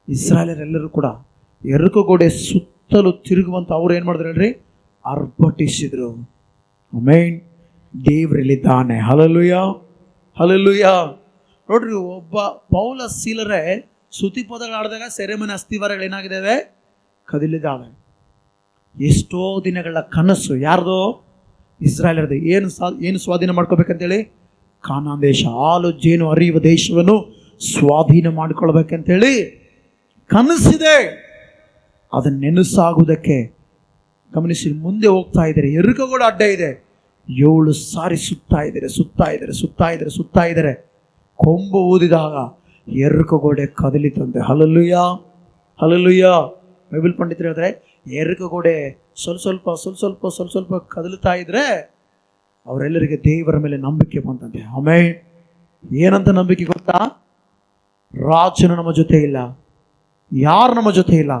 ಇಸ್ರಾಯೇಲರೆಲ್ಲರೂ ಕೂಡ ಎರ್ಕಗೋಡೆ ಸುತ್ತಲೂ ತಿರುಗುವಂತ ಅವ್ರು ಏನು ಮಾಡಿದ್ರು ಹೇಳ್ರಿ? ಅರ್ಭಟಿಸಿದ್ರು. ಆಮೇನ್. ದೇವರಲ್ಲಿದ್ದಾನೆ. ಹಲ್ಲೆಲೂಯ. ಹಲ್ಲೆಲೂಯ. ನೋಡ್ರಿ, ಒಬ್ಬ ಪೌಲ ಸೀಲರೇ ಸ್ತುತಿ ಪದಗಳು ಆಡಿದಾಗ ಸೆರೆಮನೆ ಅಸ್ಥಿವಾರಗಳು ಏನಾಗಿದ್ದಾವೆ? ಕದಲಿದ್ದಾವೆ. ಎಷ್ಟೋ ದಿನಗಳ ಕನಸು ಯಾರ್ದು? ಇಸ್ರಾಯೇಲರದು. ಏನು ಸ್ವಾಧೀನ ಮಾಡ್ಕೋಬೇಕಂತೇಳಿ? ಕಾನಾನ್ ದೇಶ, ಹಾಲು ಜೇನು ಹರಿಯುವ ದೇಶವನ್ನು ಸ್ವಾಧೀನ ಮಾಡ್ಕೊಳ್ಬೇಕಂತೇಳಿ ಕನಸಿದೆ. ಅದನ್ನ ನೆನಸಾಗುವುದಕ್ಕೆ ಗಮನಿಸಿ ಮುಂದೆ ಹೋಗ್ತಾ ಇದ್ದಾರೆ. ಎರುಕಗೋಡೆ ಅಡ್ಡ ಇದೆ. 7 ಸಾರಿ ಸುತ್ತಾ ಇದ್ದಾರೆ. ಕೊಂಬು ಊದಿದಾಗ ಎರುಕಗೋಡೆ ಕದಲಿತಂತೆ. ಹಲ್ಲೆಲೂಯ. ಹಲ್ಲೆಲೂಯ. ಬೈಬಲ್ ಪಂಡಿತರು ಹೇಳಿದ್ರೆ ಎರುಕಗೋಡೆ ಸ್ವಲ್ಪ ಕದಲುತ್ತಾ ಇದ್ರೆ ಅವರೆಲ್ಲರಿಗೆ ದೇವರ ಮೇಲೆ ನಂಬಿಕೆ ಬಂದಂತೆ. ಆಮೇಲೆ ಏನಂತ ನಂಬಿಕೆ ಗೊತ್ತಾ? ರಾಜನು ನಮ್ಮ ಜೊತೆ ಇಲ್ಲ, ಯಾರು ನಮ್ಮ ಜೊತೆ ಇಲ್ಲ,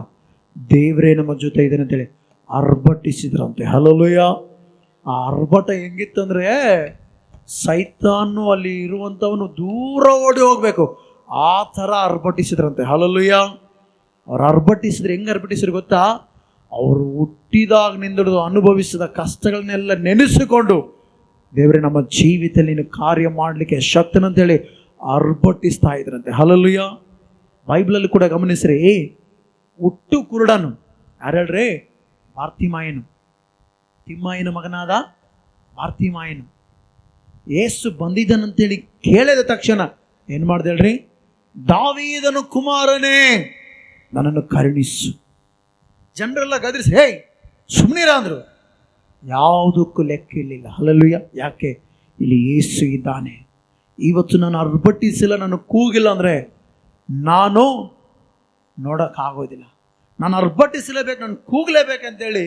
ದೇವರೇ ನಮ್ಮ ಜೊತೆ ಇದೆ ಅಂತೇಳಿ ಅರ್ಭಟಿಸಿದ್ರಂತೆ. ಹಲ್ಲೆಲೂಯ. ಆ ಅರ್ಭಟ ಹೆಂಗಿತ್ತಂದ್ರೆ ಸೈತಾನು ಅಲ್ಲಿ ಇರುವಂಥವನು ದೂರ ಓಡಿ ಹೋಗ್ಬೇಕು, ಆ ಥರ ಅರ್ಭಟಿಸಿದ್ರಂತೆ. ಹಲ್ಲೆಲೂಯ. ಅವ್ರು ಅರ್ಭಟಿಸಿದ್ರೆ ಹೆಂಗೆ ಅರ್ಭಟಿಸಿದ್ರು ಗೊತ್ತಾ? ಅವರು ಹುಟ್ಟಿದಾಗಿನಿಂದ ಅನುಭವಿಸಿದ ಕಷ್ಟಗಳನ್ನೆಲ್ಲ ನೆನೆಸಿಕೊಂಡು ದೇವರೇ ನಮ್ಮ ಜೀವಿತದಲ್ಲಿ ನೀನು ಕಾರ್ಯ ಮಾಡಲಿಕ್ಕೆ ಶಕ್ತನಂತೇಳಿ ಅರ್ಭಟಿಸ್ತಾ ಇದ್ರಂತೆ. ಹಲ್ಲೆಲೂಯ. ಬೈಬಲಲ್ಲಿ ಕೂಡ ಗಮನಿಸ್ರಿ, ಹುಟ್ಟು ಕುರುಡನು ಯಾರು ಹೇಳ್ರಿ? ಬಾರ್ತಿಮಾಯನು. ತಿಮ್ಮಾಯನ ಮಗನಾದ ಬಾರ್ತಿಮಾಯನು ಯೇಸು ಬಂದಿದ್ದನಂತೇಳಿ ಕೇಳಿದ ತಕ್ಷಣ ಏನು ಮಾಡ್ದೆ ಹೇಳ್ರಿ? ದಾವೀದನು ಕುಮಾರನೇ ನನ್ನನ್ನು ಕರುಣಿಸು. ಜನರೆಲ್ಲ ಗದರಿಸಿ ಹೇ ಸುಮ್ಮನಿರ ಅಂದರು. ಯಾವುದಕ್ಕೂ ಲೆಕ್ಕ ಇರಲಿಲ್ಲ. ಹಲ್ಲೆಲೂಯ. ಯಾಕೆ? ಇಲ್ಲಿ ಯೇಸು ಇದ್ದಾನೆ. ಇವತ್ತು ನಾನು ಅರ್ಭಟಿಸಿಲ್ಲ, ನಾನು ಕೂಗಿಲ್ಲ ಅಂದರೆ ನಾನು ನೋಡೋಕ್ಕಾಗೋದಿಲ್ಲ. ನಾನು ಅರ್ಭಟಿಸಲೇಬೇಕು, ನಾನು ಕೂಗಲೇಬೇಕಂತೇಳಿ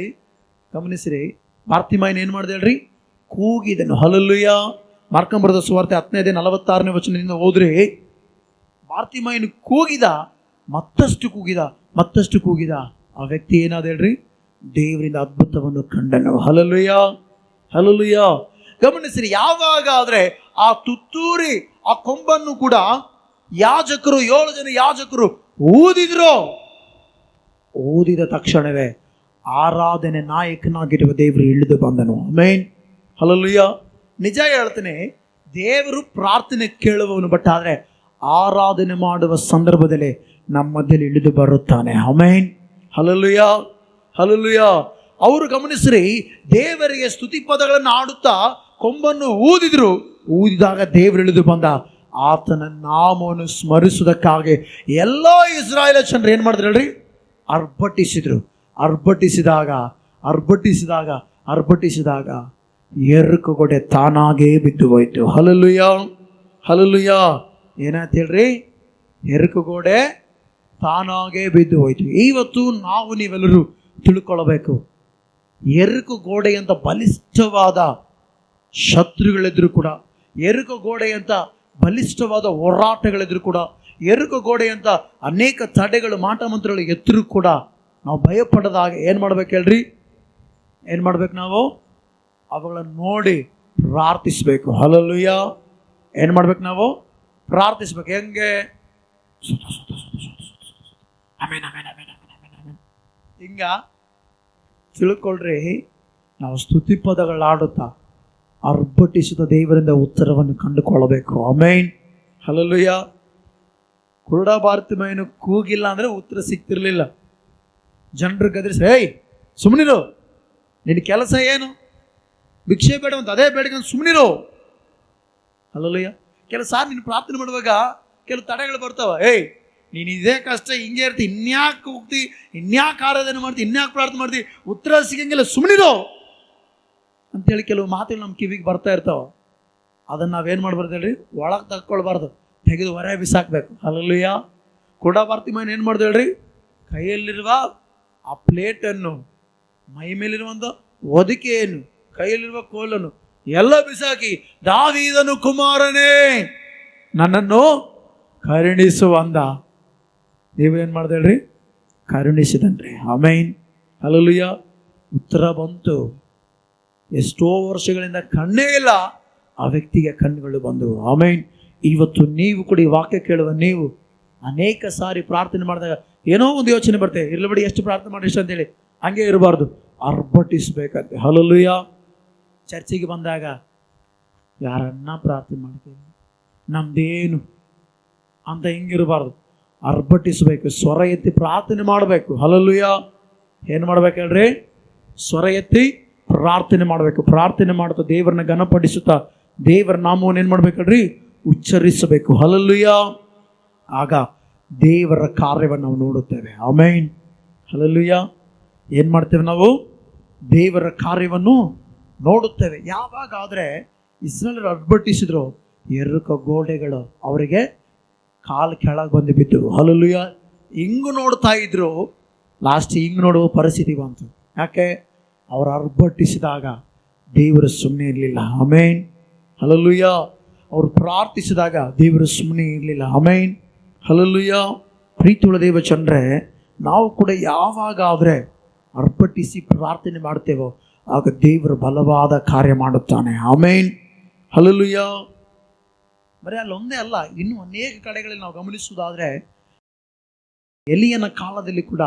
ಗಮನಿಸ್ರಿ. ಬಾರ್ತಿಮಾಯನ ಏನು ಮಾಡಿದೆ ಹೇಳ್ರಿ? ಕೂಗಿದನು. ಹಲ್ಲೆಲೂಯ. ಮಾರ್ಕಂಬರದ ಸುವಾರ್ತೆ 10ನೇ 46ನೇ ವಚನದಿಂದ ಹೋದ್ರೆ ಬಾರ್ತಿಮಾಯನ ಕೂಗಿದ, ಮತ್ತಷ್ಟು ಕೂಗಿದ. ಆ ವ್ಯಕ್ತಿ ಏನಾದ ಹೇಳ್ರಿ? ದೇವರಿಂದ ಅದ್ಭುತವನ್ನು ಕಂಡನು. ಹಲ್ಲೆಲೂಯ. ಹಲ್ಲೆಲೂಯ. ಗಮನಿಸ್ರಿ, ಯಾವಾಗಾದ್ರೆ ಆ ತುತ್ತೂರಿ ಆ ಕೊಂಬನ್ನು ಕೂಡ ಯಾಜಕರು 7 ಜನ ಯಾಜಕರು ಊದಿದ ತಕ್ಷಣವೇ ಆರಾಧನೆ ನಾಯಕನಾಗಿರುವ ದೇವರು ಇಳಿದು ಬಂದನು. ಆಮೇನ್. ಹಲ್ಲೆಲೂಯ. ನಿಜ ಹೇಳ್ತೇನೆ, ದೇವರು ಪ್ರಾರ್ಥನೆ ಕೇಳುವವನು, ಬಟ್ ಆದರೆ ಆರಾಧನೆ ಮಾಡುವ ಸಂದರ್ಭದಲ್ಲಿ ನಮ್ಮ ಮಧ್ಯದಲ್ಲಿ ಇಳಿದು ಬರುತ್ತಾನೆ. ಆಮೇನ್. ಹಲ್ಲೆಲೂಯ. ಹಲ್ಲೆಲೂಯ. ಅವರು ಗಮನಿಸ್ರಿ, ದೇವರಿಗೆ ಸ್ತುತಿ ಪದಗಳನ್ನು ಆಡುತ್ತಾ ಕೊಂಬನ್ನು ಊದಿದಾಗ ದೇವರು ಇಳಿದು ಬಂದ. ಆತನ ನಾಮವನ್ನು ಸ್ಮರಿಸುವುದಕ್ಕಾಗಿ ಎಲ್ಲ ಇಸ್ರಾಯೇಲ ಜನರು ಏನು ಮಾಡಿದ್ರು ಹೇಳ್ರಿ? ಅರ್ಭಟಿಸಿದಾಗ ಎರುಕಗೋಡೆ ತಾನಾಗೇ ಬಿದ್ದು ಹೋಯ್ತು. ಹಲ್ಲೆಲೂಯ. ಹಲ್ಲೆಲೂಯ. ಏನಾಯ್ತು ಹೇಳ್ರಿ? ಎರುಕಗೋಡೆ ತಾನಾಗೇ ಬಿದ್ದು ಹೋಯ್ತು. ಇವತ್ತು ನಾವು ನೀವೆಲ್ಲರೂ ತಿಳ್ಕೊಳ್ಬೇಕು, ಎರುಕಗೋಡೆ ಅಂತ ಬಲಿಷ್ಠವಾದ ಶತ್ರುಗಳೆದ್ರು ಕೂಡ, ಎರುಕ ಗೋಡೆ ಅಂತ ಬಲಿಷ್ಠವಾದ ಹೋರಾಟಗಳಿದ್ರು ಕೂಡ, ಎರುಕ ಗೋಡೆ ಅಂತ ಅನೇಕ ತಡೆಗಳು ಮಾಟ ಮಂತ್ರಗಳು ಎತ್ತರೂ ಕೂಡ ನಾವು ಭಯಪಡದಾಗ ಏನು ಮಾಡ್ಬೇಕು ಹೇಳ್ರಿ? ಏನು ಮಾಡ್ಬೇಕು? ನಾವು ಅವುಗಳನ್ನು ನೋಡಿ ಪ್ರಾರ್ಥಿಸ್ಬೇಕು. ಹಲ್ಲೆಲೂಯ. ಏನು ಮಾಡ್ಬೇಕು? ನಾವು ಪ್ರಾರ್ಥಿಸ್ಬೇಕು. ಹೆಂಗೆ? ಹಿಂಗ ತಿಳ್ಕೊಳ್ರಿ. ನಾವು ಸ್ತುತಿ ಪದಗಳಾಡುತ್ತಾ ಅರ್ಭಟಿಸಿದ ದೇವರಿಂದ ಉತ್ತರವನ್ನು ಕಂಡುಕೊಳ್ಳಬೇಕು. ಆಮೇನ್. ಹಲ್ಲೆಲೂಯ. ಕುರುಡ ಬಾರ್ತಿಮೇಯನು ಕೂಗಿಲ್ಲ ಅಂದರೆ ಉತ್ತರ ಸಿಗ್ತಿರ್ಲಿಲ್ಲ. ಜನರು ಗದರಿಸಿ, ಏಯ್ ಸುಮ್ಮನಿರು, ನಿನ್ನ ಕೆಲಸ ಏನು? ಭಿಕ್ಷೆ ಬೇಡ ಅಂತ ಅದೇ ಬೇಡ ಸುಮ್ಮನಿರು. ಹಲ್ಲೆಲೂಯ. ಕೆಲವು ಸಾರಿ ನೀನು ಪ್ರಾರ್ಥನೆ ಮಾಡುವಾಗ ಕೆಲವು ತಡೆಗಳು ಬರ್ತಾವ. ಏಯ್ ನೀನು ಇದೇ ಕಷ್ಟ ಹಿಂಗೆ ಇರ್ತಿ, ಇನ್ಯಾಕೆ ಹೋಗ್ತಿ, ಇನ್ಯಾಕೆ ಆರಾಧನೆ ಮಾಡ್ತಿ, ಇನ್ಯಾಕೆ ಪ್ರಾರ್ಥನೆ ಮಾಡ್ತಿ, ಉತ್ತರ ಸಿಗಂಗಿಲ್ಲ, ಸುಮ್ಮನಿರೋ ಅಂತೇಳಿ ಕೆಲವು ಮಾತುಗಳು ನಮ್ಮ ಕಿವಿಗೆ ಬರ್ತಾ ಇರ್ತಾವ. ಅದನ್ನು ನಾವೇನು ಮಾಡ್ಬಾರ್ದು ಹೇಳ್ರಿ? ಒಳಗೆ ತಕ್ಕೊಳ್ಬಾರ್ದು, ತೆಗೆದು ಹೊರ ಬಿಸಾಕ್ಬೇಕು. ಹಲ್ಲೆಲೂಯ. ಕುರುಡ ಬಾರ್ತಿಮೇಯನು ಏನು ಮಾಡ್ದು ಹೇಳ್ರಿ? ಕೈಯಲ್ಲಿರುವ ಆ ಪ್ಲೇಟನ್ನು, ಮೈ ಮೇಲಿರುವಂಥ ಹೊದಿಕೆಯನ್ನು, ಕೈಯಲ್ಲಿರುವ ಕೋಲನ್ನು ಎಲ್ಲ ಬಿಸಾಕಿ, ದಾವೀದನು ಕುಮಾರನೇ ನನ್ನನ್ನು ಕರುಣಿಸು ಅಂದ. ದೇವರೇನು ಮಾಡ್ದೆ ಹೇಳ್ರಿ? ಕರುಣಿಸಿದನ್ರಿ. ಆಮೇನ್. ಹಲ್ಲೆಲೂಯ. ಉತ್ತರ ಬಂತು. ಎಷ್ಟೋ ವರ್ಷಗಳಿಂದ ಕಣ್ಣೇ ಇಲ್ಲ ಆ ವ್ಯಕ್ತಿಗೆ ಕಣ್ಣುಗಳು ಬಂದವು. ಆಮೇನ್. ಇವತ್ತು ನೀವು ಕೂಡ ಈ ವಾಕ್ಯ ಕೇಳುವ ನೀವು ಅನೇಕ ಸಾರಿ ಪ್ರಾರ್ಥನೆ ಮಾಡಿದಾಗ ಏನೋ ಒಂದು ಯೋಚನೆ ಬರ್ತೇವೆ, ಇರ್ಲಿ ಬಿಡಿ ಎಷ್ಟು ಪ್ರಾರ್ಥನೆ ಮಾಡಿ ಇಷ್ಟ ಅಂತೇಳಿ ಹಂಗೆ ಇರಬಾರ್ದು, ಅರ್ಭಟಿಸ್ಬೇಕಂತೆ. ಹಲ್ಲೆಲೂಯ. ಚರ್ಚಿಗೆ ಬಂದಾಗ ಯಾರನ್ನ ಪ್ರಾರ್ಥನೆ ಮಾಡ್ತೀವಿ, ನಮ್ದೇನು ಅಂತ ಹಿಂಗಿರಬಾರ್ದು, ಅರ್ಭಟಿಸ್ಬೇಕು, ಸ್ವರ ಎತ್ತಿ ಪ್ರಾರ್ಥನೆ ಮಾಡಬೇಕು. ಹಲ್ಲೆಲೂಯ. ಏನು ಮಾಡ್ಬೇಕು ಹೇಳ್ರಿ? ಸ್ವರ ಎತ್ತಿ ಪ್ರಾರ್ಥನೆ ಮಾಡಬೇಕು. ಪ್ರಾರ್ಥನೆ ಮಾಡ್ತಾ ದೇವರನ್ನ ಘನಪಡಿಸುತ್ತಾ ದೇವರ ನಾಮವನ್ನು ಏನು ಮಾಡ್ಬೇಕು ಹೇಳ್ರಿ? ಉಚ್ಚರಿಸಬೇಕು. ಹಲ್ಲೆಲೂಯ. ಆಗ ದೇವರ ಕಾರ್ಯವನ್ನು ನಾವು ನೋಡುತ್ತೇವೆ. ಆಮೇನ್. ಹಲ್ಲೆಲೂಯ. ಏನು ಮಾಡ್ತೇವೆ ನಾವು? ದೇವರ ಕಾರ್ಯವನ್ನು ನೋಡುತ್ತೇವೆ. ಯಾವಾಗಾದರೆ ಇಸ್ರಾಯೇಲರು ಅರ್ಭಟಿಸಿದ್ರು, ಎರುಕ ಗೋಡೆಗಳು ಅವರಿಗೆ ಕಾಲು ಕೆಳಗೆ ಬಂದು ಬಿದ್ದವು. ಹಲ್ಲೆಲೂಯ. ಹಿಂಗು ನೋಡ್ತಾ ಇದ್ರು, ಲಾಸ್ಟ್ ಹಿಂಗೆ ನೋಡುವ ಪರಿಸ್ಥಿತಿ ಬಂತು. ಯಾಕೆ? ಅವರು ಅರ್ಭಟಿಸಿದಾಗ ದೇವರು ಸುಮ್ಮನೆ ಇರಲಿಲ್ಲ. ಆಮೇನ್. ಹಲ್ಲೆಲೂಯ. ಅವರು ಪ್ರಾರ್ಥಿಸಿದಾಗ ದೇವರು ಸುಮ್ಮನೆ ಇರಲಿಲ್ಲ. ಆಮೇನ್. ಹಲ್ಲೆಲೂಯ. ಪ್ರೀತಿಯುಳ್ಳ ದೇವ ಜನರೇ, ನಾವು ಕೂಡ ಯಾವಾಗಾದರೆ ಅರ್ಭಟಿಸಿ ಪ್ರಾರ್ಥನೆ ಮಾಡ್ತೇವೋ ಆಗ ದೇವರು ಬಲವಾದ ಕಾರ್ಯ ಮಾಡುತ್ತಾನೆ. ಆಮೇನ್. ಹಲ್ಲೆಲೂಯ. ಬರೀ ಅಲ್ಲೊಂದೇ ಅಲ್ಲ, ಇನ್ನೂ ಅನೇಕ ಕಡೆಗಳಲ್ಲಿ ನಾವು ಗಮನಿಸುವುದಾದರೆ ಎಲಿಯನ ಕಾಲದಲ್ಲಿ ಕೂಡ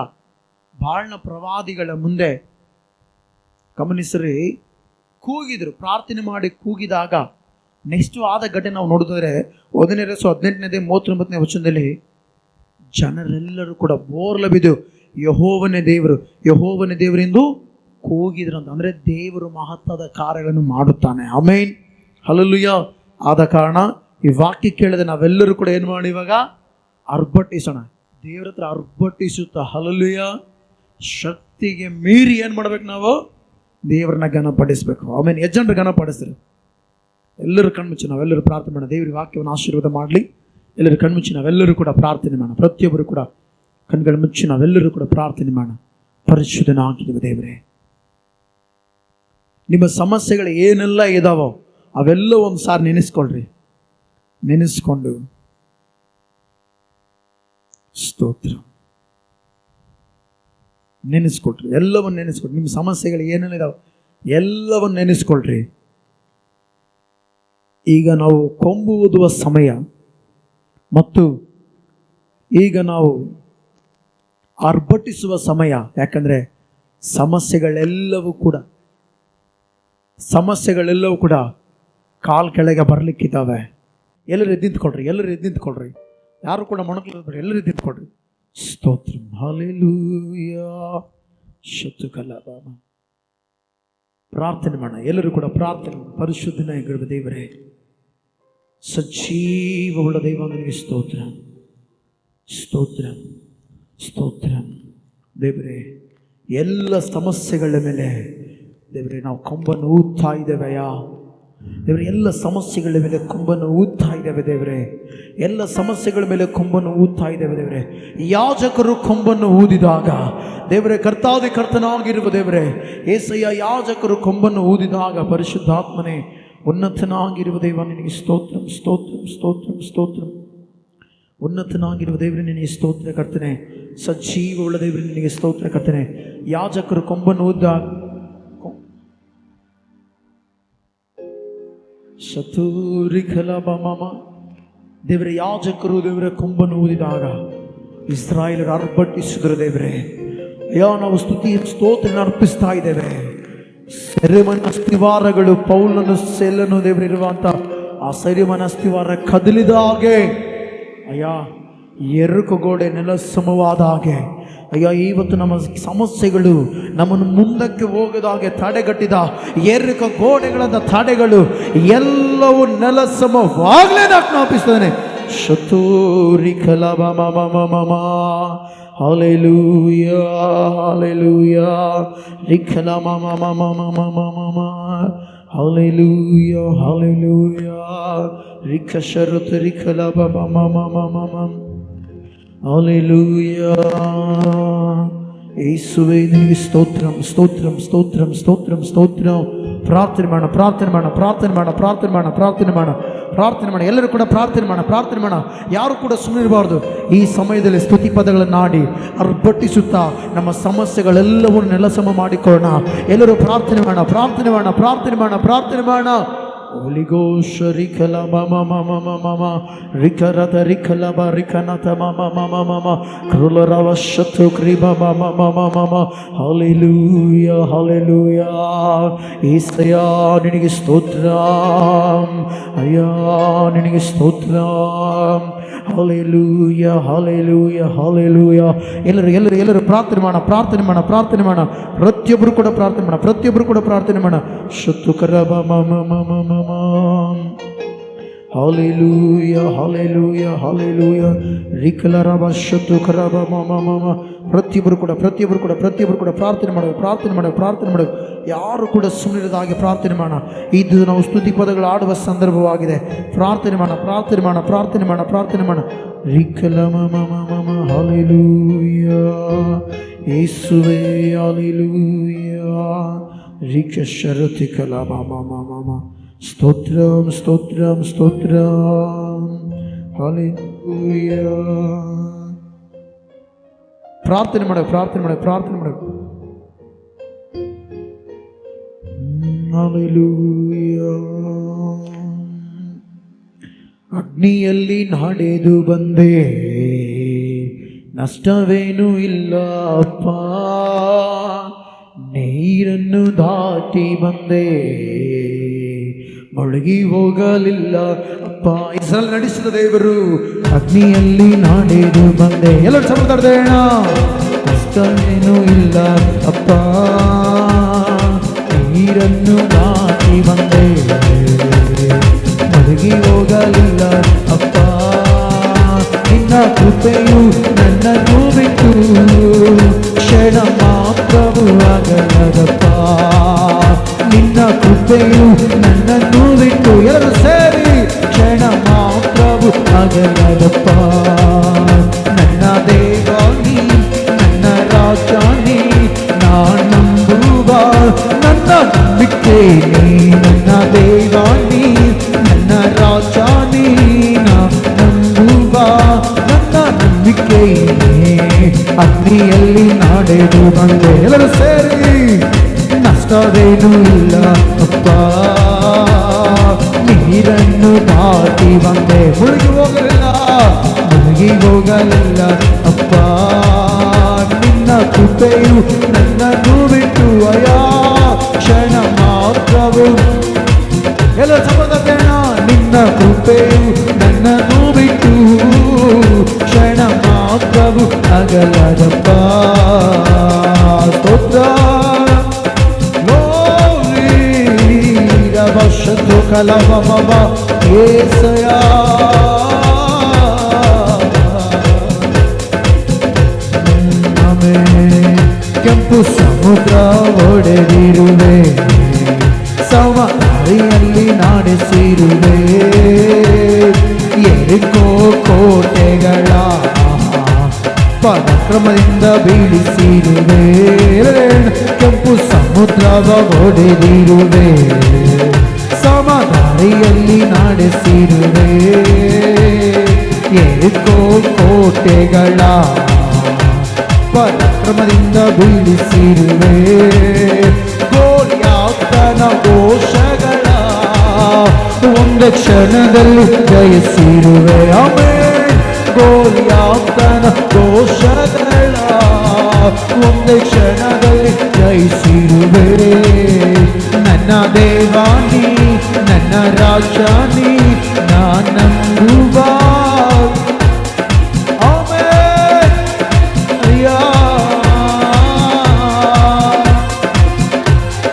ಬಾಳ್ನ ಪ್ರವಾದಿಗಳ ಮುಂದೆ ಗಮನಿಸ್ರಿ ಕೂಗಿದ್ರು, ಪ್ರಾರ್ಥನೆ ಮಾಡಿ ಕೂಗಿದಾಗ ನೆಕ್ಸ್ಟ್ ಆದ ಘಟನೆ ನಾವು ನೋಡಿದ್ರೆ 1:18 39 ವಚನದಲ್ಲಿ ಜನರೆಲ್ಲರೂ ಕೂಡ ಬೋರ್ಲ ಬಿದ್ದು ಯೆಹೋವನೇ ದೇವರು, ಯೆಹೋವನೇ ದೇವರೆಂದು ಕೂಗಿದ್ರಂತ. ಅಂದರೆ ದೇವರು ಮಹತ್ವದ ಕಾರ್ಯಗಳನ್ನು ಮಾಡುತ್ತಾನೆ. ಆಮೇನ್. ಹಲ್ಲೆಲೂಯ. ಆದ ಕಾರಣ ಈ ವಾಕ್ಯ ಕೇಳಿದ್ರೆ ನಾವೆಲ್ಲರೂ ಕೂಡ ಏನು ಮಾಡಿ ಇವಾಗ ಅರ್ಭಟಿಸೋಣ, ದೇವ್ರ ಹತ್ರ ಅರ್ಭಟಿಸುತ್ತಾ. ಹಲ್ಲೆಲೂಯ. ಶಕ್ತಿಗೆ ಮೀರಿ ಏನು ಮಾಡ್ಬೇಕು? ನಾವು ದೇವರನ್ನ ಘನಪಡಿಸ್ಬೇಕು. ಆಮೇಲೆ ಯಜ್ಜನರು ಘನಪಡಿಸ್ತಾರೆ. ಎಲ್ಲರೂ ಕಣ್ಮುಚ್ಚಿ ನಾವೆಲ್ಲರೂ ಪ್ರಾರ್ಥನೆ ಮಾಡೋಣ. ದೇವರ ವಾಕ್ಯವನ್ನು ಆಶೀರ್ವಾದ ಮಾಡಲಿ. ಎಲ್ಲರೂ ಕಣ್ಮುಚ್ಚಿ ನಾವೆಲ್ಲರೂ ಕೂಡ ಪ್ರಾರ್ಥನೆ ಮಾಡೋಣ. ಪ್ರತಿಯೊಬ್ಬರು ಕೂಡ ಕಣ್ಗಳು ಮುಚ್ಚಿ ನಾವೆಲ್ಲರೂ ಕೂಡ ಪ್ರಾರ್ಥನೆ ಮಾಡೋಣ. ಪರಿಶುದ್ಧನಾಗಿರುವ ದೇವರೇ, ನಿಮ್ಮ ಸಮಸ್ಯೆಗಳು ಏನೆಲ್ಲ ಇದಾವೋ ಅವೆಲ್ಲ ಒಂದು ಸಾರಿ ನೆನೆಸ್ಕೊಳ್ರಿ. ನೆನೆಸ್ಕೊಂಡು ಸ್ತೋತ್ರ ನೆನೆಸ್ಕೊಳ್ರಿ. ಎಲ್ಲವನ್ನು ನೆನೆಸ್ಕೊಳ್ರಿ. ನಿಮ್ಮ ಸಮಸ್ಯೆಗಳು ಏನೆಲ್ಲ ಇದಾವೆ ಎಲ್ಲವನ್ನು ನೆನೆಸ್ಕೊಳ್ರಿ. ಈಗ ನಾವು ಕೊಂಬು ಊದುವ ಸಮಯ ಮತ್ತು ಈಗ ನಾವು ಅರ್ಭಟಿಸುವ ಸಮಯ. ಯಾಕಂದರೆ ಸಮಸ್ಯೆಗಳೆಲ್ಲವೂ ಕೂಡ ಕಾಲು ಕೆಳಗೆ ಬರಲಿಕ್ಕಿದ್ದಾವೆ. ಎಲ್ಲರೂ ಎದ್ದಿಂತ್ಕೊಳ್ರಿ. ಎಲ್ಲರೂ ಎದ್ದಿಂತ್ಕೊಳ್ರಿ. ಯಾರು ಕೂಡ ಮೊಣಕಲ್ರಿ. ಎಲ್ಲರೂ ಎದ್ದಿಂತ್ಕೊಳ್ರಿ. ಸ್ತೋತ್ರ. ಹಲ್ಲೆಲೂಯಾ. ಶತುಕಲ ಬಾಬಾ. ಪ್ರಾರ್ಥನೆ ಮಾಡೋಣ. ಎಲ್ಲರೂ ಕೂಡ ಪ್ರಾರ್ಥನೆ. ಪರಿಶುದ್ಧನಾಗಿರುವ ದೇವರೇ, ಸಜೀವವುಳ್ಳ ದೈವ, ನನಗೆ ಸ್ತೋತ್ರ, ಸ್ತೋತ್ರ, ಸ್ತೋತ್ರ. ದೇವರೇ, ಎಲ್ಲ ಸಮಸ್ಯೆಗಳ ಮೇಲೆ ದೇವರೇ ನಾವು ಕೊಂಬನ್ನು ಊದ್ತಾ ಇದ್ದೇವೆಯಾ ದೇವರೇ. ಎಲ್ಲ ಸಮಸ್ಯೆಗಳ ಮೇಲೆ ಕೊಂಬನ್ನು ಊದ್ತಾ ಇದ್ದೇವೆ ದೇವರೇ. ಎಲ್ಲ ಸಮಸ್ಯೆಗಳ ಮೇಲೆ ಕೊಂಬನ್ನು ಊದ್ತಾ ಇದ್ದೇವೆ ದೇವರೇ. ಯಾಜಕರು ಕೊಂಬನ್ನು ಊದಿದಾಗ ದೇವರೇ, ಕರ್ತನಾಗಿರುವ ದೇವರೇ, ಏಸಯ್ಯ, ಯಾಜಕರು ಕೊಂಬನ್ನು ಊದಿದಾಗ ಪರಿಶುದ್ಧಾತ್ಮನೇ ಉನ್ನತನಾಗಿರುವ ದೇವ ನಿನಗೆ ಸ್ತೋತ್ರಂ ಸ್ತೋತ್ರಂ ಸ್ತೋತ್ರಂ ಸ್ತೋತ್ರಂ. ಉನ್ನತನಾಗಿರುವ ದೇವರೇ ನಿನಗೆ ಸ್ತೋತ್ರ ಕರ್ತನೆ. ಸಜೀವವುಳ್ಳ ದೇವರೇ ನಿನಗೆ ಸ್ತೋತ್ರ ಕರ್ತನೆ. ಯಾಜಕರು ಕೊಂಬನ್ನು ಊದ ಶತೂರಿ ಖಲಬಮಮ ದೇವರೇ, ಯಾಜಕರು ದೇವರ ಕೊಂಬನ್ನು ಊದಿದಾಗ ಇಸ್ರಾಯೇಲರು ಅರ್ಭಟಿಸಿದರು ದೇವರೇ. ಅಯ್ಯೋ, ನಾವು ಸ್ತುತಿ ಸ್ತೋತ್ರ ಅರ್ಪಿಸ್ತಾ ಇದ್ದೇವೆ. ಸೆರೆಮನ ಅಸ್ಥಿವಾರಗಳು ಪೌಲನು ಸೆಲ್ಲನು ದೇವರಿರುವಂತ ಆ ಸೆರೆಮನ ಅಸ್ಥಿವಾರ ಕದಲಿದ ಹಾಗೆ, ಅಯ್ಯ ಎರುಕು ಗೋಡೆ ನೆಲಸಮವಾದ ಹಾಗೆ, ಅಯ್ಯ ಇವತ್ತು ನಮ್ಮ ಸಮಸ್ಯೆಗಳು ನಮ್ಮನ್ನು ಮುಂದಕ್ಕೆ ಹೋಗದ ಹಾಗೆ ತಡೆಗಟ್ಟಿದ ಎರುಕ ಗೋಡೆಗಳಾದ ತಡೆಗಳು ಎಲ್ಲವೂ ನೆಲಸಮವಾಗಲೇ ಜ್ಞಾಪಿಸ್ತೇನೆ. ಶತೂರಿ ಖಲಬಮಮಮಮ ಹಲ್ಲೆಲೂಯಾ ಹಲ್ಲೆಲೂಯಾ ರಿಖಲಮಮಮಮಮಮಮ ಹಲ್ಲೆಲೂಯಾ ಹಲ್ಲೆಲೂಯಾ ರಿಖಶರತ ರಿಖಲಬಮಮಮಮಮ ಹಲ್ಲೆಲೂಯಾ. ಯೇಸುವೇ ನಿನಗೆ ಸ್ತೋತ್ರಂ ಸ್ತೋತ್ರಂ ಸ್ತೋತ್ರಂ ಸ್ತೋತ್ರಂ ಸ್ತೋತ್ರಂ. ಪ್ರಾರ್ಥನೆ ಮಾಡೋಣ ಪ್ರಾರ್ಥನೆ ಮಾಡೋಣ ಪ್ರಾರ್ಥನೆ ಮಾಡೋಣ ಪ್ರಾರ್ಥನೆ ಮಾಡೋಣ ಪ್ರಾರ್ಥನೆ ಮಾಡೋಣ ಪ್ರಾರ್ಥನೆ ಮಾಡೋಣ. ಎಲ್ಲರೂ ಕೂಡ ಪ್ರಾರ್ಥನೆ ಮಾಡೋಣ ಪ್ರಾರ್ಥನೆ ಮಾಡೋಣ. ಯಾರು ಕೂಡ ಸುಮ್ಮನಿರಬಾರ್ದು. ಈ ಸಮಯದಲ್ಲಿ ಸ್ತುತಿ ಪದಗಳನ್ನು ಆಡಿ ಅರ್ಭಟಿಸುತ್ತಾ ನಮ್ಮ ಸಮಸ್ಯೆಗಳೆಲ್ಲವನ್ನು ನೆಲಸಮ ಮಾಡಿಕೊಳ್ಳೋಣ. ಎಲ್ಲರೂ ಪ್ರಾರ್ಥನೆ ಮಾಡೋಣ ಪ್ರಾರ್ಥನೆ ಮಾಡೋಣ ಪ್ರಾರ್ಥನೆ ಮಾಡೋಣ ಪ್ರಾರ್ಥನೆ ಮಾಡೋಣ. Holy Ghost rikala mama mama mama mama rikarata rikala ba rikanata mama mama mama krularava shattu kriba mama mama mama hallelujah hallelujah. Isaya ninige stotram ayya ninige stotram hallelujah hallelujah hallelujah. ಎಲ್ಲರೂ ಪ್ರಾರ್ಥನೆ ಮಾಡೋಣ ಪ್ರಾರ್ಥನೆ ಮಾಡೋಣ ಪ್ರಾರ್ಥನೆ ಮಾಡೋಣ. ಪ್ರತಿಯೊಬ್ಬರು ಕೂಡ ಪ್ರಾರ್ಥನೆ ಮಾಡೋಣ ಪ್ರತಿಯೊಬ್ಬರು ಕೂಡ ಪ್ರಾರ್ಥನೆ ಮಾಡೋಣ. ಶತ್ತು ಕರಬ ಮಮ ಮಮ ಮಮ hallelujah hallelujah hallelujah ರಿಕಲರಬ ಶತ್ತು ಕರಬ ಮಮ ಮಮ. ಪ್ರತಿಯೊಬ್ಬರು ಕೂಡ ಪ್ರಾರ್ಥನೆ ಮಾಡೋದು ಪ್ರಾರ್ಥನೆ ಮಾಡೋದು ಪ್ರಾರ್ಥನೆ ಮಾಡೋದು. ಯಾರು ಕೂಡ ಸುಮ್ಮನಿರದ ಹಾಗೆ ಪ್ರಾರ್ಥನೆ ಮಾಡೋಣ. ಇದು ನಾವು ಸ್ತುತಿ ಪದಗಳು ಆಡುವ ಸಂದರ್ಭವಾಗಿದೆ. ಪ್ರಾರ್ಥನೆ ಮಾಡೋಣ ಪ್ರಾರ್ಥನೆ ಮಾಡೋಣ ಪ್ರಾರ್ಥನೆ ಮಾಡೋಣ ಪ್ರಾರ್ಥನೆ ಮಾಡೋಣ. ರಿಕಲ ಮಮ ಮಮ ಹಲ್ಲೆಲೂಯಾ ಯೇಸುವೇ ಹಲ್ಲೆಲೂಯಾ ರಿಕಶರತಿ ಕಲ ಮಮ ಮಮ ಸ್ತೋತ್ರಂ ಸ್ತೋತ್ರಂ ಸ್ತೋತ್ರಂ ಹಲ್ಲೆಲೂಯಾ. ಪ್ರಾರ್ಥನೆ ಮಾಡೋದು ಪ್ರಾರ್ಥನೆ ಮಾಡೋದು ಪ್ರಾರ್ಥನೆ ಮಾಡೋದು. ಹಲ್ಲೆಲೂಯಾ. ಅಗ್ನಿಯಲ್ಲಿ ನಡೆದು ಬಂದೆ ನಷ್ಟವೇನೂ ಇಲ್ಲ ಅಪ್ಪ, ನೀರನ್ನು ದಾಟಿ ಬಂದೆ ಮುಳುಗಿ ಹೋಗಲಿಲ್ಲ ಅಪ್ಪ. ಇಸ್ರಾಯೇಲ್ ನಡೆಸಿದ ದೇವರು ಅಗ್ನಿಯಲ್ಲಿ ನಡೆದು ಬಂದೆ. ಎಲ್ಲರೂ ಸಮುದ್ರದೇಣ ಕಷ್ಟವೇನೂ ಇಲ್ಲ ಅಪ್ಪ, ನೀರನ್ನು ದಾಟಿ ಬಂದೆ ಮುಳುಗಿ ಹೋಗಲಿಲ್ಲ ಅಪ್ಪ. ನಿನ್ನ ಕೃಪೆಯು ನನ್ನನ್ನು ಬಿಟ್ಟು ಕ್ಷಣ ಮಾತ್ರವೂ ಆಗಲ್ಲದಪ್ಪ. ನಿನ್ನ ಕೃಪೆಯು ನನ್ನನ್ನು ಬಿಟ್ಟು ಎಲ್ಲರೂ ಸೇರಿ ಕ್ಷಣ ಮಾತ್ರವೂ ಆಗಲ್ಲದಪ್ಪ. ನನ್ನ ದೇವಾನಿ ನನ್ನ ರಾಜಾನಿ ನಾನಂಬುವ ನನ್ನ ನಂಬಿಕೆ ನೀ. ನನ್ನ ದೇವಾನಿ ನನ್ನ ರಾಜಾನಿ ನಾನಂಬುವ ನನ್ನ ನಂಬಿಕೆ ನೀ. ಅಗ್ನಿಯಲ್ಲಿ ನಡೆದು ಬಂದೆ ಎಲ್ಲರೂ ಸೇರಿ ನಷ್ಟವೇನೂ ಇಲ್ಲ ಅಪ್ಪ, ನೀರನ್ನು ದಾಟಿ ಬಂದೆ ಮುಳುಗಿ ಹೋಗಲಿಲ್ಲ ಅಪ್ಪ. ನಿನ್ನ ಕೃಪೆಯು ನನ್ನನ್ನು ಬಿಟ್ಟು ಅಯ್ಯಾ ಕ್ಷಣ ಮಾತ್ರವು ಎಲ್ಲ ಸಮರ್ಪಣ. ನಿನ್ನ ಕೃಪೆಯು ನನ್ನನ್ನು ಬಿಟ್ಟು ಕ್ಷಣ ಮಾತ್ರವು ಆಗಲ್ಲದಪ್ಪ. ಸ್ತೋತ್ರ ಶತ್ರು ಕಲಬ ಏಸಯ. ಕೆಂಪು ಸಮುದ್ರ ಒಡೆದಿರುವೆ ಸವಾರಿಯಲ್ಲಿ ನಡೆಸಿರುವೆ ಎರಿಕೋ ಕೋಟೆಗಳ ಪರಾಕ್ರಮದಿಂದ ಬೀಳಿಸಿರುವೆ. ಕೆಂಪು ಸಮುದ್ರವ ಒಡೆದಿರುವೆ ಸಮಾಧಾನ ದಾರಿಯಲ್ಲಿ ನಡೆಸಿರುವೆ, ಎರಿಕೋ ಕೋಟೆಗಳ ಪರಾಕ್ರಮದಿಂದ ಬೀಳಿಸಿರುವೆ, ಗೋಲ್ಯಾತನ ಘೋಷಗಳ ಒಂದು ಕ್ಷಣದಲ್ಲಿ ಜಯಿಸಿರುವೆ. ಆಮೆನ್. ಗೋಲ್ಯಾತನ ಘೋಷಗಳ ಒಂದು ಕ್ಷಣದಲ್ಲಿ ಜಯಿಸಿರುವೆ. ನನ್ನ ದೇವಾನಿ, ನನ್ನ ರಾಜಾನಿ, ನಾನಂಬುವ. ಆಮೆನ್. ಅಯ್ಯ,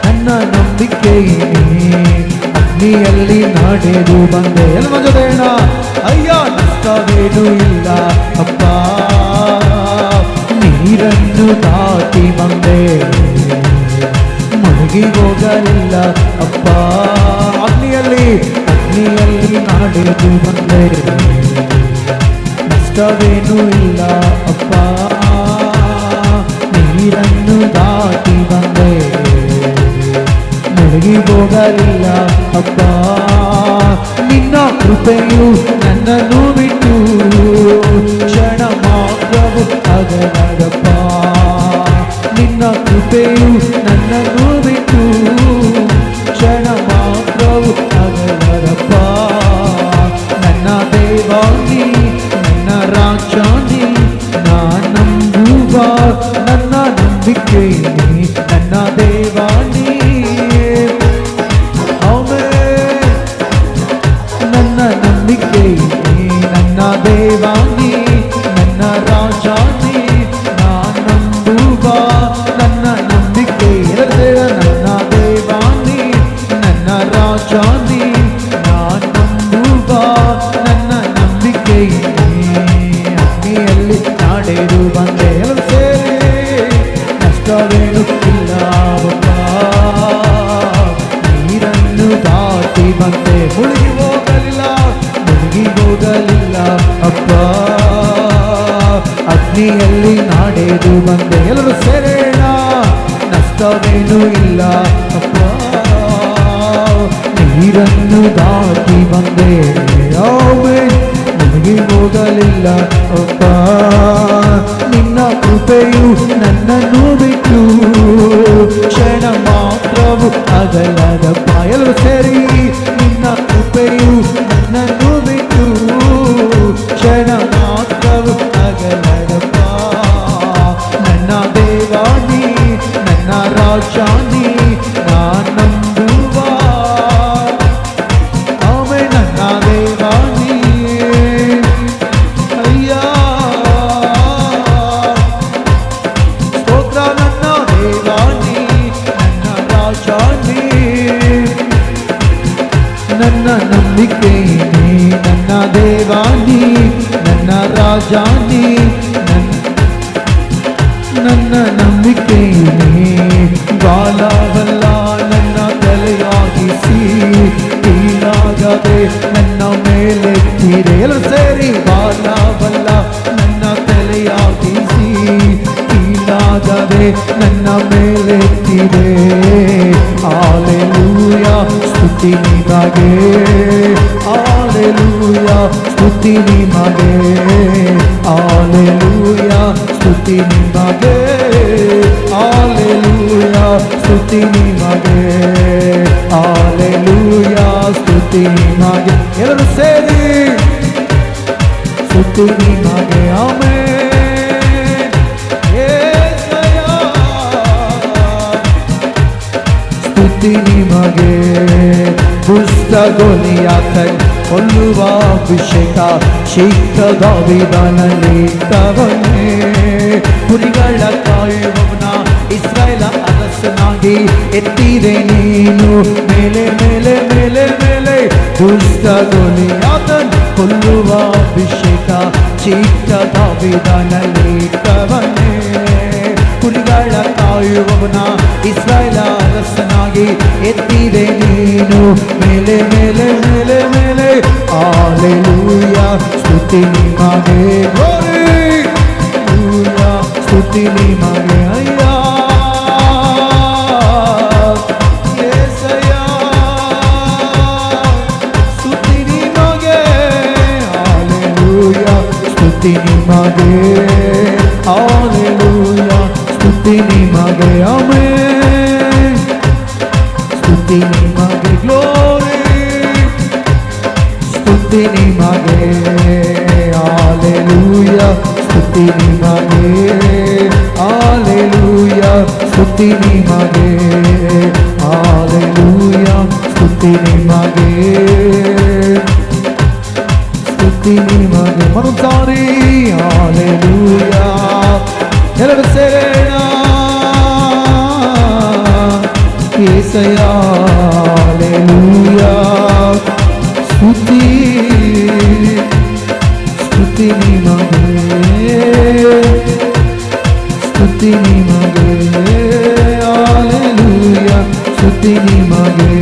ನನ್ನ ನಂಬಿಕೆ ಅಗ್ನಿಯಲ್ಲಿ ನಡೆದು ಬಂದೆ. ಎಲ್ಲ ಮಜದೇಣ. ಅಯ್ಯ, ನಷ್ಟವೇನೂ ಇಲ್ಲ ಅಪ್ಪ, ನೀರನ್ನು ದಾಟಿ ಬಂದೆ, ಮುಳುಗಿ ಹೋಗಲಿಲ್ಲ ಅಪ್ಪ. ಅಗ್ನಿಯಲ್ಲಿ ನಡೆದು ಬಂದೆ, ನಷ್ಟವೇನೂ ಇಲ್ಲ ಅಪ್ಪ, ನೀರನ್ನು ದಾಟಿ ಬಂದೆ, ಮುಳುಗಿ ಹೋಗಲಿಲ್ಲ ಅಪ್ಪ. ನಿನ್ನ ಕೃಪೆಯು ನನ್ನನ್ನು ಬಿಟ್ಟು ಕ್ಷಣ ಮಾತ್ರವು ಅಗಲದಪ್ಪ. ನಿನ್ನ ಕೃಪೆಯು ನನ್ನನ್ನು ಬಿಟ್ಟು ಕ್ಷಣ ಮಾತ್ರವು ಅಗಲದಪ್ಪ. ನನ್ನ ದೇವಾನಿ, ನನ್ನ ರಾಜಾನಿ, ನಾನಂಬುವ. ನನ್ನ ನಂಬಿಕೆ ನನ್ನ ದೇವಾನಿ. ನನ್ನ ನಂಬಿಕೆ ನನ್ನ ದೇವಾನಿ, ನನ್ನ ರಾಜಾನಿ, ನಾನಂಬುವ. ನನ್ನ ನಂಬಿಕೆ ನನ್ನ ದೇವಾನಿ, ನನ್ನ ರಾಜಾನಿ, ನಾನಂಬುವ. ನನ್ನ ನಂಬಿಕೆ ಅಗ್ನಿಯಲ್ಲಿ ನಡೆದು ಬಂದೆ. ಎಲ್ಲ ಸೇರಿ ನಷ್ಟವೇನು ಇಲ್ಲ ಅಪ್ಪ, ನೀರನ್ನು ದಾಟಿ ಬಂದೆ, ಮುಳುಗಿ ಹೋಗಲಿಲ್ಲ ಅಪ್ಪ. ಅಗ್ನಿಯಲ್ಲಿ ನಡೆದು ಬಂದೆ. ಎಲ್ಲರೂ ಸೇರೋಣ. ನಷ್ಟವೇನೂ ಇಲ್ಲ ಅಪ್ಪ, ನೀರನ್ನು ದಾಟಿ ಬಂದೆ. ಮುಳುಗಿ ಹೋಗಲಿಲ್ಲ ಅಪ್ಪ. ನಿನ್ನ ಕೃಪೆಯು ನನ್ನನ್ನು ಬಿಟ್ಟು ಕ್ಷಣ ಮಾತ್ರವು ಅಗಲದಪ್ಪ. ಎಲ್ಲರೂ ಸೇರಿ. ನಿನ್ನ ಕೃಪೆಯು ನನ್ನನ್ನು ಬಿಟ್ಟು ಕ್ಷಣ ಮಾತ್ರವು ಅಗಲದಪ್ಪ. ನನ್ನ ದೇವಾನಿ, ನನ್ನ ರಾಜಾನಿ, ನಾನಂಬುವ. ಆಮೆನ್. ನನ್ನ ದೇವಾನಿ. ಅಯ್ಯ, ಸ್ತೋತ್ರ. ನನ್ನ ದೇವಾನಿ, ನನ್ನ ರಾಜಾನಿ, ನನ್ನ ನಂಬಿಕೆ ನನ್ನ ದೇವಾನಿ, ನನ್ನ ರಾಜಾನಿ, ನನ್ನ ನಂಬಿಕೆ ಬಾಲವಲ್ಲ ನನ್ನ ತಲೆಯಾಗಿಸಿ, ಹೀಗಾಗದೆ ನನ್ನ ಮೇಲೆತ್ತಿದೆ. ಎಲ್ಲ ಸೇರಿ. ಬಾಲವಲ್ಲ ನನ್ನ ತಲೆಯಾಗಿಸಿ, ಹೀಗಾಗದೆ ನನ್ನ ಮೇಲೆತ್ತಿದೆ. ಹಾಲೆಲೂಯ, ಸ್ತುತಿ ನಿಮಗೆ. ಹಾಲೆಲೂಯ, ಸ್ತುತಿ ನಿಮಗೆ. ಹಾಲೆಲೂಯ, ಸ್ತುತಿ ನಿಮಗೆ. ಹಾಲೆಲೂಯ, ಸ್ತುತಿ ನಿಮಗೆ. ಹಾಲೆಲೂಯ, ಸ್ತುತಿ ನಿಮಗೆ. ಎಲ್ಲರೂ ಸೇರಿ. ಸ್ತುತಿ ನಿಮಗೆ. ಆಮೆನ್. ಯೇಸಯ್ಯ, ಸ್ತುತಿ ನಿಮಗೆ. ದುಷ್ಟ ಗೋಲಿಯಾತನ್ ಕೊಲ್ಲುವ ಅಭಿಷೇಕ ಶೀಘ್ರ ದಾವೀದನಲ್ಲಿದ್ದವನೇ. ಕುರಿಗಳ ಕಾಯುವವನ ಇಸ್ರಾಯೇಲ ಅರಸನಾಗಿ ಎತ್ತಿದೆ ನೀನು ಮೇಲೆ ಮೇಲೆ ಮೇಲೆ ಮೇಲೆ. ದುಷ್ಟ ಗೋಲಿಯಾತನ್ ಕೊಲ್ಲುವ ಅಭಿಷೇಕ ಶೀಘ್ರ ದಾವೀದನಲ್ಲಿದ್ದವನೇ. ಕುರಿಗಳ ಕಾಯುವವನ ಇಸ್ರಾಯೇಲ ಅರಸನಾಗಿ ಎತ್ತಿದೆ ನೀನು ಮೇಲೆ ಮೇಲೆ ಮೇಲೆ ಮೇಲೆ. ಹಾಲೆಲೂಯ, ಸ್ತುತಿ ನಿಮಗೆ. ಹಲ್ಲೆಲೂಯ, ಸ್ತುತಿ ನಿಮಗೆ. ಅಯ್ಯ, ಯೇಸಯ್ಯ, ಸ್ತುತಿ ನಿಮಗೆ ಗ್ಲೋರಿ, ಸ್ತುತಿ ನಿಮಗೆ, ಹಾಲೆಲೂಯ, ಸ್ತುತಿ ನಿಮಗೆ, ಹಾಲೆಲೂಯ, ಸ್ತುತಿ ನಿಮಗೆ, ಹಾಲೆಲೂಯ, ಸ್ತುತಿ ನಿಮಗೆ, ಸ್ತುತಿ ನಿಮಗೆ. ಮರುಸಾರಿ ಹಾಲೆಲೂಯ, ಎಲ್ಲರೂ ಸೇರೋಣ. యేసయ్య హల్లెలూయా, స్తుతి స్తుతి నిమగే, స్తుతి నిమగే, హల్లెలూయా, స్తుతి నిమగే,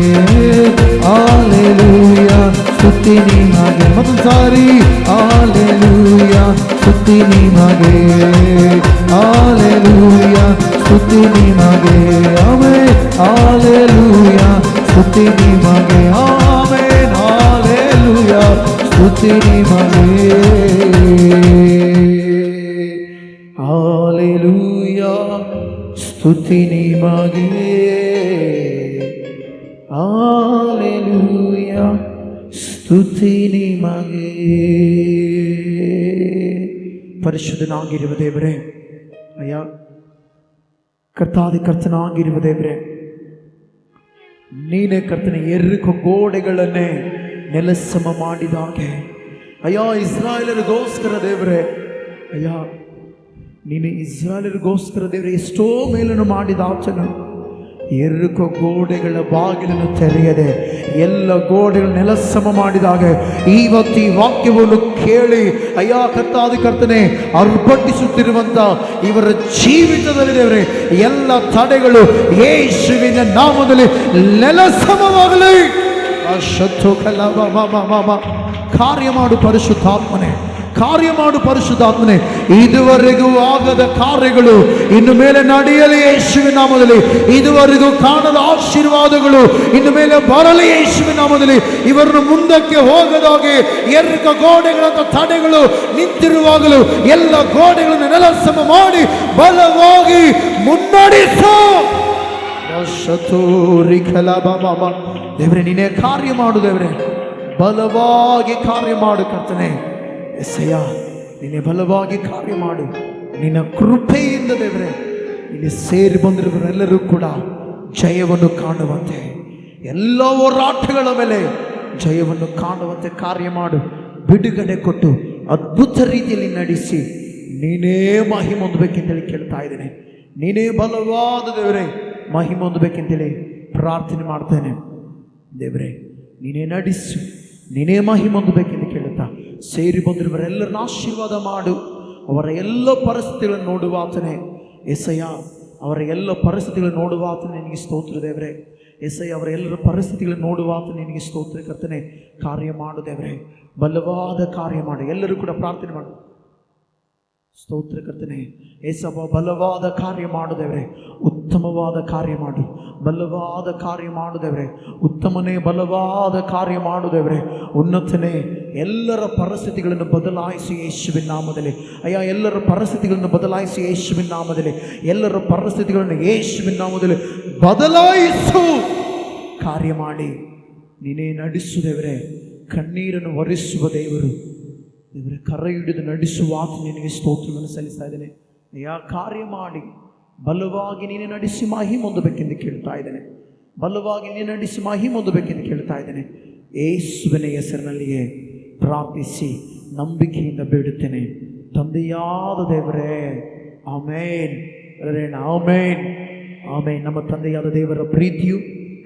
హల్లెలూయా, స్తుతి నిమగే. మొదటిసారి హల్లెలూయా, స్తుతి నిమగే, హల్లెలూయా, స్తుతి నిమగే, ఆమేన్, హల్లెలూయా, స్తుతి నిమగే, ఆమేన్, హల్లెలూయా, స్తుతి నిమగే, హల్లెలూయా, స్తుతి నిమగే, హల్లెలూయా, ಸ್ತುತಿ ನಿಮಗೆ. ಪರಿಶುದ್ಧನಾಗಿರುವ ದೇವರೇ, ಅಯ್ಯ ಕರ್ತಾದಿ ಕರ್ತನಾಗಿರುವ ದೇವರೇ, ನೀನೇ ಕರ್ತನೆ ಎರ್ರಿಕೋ ಗೋಡೆಗಳನ್ನೇ ನೆಲಸಮ ಮಾಡಿದಾಗೆ ಅಯ್ಯ ಇಸ್ರಾಯೇಲರಿಗೋಸ್ಕರ ದೇವರೇ, ಅಯ್ಯ ನೀನು ಇಸ್ರಾಯೇಲರಿಗೋಸ್ಕರ ದೇವರೇ ಎಷ್ಟೋ ಮೇಲನ್ನು ಮಾಡಿದ ಆಚನು ಎರ್ರಿಕೋ ಗೋಡೆಗಳ ಬಾಗಿಲನ್ನು ತೆರೆಯದೆ ಎಲ್ಲ ಗೋಡೆಗಳು ನೆಲಸಮ ಮಾಡಿದಾಗ ಇವತ್ತು ಈ ವಾಕ್ಯವನ್ನು ಕೇಳಿ ಅಯ್ಯ ಕರ್ತಾದಿ ಕರ್ತನೆ ಅರ್ಪಟಿಸುತ್ತಿರುವಂತ ಇವರ ಜೀವಿತದಲ್ಲಿ ದೇವರೇ ಎಲ್ಲ ತಡೆಗಳು ಯೇಸುವಿನ ನಾಮದಲ್ಲಿ ನೆಲಸಮವಾಗಲಿ. ಕಾರ್ಯ ಮಾಡು ಪರಿಶುದ್ಧಾತ್ಮನೆ, ಕಾರ್ಯ ಮಾಡು ಪರಿಶುದ್ಧಾತ್ಮನೆ. ಇದುವರೆಗೂ ಆಗದ ಕಾರ್ಯಗಳು ಇನ್ನು ಮೇಲೆ ನಡೆಯಲಿ ಯೇಸುವಿನ ನಾಮದಲ್ಲಿ. ಇದುವರೆಗೂ ಕಾಣದ ಆಶೀರ್ವಾದಗಳು ಇನ್ನು ಮೇಲೆ ಬರಲಿ ಯೇಸುವಿನ ನಾಮದಲ್ಲಿ. ಇವರನ್ನು ಮುಂದಕ್ಕೆ ಹೋಗದಾಗೆ ಎರ್ರಿಕ ಗೋಡೆಗಳಂತ ತಡೆಗಳು ನಿಂತಿರುವಾಗಲೂ ಎಲ್ಲ ಗೋಡೆಗಳನ್ನು ನೆಲಸಮ ಮಾಡಿ ಬಲವಾಗಿ ಮುನ್ನಡೆಸು. ದೇವರೇ ನೀನೇ ಕಾರ್ಯ ಮಾಡು ದೇವರೇ, ಬಲವಾಗಿ ಕಾರ್ಯ ಮಾಡು ಕರ್ತನೆ. ಎಸಯ್ಯ ನೀನೆ ಬಲವಾಗಿ ಕಾರ್ಯ ಮಾಡು. ನಿನ್ನ ಕೃಪೆಯಿಂದ ದೇವರೇ ಇಲ್ಲಿ ಸೇರಿ ಬಂದಿರುವರೆಲ್ಲರೂ ಕೂಡ ಜಯವನ್ನು ಕಾಣುವಂತೆ, ಎಲ್ಲ ಹೋರಾಟಗಳ ಮೇಲೆ ಜಯವನ್ನು ಕಾಣುವಂತೆ ಕಾರ್ಯ ಮಾಡು. ಬಿಡುಗಡೆ ಕೊಟ್ಟು ಅದ್ಭುತ ರೀತಿಯಲ್ಲಿ ನಡೆಸಿ ನೀನೇ ಮಹಿಮೆ ಹೊಂದಬೇಕೆಂತೇಳಿ ಕೇಳ್ತಾ ಇದ್ದೇನೆ. ನೀನೇ ಬಲವಾದ ದೇವರೇ ಮಹಿಮೆ ಹೊಂದಬೇಕೆಂತೇಳಿ ಪ್ರಾರ್ಥನೆ ಮಾಡ್ತೇನೆ. ದೇವರೇ ನೀನೇ ನಡೆಸು, ನೀನೇ ಮಹಿಮೆ ಹೊಂದಬೇಕೆಂದು ಕೇಳುತ್ತಾ ಸೇರಿ ಬಂದಿರುವರೆಲ್ಲರನ್ನ ಆಶೀರ್ವಾದ ಮಾಡು. ಅವರ ಎಲ್ಲ ಪರಿಸ್ಥಿತಿಗಳನ್ನು ನೋಡುವ ಆತನೇ ಎಸಯ್ಯ, ಅವರ ಎಲ್ಲ ಪರಿಸ್ಥಿತಿಗಳನ್ನು ನೋಡುವ ಆತನೇ ನಿನಗೆ ಸ್ತೋತ್ರ ದೇವರೇ. ಎಸಯ್ಯ ಅವರ ಎಲ್ಲರ ಪರಿಸ್ಥಿತಿಗಳನ್ನು ನೋಡುವ ಆತನೇ ನಿನಗೆ ಸ್ತೋತ್ರ ಕರ್ತನೆ. ಕಾರ್ಯ ಮಾಡು ದೇವರೇ, ಬಲವಾದ ಕಾರ್ಯ ಮಾಡು. ಎಲ್ಲರೂ ಕೂಡ ಪ್ರಾರ್ಥನೆ ಮಾಡು. ಸ್ತೋತ್ರ ಕರ್ತನೆ. ಏಸಪ್ಪ ಬಲವಾದ ಕಾರ್ಯ ಮಾಡು ದೇವರೇ, ಉತ್ತಮವಾದ ಕಾರ್ಯ ಮಾಡು, ಬಲವಾದ ಕಾರ್ಯ ಮಾಡು ದೇವರೇ. ಉತ್ತಮನೇ ಬಲವಾದ ಕಾರ್ಯ ಮಾಡು ದೇವರೇ. ಉನ್ನತನೇ ಎಲ್ಲರ ಪರಿಸ್ಥಿತಿಗಳನ್ನು ಬದಲಾಯಿಸಿ ಯೇಸುವಿನ ನಾಮದಲ್ಲಿ. ಅಯ್ಯ ಎಲ್ಲರ ಪರಿಸ್ಥಿತಿಗಳನ್ನು ಬದಲಾಯಿಸಿ ಯೇಸುವಿನ ನಾಮದಲ್ಲಿ. ಎಲ್ಲರ ಪರಿಸ್ಥಿತಿಗಳನ್ನು ಯೇಸುವಿನ ನಾಮದಲ್ಲಿ ಬದಲಾಯಿಸು. ಕಾರ್ಯ ಮಾಡಿ ನೀನೇ ನಡೆಸು ದೇವರೇ. ಕಣ್ಣೀರನ್ನು ಒರೆಸುವ ದೇವರು ದೇವರೇ, ಕರ ಹಿಡಿದು ನಡೆಸುವ ಆತ ನಿನಗೆ ಸ್ತೋತ್ರವನ್ನು ಸಲ್ಲಿಸ್ತಾ ಇದ್ದೇನೆ. ಯಾ ಕಾರ್ಯ ಮಾಡಿ ಬಲವಾಗಿ ನೀನೇ ನಡೆಸಿ ಮಹಿಮೆ ಹೊಂದಬೇಕೆಂದು ಕೇಳ್ತಾ ಇದ್ದೇನೆ. ಬಲವಾಗಿ ನೀನು ನಡೆಸಿ ಮಹಿಮೆ ಹೊಂದಬೇಕೆಂದು ಕೇಳ್ತಾ ಇದ್ದೇನೆ. ಯೇಸುವಿನ ಹೆಸರಿನಲ್ಲಿಯೇ ಪ್ರಾರ್ಥಿಸಿ ನಂಬಿಕೆಯಿಂದ ಬೇಡುತ್ತೇನೆ ತಂದೆಯಾದ ದೇವರೇ, ಆಮೇನ್. ಆಮೇನ್, ಆಮೇನ್. ನಮ್ಮ ತಂದೆಯಾದ ದೇವರ ಪ್ರೀತಿಯು,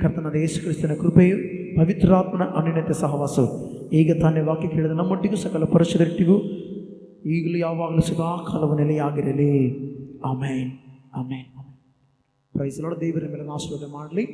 ಕರ್ತನಾದ ಯೇಸು ಕ್ರಿಸ್ತನ ಕೃಪೆಯು, ಪವಿತ್ರಾತ್ಮನ ಅನ್ಯೋನ್ಯತೆ ಸಹವಾಸವು ಈಗ ತಾನೇ ವಾಕ್ಯ ಕೇಳಿದ ನಮ್ಮೊಟ್ಟಿಗೂ ಸಕಲ ಪರಿಶುದ್ಧರಿಗೂ ಈಗಲೂ ಯಾವಾಗಲೂ ಸದಾಕಾಲವು ನೆಲೆಯಾಗಿರಲಿ. ಆಮೇನ್, ಆಮೇನ್. Price lord. ದೇವರ ಮೇಲೆ ಆಶೀರ್ವಾದ ಮಾಡಲಿ.